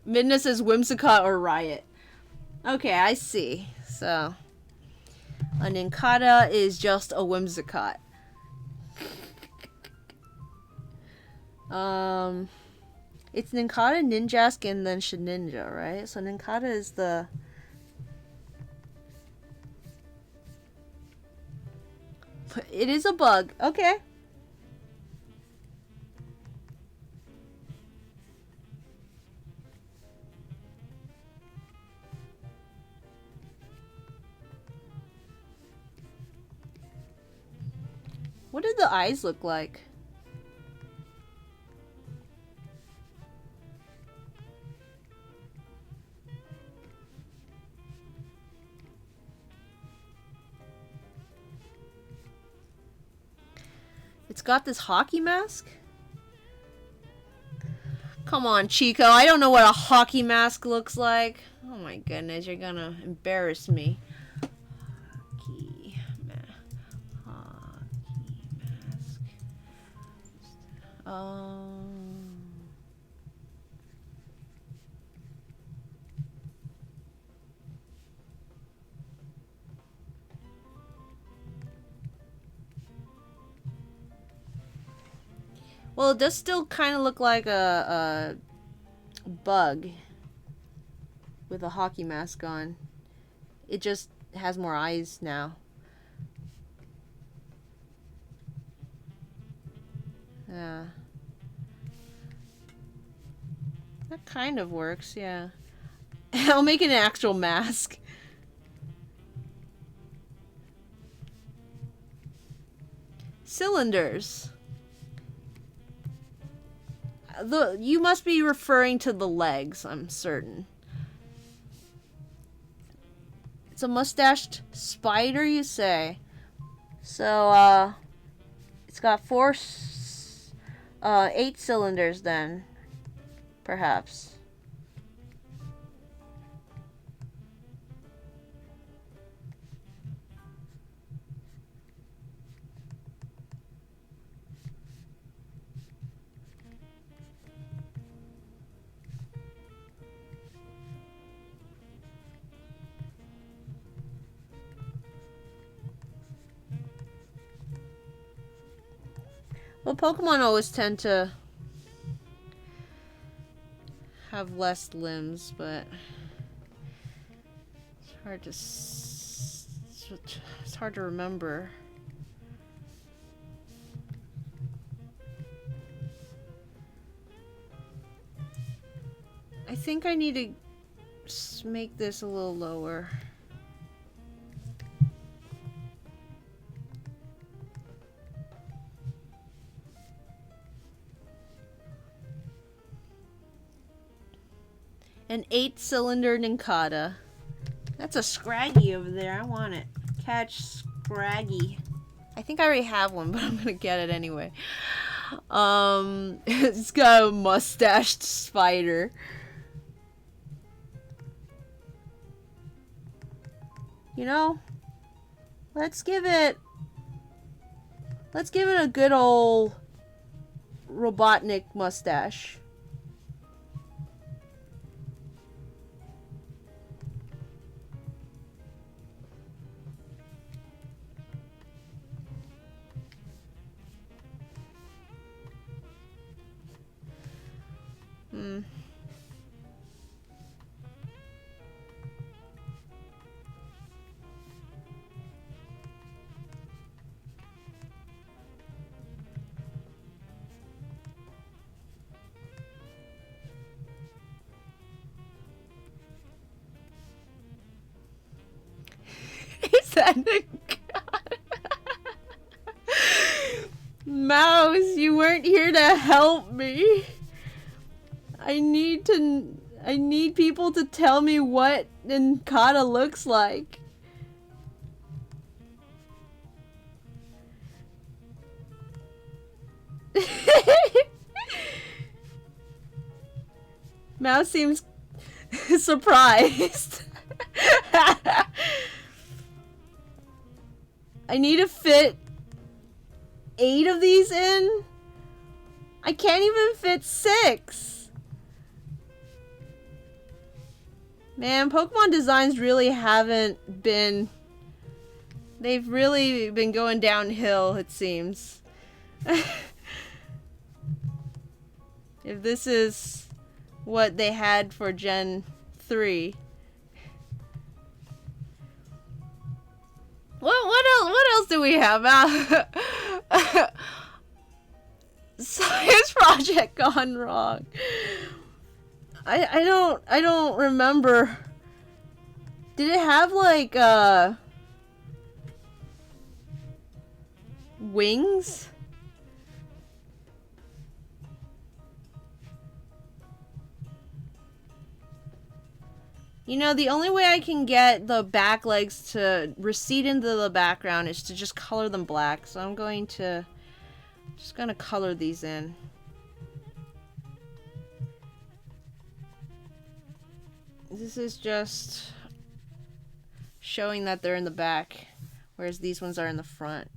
Midna says Whimsicott or Riot. Okay, I see. So, A Nincada is just a Whimsicott. It's Nincada, Ninjask, and then Shedinja, right? So Nincada is the... It is a bug. Okay. What did the eyes look like? It's got this hockey mask? Come on, Chico. I don't know what a hockey mask looks like. Oh my goodness, you're gonna embarrass me. Hockey mask. Well, it does still kind of look like a bug with a hockey mask on. It just has more eyes now. Yeah. That kind of works, yeah. I'll make it an actual mask. Cylinders. You must be referring to the legs, I'm certain. It's a mustached spider, you say? So, it's got 8 cylinders then, perhaps. Well, Pokemon always tend to have less limbs, but it's hard to remember. I think I need to make this a little lower. An 8-cylinder Nincada. That's a Scraggy over there. I want it. Catch Scraggy. I think I already have one, but I'm gonna get it anyway. It's got a mustached spider. You know, let's give it a good old Robotnik mustache. Is that a god? Mouse, you weren't here to help me. I need people to tell me what Nincada looks like. Mouse seems surprised. I need to fit 8 of these in. I can't even fit 6. Man, Pokemon designs really haven't been They've really been going downhill, it seems. If this is what they had for Gen 3. What else do we have? Science project gone wrong. I don't remember. Did it have like wings? You know, the only way I can get the back legs to recede into the background is to just color them black. So I'm going to just gonna color these in. This is just showing that they're in the back, whereas these ones are in the front.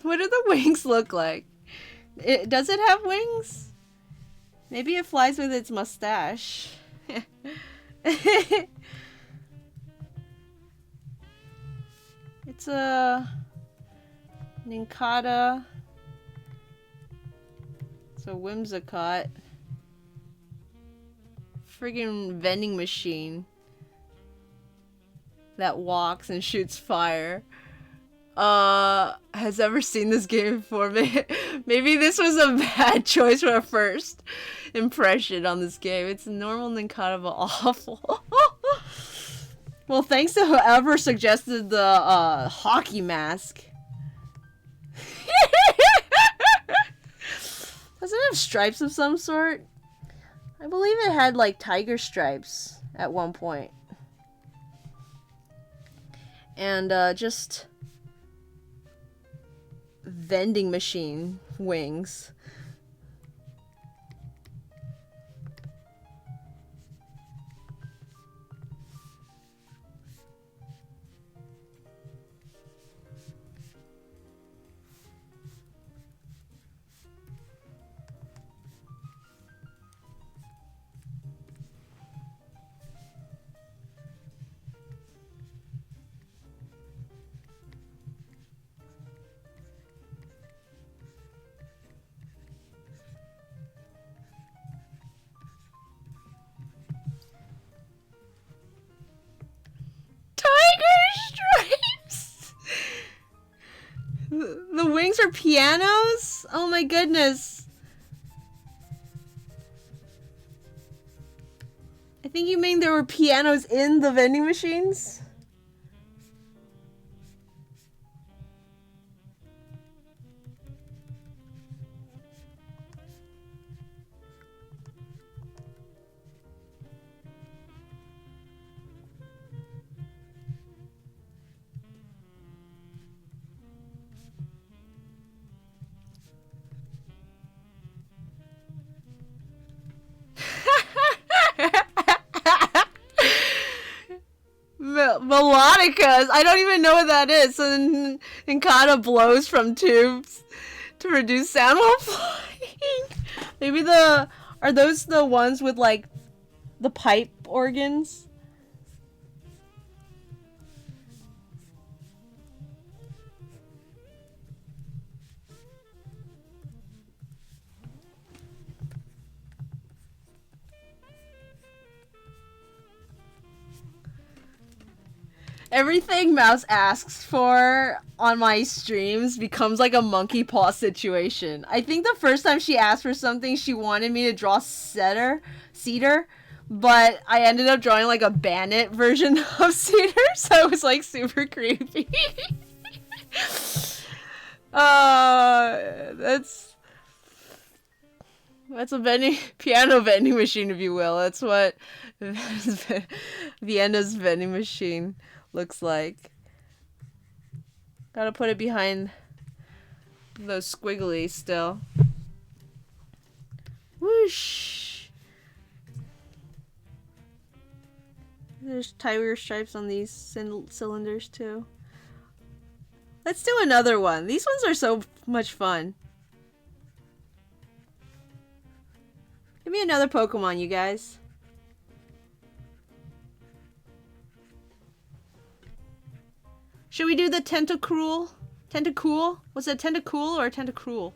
What do the wings look like? Does it have wings? Maybe it flies with its mustache. It's a Ninkata. It's a Whimsicott. Friggin' vending machine that walks and shoots fire. Has ever seen this game before? Maybe this was a bad choice for a first impression on this game. It's normal and kind of awful. Well, thanks to whoever suggested the hockey mask. Does it have stripes of some sort? I believe it had like tiger stripes at one point. And just vending machine wings. The wings are pianos? Oh my goodness. I think you mean there were pianos in the vending machines? Melodicas. I don't even know what that is. So Encada blows from tubes to produce sound while flying. Maybe are those the ones with like the pipe organs? Everything Mouse asks for on my streams becomes like a monkey paw situation. I think the first time she asked for something, she wanted me to draw Cedar, but I ended up drawing like a bandit version of Cedar, so it was like super creepy. That's a piano vending machine, if you will. That's what Vienna's vending machine looks like. Gotta put it behind those squigglies still. Whoosh. There's tiger stripes on these cylinders too. Let's do another one. These ones are so much fun. Give me another Pokemon, you guys. Should we do the Tentacruel? Tentacool? Was it Tentacool or Tentacruel?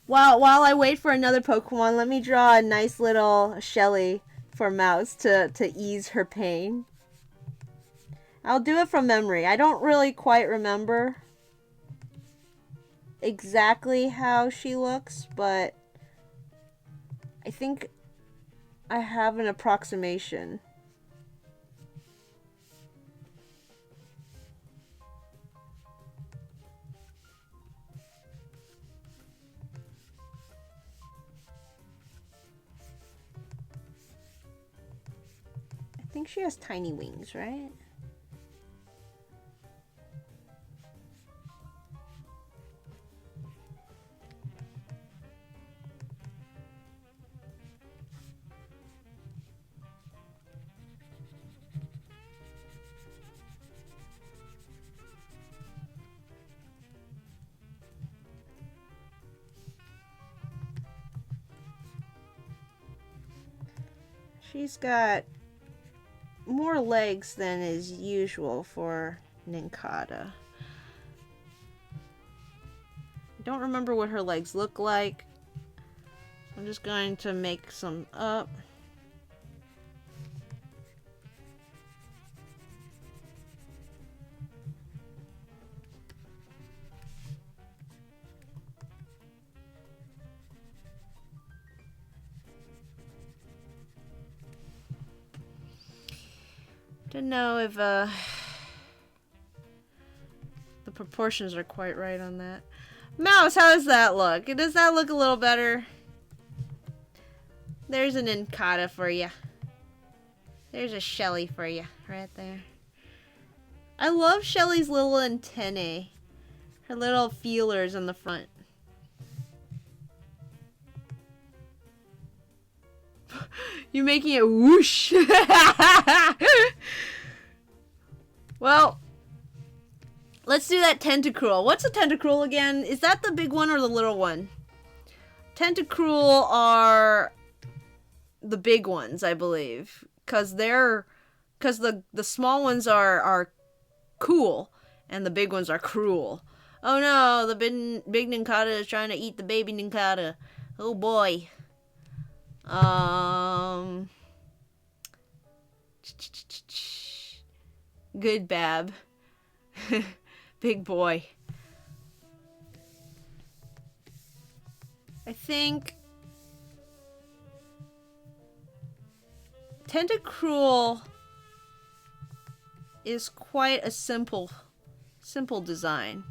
While I wait for another Pokemon, let me draw a nice little Shelly for Mouse to ease her pain. I'll do it from memory. I don't really quite remember exactly how she looks, but I think I have an approximation. I think she has tiny wings, right? She's got more legs than is usual for Nincada. I don't remember what her legs look like. I'm just going to make some up. Don't know if the proportions are quite right on that. Mouse, how does that look? Does that look a little better? There's an Nincada for you. There's a Shelly for you right there. I love Shelly's little antennae. Her little feelers on the front. You're making it whoosh. Well, let's do that Tentacruel. What's a Tentacruel again? Is that the big one or the little one? Tentacruel are the big ones, I believe, because the small ones are cool and the big ones are cruel. Oh no, the big Nincada is trying to eat the baby Nincada. Oh boy. Good Bab. Big boy. I think Tentacruel is quite a simple design.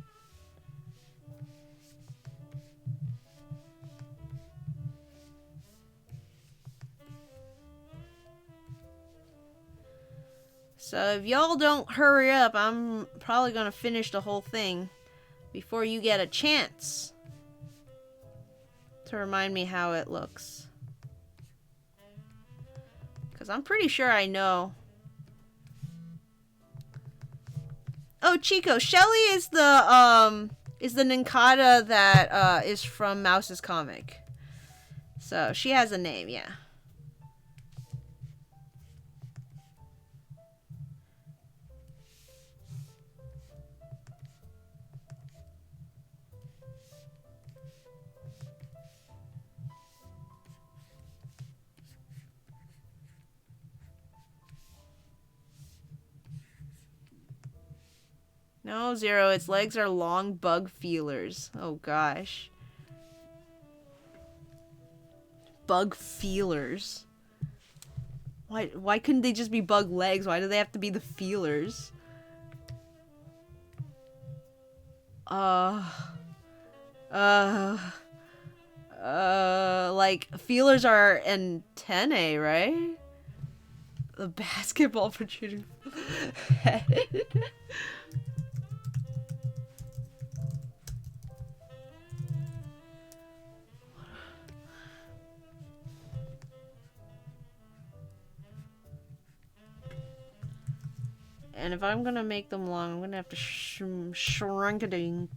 So if y'all don't hurry up, I'm probably gonna finish the whole thing before you get a chance to remind me how it looks. Because I'm pretty sure I know. Oh, Chico, Shelly is the Nincada that is from Mouse's comic. So she has a name, yeah. No, Zero, its legs are long bug feelers. Oh gosh. Bug feelers. Why couldn't they just be bug legs? Why do they have to be the feelers? Like feelers are antennae, right? The basketball protruding head. And if I'm gonna make them long, I'm gonna have to shrink it in.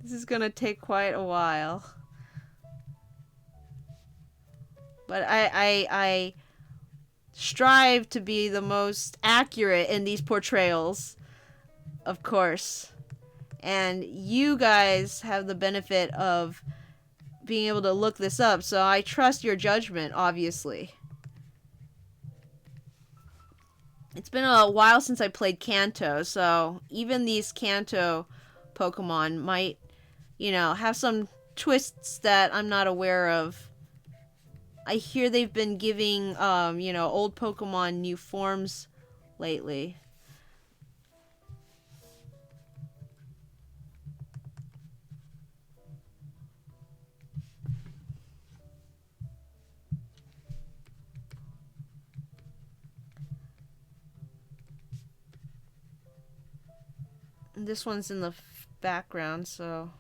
This is gonna take quite a while. But I strive to be the most accurate in these portrayals, of course. And you guys have the benefit of being able to look this up, so I trust your judgment, obviously. It's been a while since I played Kanto, so even these Kanto Pokemon might, you know, have some twists that I'm not aware of. I hear they've been giving, you know, old Pokemon new forms lately. This one's in the background, so...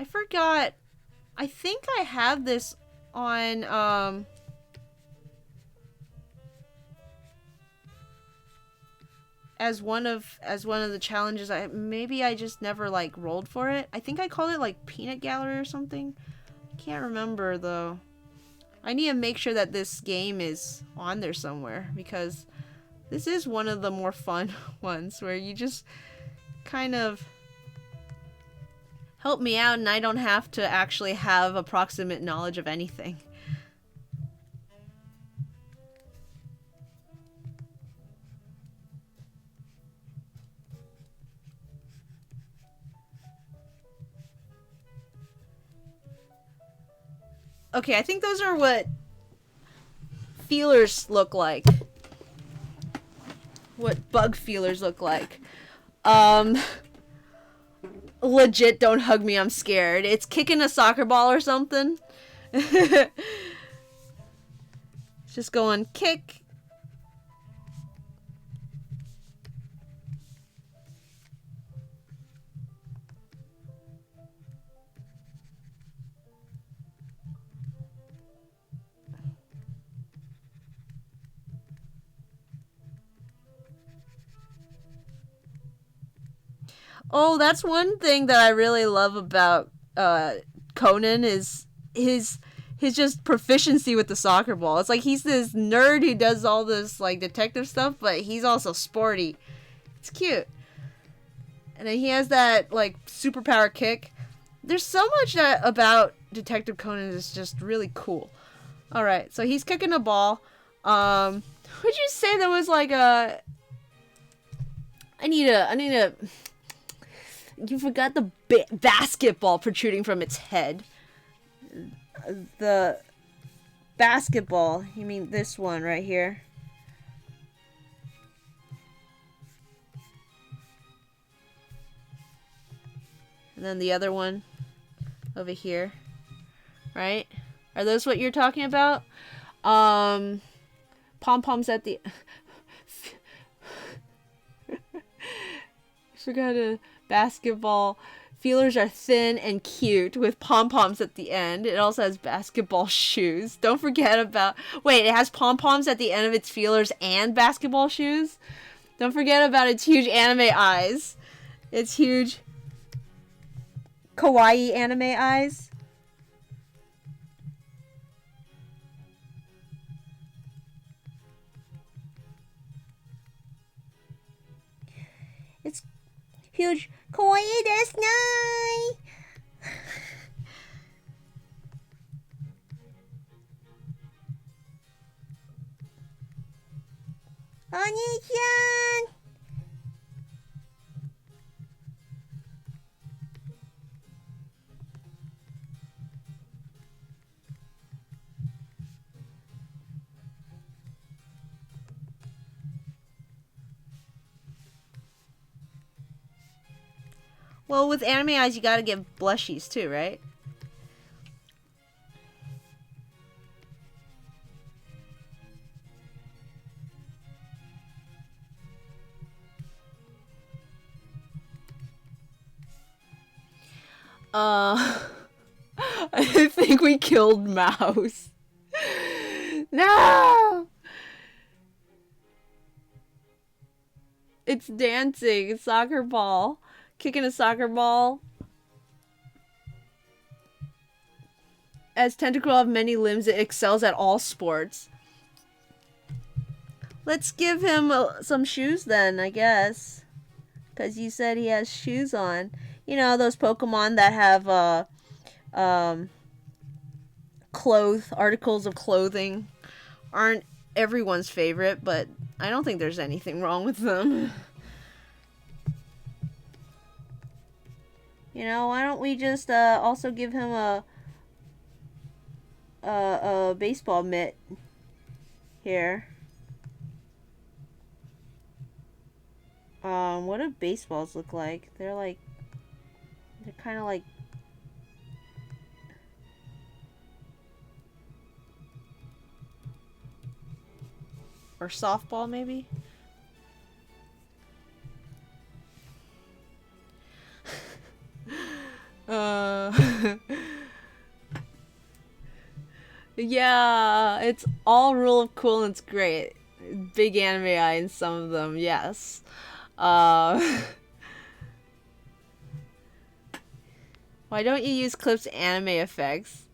I forgot. I think I have this on, as one of the challenges. Maybe I just never like rolled for it. I think I called it like Peanut Gallery or something. I can't remember though. I need to make sure that this game is on there somewhere, because this is one of the more fun ones where you just kind of help me out and I don't have to actually have approximate knowledge of anything. Okay, I think those are what feelers look like. What bug feelers look like. Legit, don't hug me, I'm scared. It's kicking a soccer ball or something. It's just going kick. Oh, that's one thing that I really love about Conan is his just proficiency with the soccer ball. It's like he's this nerd who does all this like detective stuff, but he's also sporty. It's cute. And then he has that like superpower kick. There's so much that about Detective Conan is just really cool. All right, so he's kicking a ball. Would you say there was like a? I need a. You forgot the basketball protruding from its head. The basketball. You mean this one right here? And then the other one over here. Right? Are those what you're talking about? Pom-poms at the... Forgot a basketball. Feelers are thin and cute with pom-poms at the end. It also has basketball shoes. Don't forget about... Wait, it has pom-poms at the end of its feelers and basketball shoes? Don't forget about its huge anime eyes. Its huge kawaii anime eyes. It's huge Kawaii desu nai. Oni-chan. Well, with anime eyes, you gotta get blushies too, right? I think we killed Mouse. No! It's dancing. It's soccer ball. Kicking a soccer ball. As Tentacle have many limbs, it excels at all sports. Let's give him some shoes then, I guess. Because you said he has shoes on. You know, those Pokemon that have, articles of clothing aren't everyone's favorite, but I don't think there's anything wrong with them. You know, why don't we just also give him a baseball mitt here. What do baseballs look like? They're kind of like or softball maybe? Yeah, it's all rule of cool and it's great. Big anime eye in some of them, yes. Why don't you use Clip's anime effects?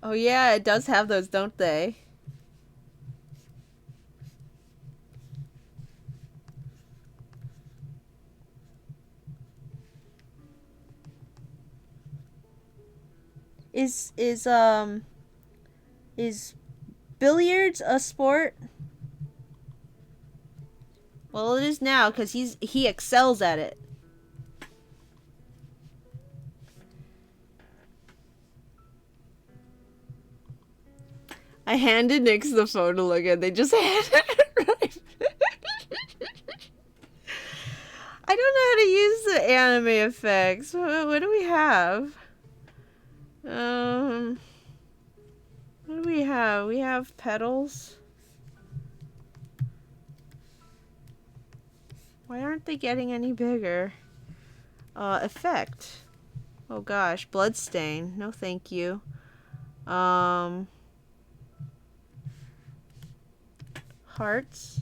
Oh yeah, it does have those, don't they? Is billiards a sport? Well, it is now because he excels at it. I handed Nyx the phone to look at. They just handed it right. I don't know how to use the anime effects. What do we have? What do we have? We have petals. Why aren't they getting any bigger? Effect. Oh gosh, bloodstain. No thank you. Hearts.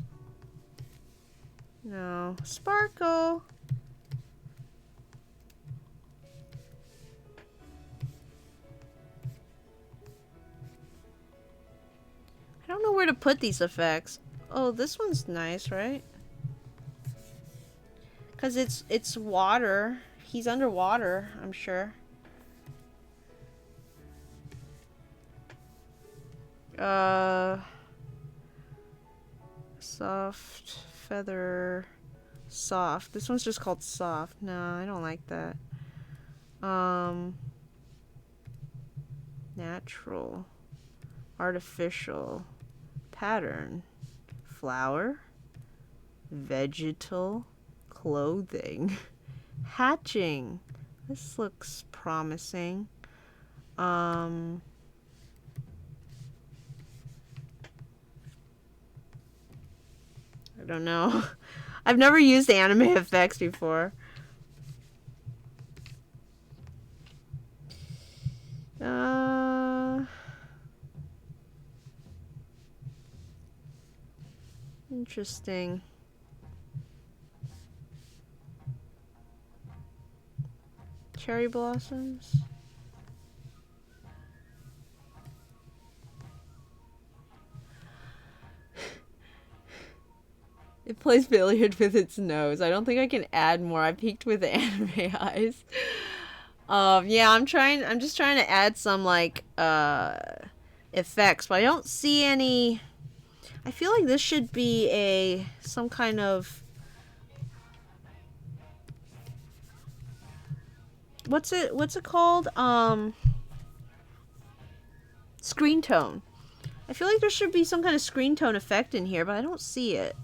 No. Sparkle. I don't know where to put these effects. Oh, this one's nice, right? Cause it's water. He's underwater, I'm sure. Soft feather, soft. This one's just called soft. No, I don't like that. Natural, artificial, pattern, flower, vegetal, clothing, hatching. This looks promising. I don't know. I've never used anime effects before. Interesting. Cherry blossoms. It plays billiard with its nose. I don't think I can add more. I peaked with the anime eyes. Yeah, I'm just trying to add some like effects, but I don't see any. I feel like this should be some kind of, what's it called? Screen tone. I feel like there should be some kind of screen tone effect in here, but I don't see it.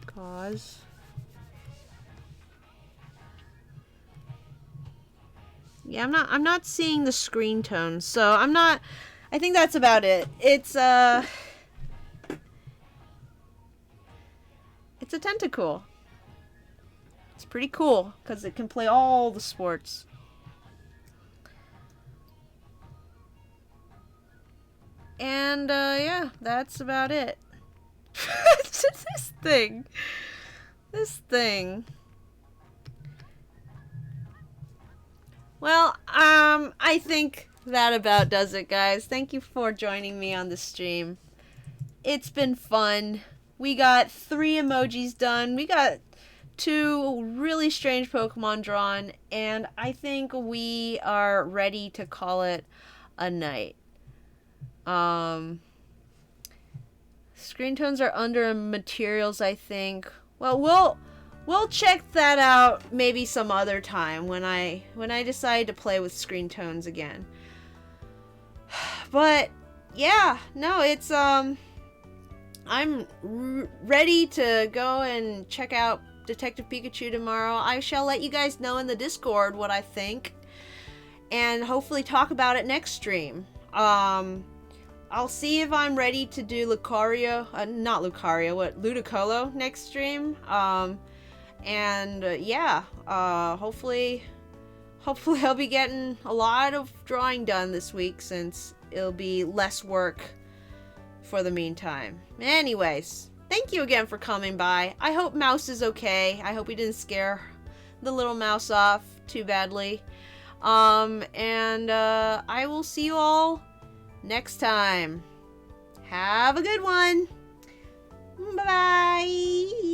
Cause. Yeah, I'm not seeing the screen tone, so I think that's about it. It's a tentacle. It's pretty cool because it can play all the sports. And yeah, that's about it. This thing. Well, I think that about does it, guys. Thank you for joining me on the stream. It's been fun. We got 3 emojis done. We got 2 really strange Pokemon drawn, and I think we are ready to call it a night. Screen tones are under materials, I think. Well, we'll check that out maybe some other time when I decide to play with screen tones again. But yeah, no, it's I'm ready to go and check out Detective Pikachu tomorrow. I shall let you guys know in the Discord what I think, and hopefully talk about it next stream. I'll see if I'm ready to do Lucario, not Lucario, Ludicolo next stream. Yeah, hopefully I'll be getting a lot of drawing done this week since it'll be less work for the meantime. Anyways, thank you again for coming by. I hope Mouse is okay. I hope we didn't scare the little mouse off too badly. I will see you all next time. Have a good one. Bye-bye.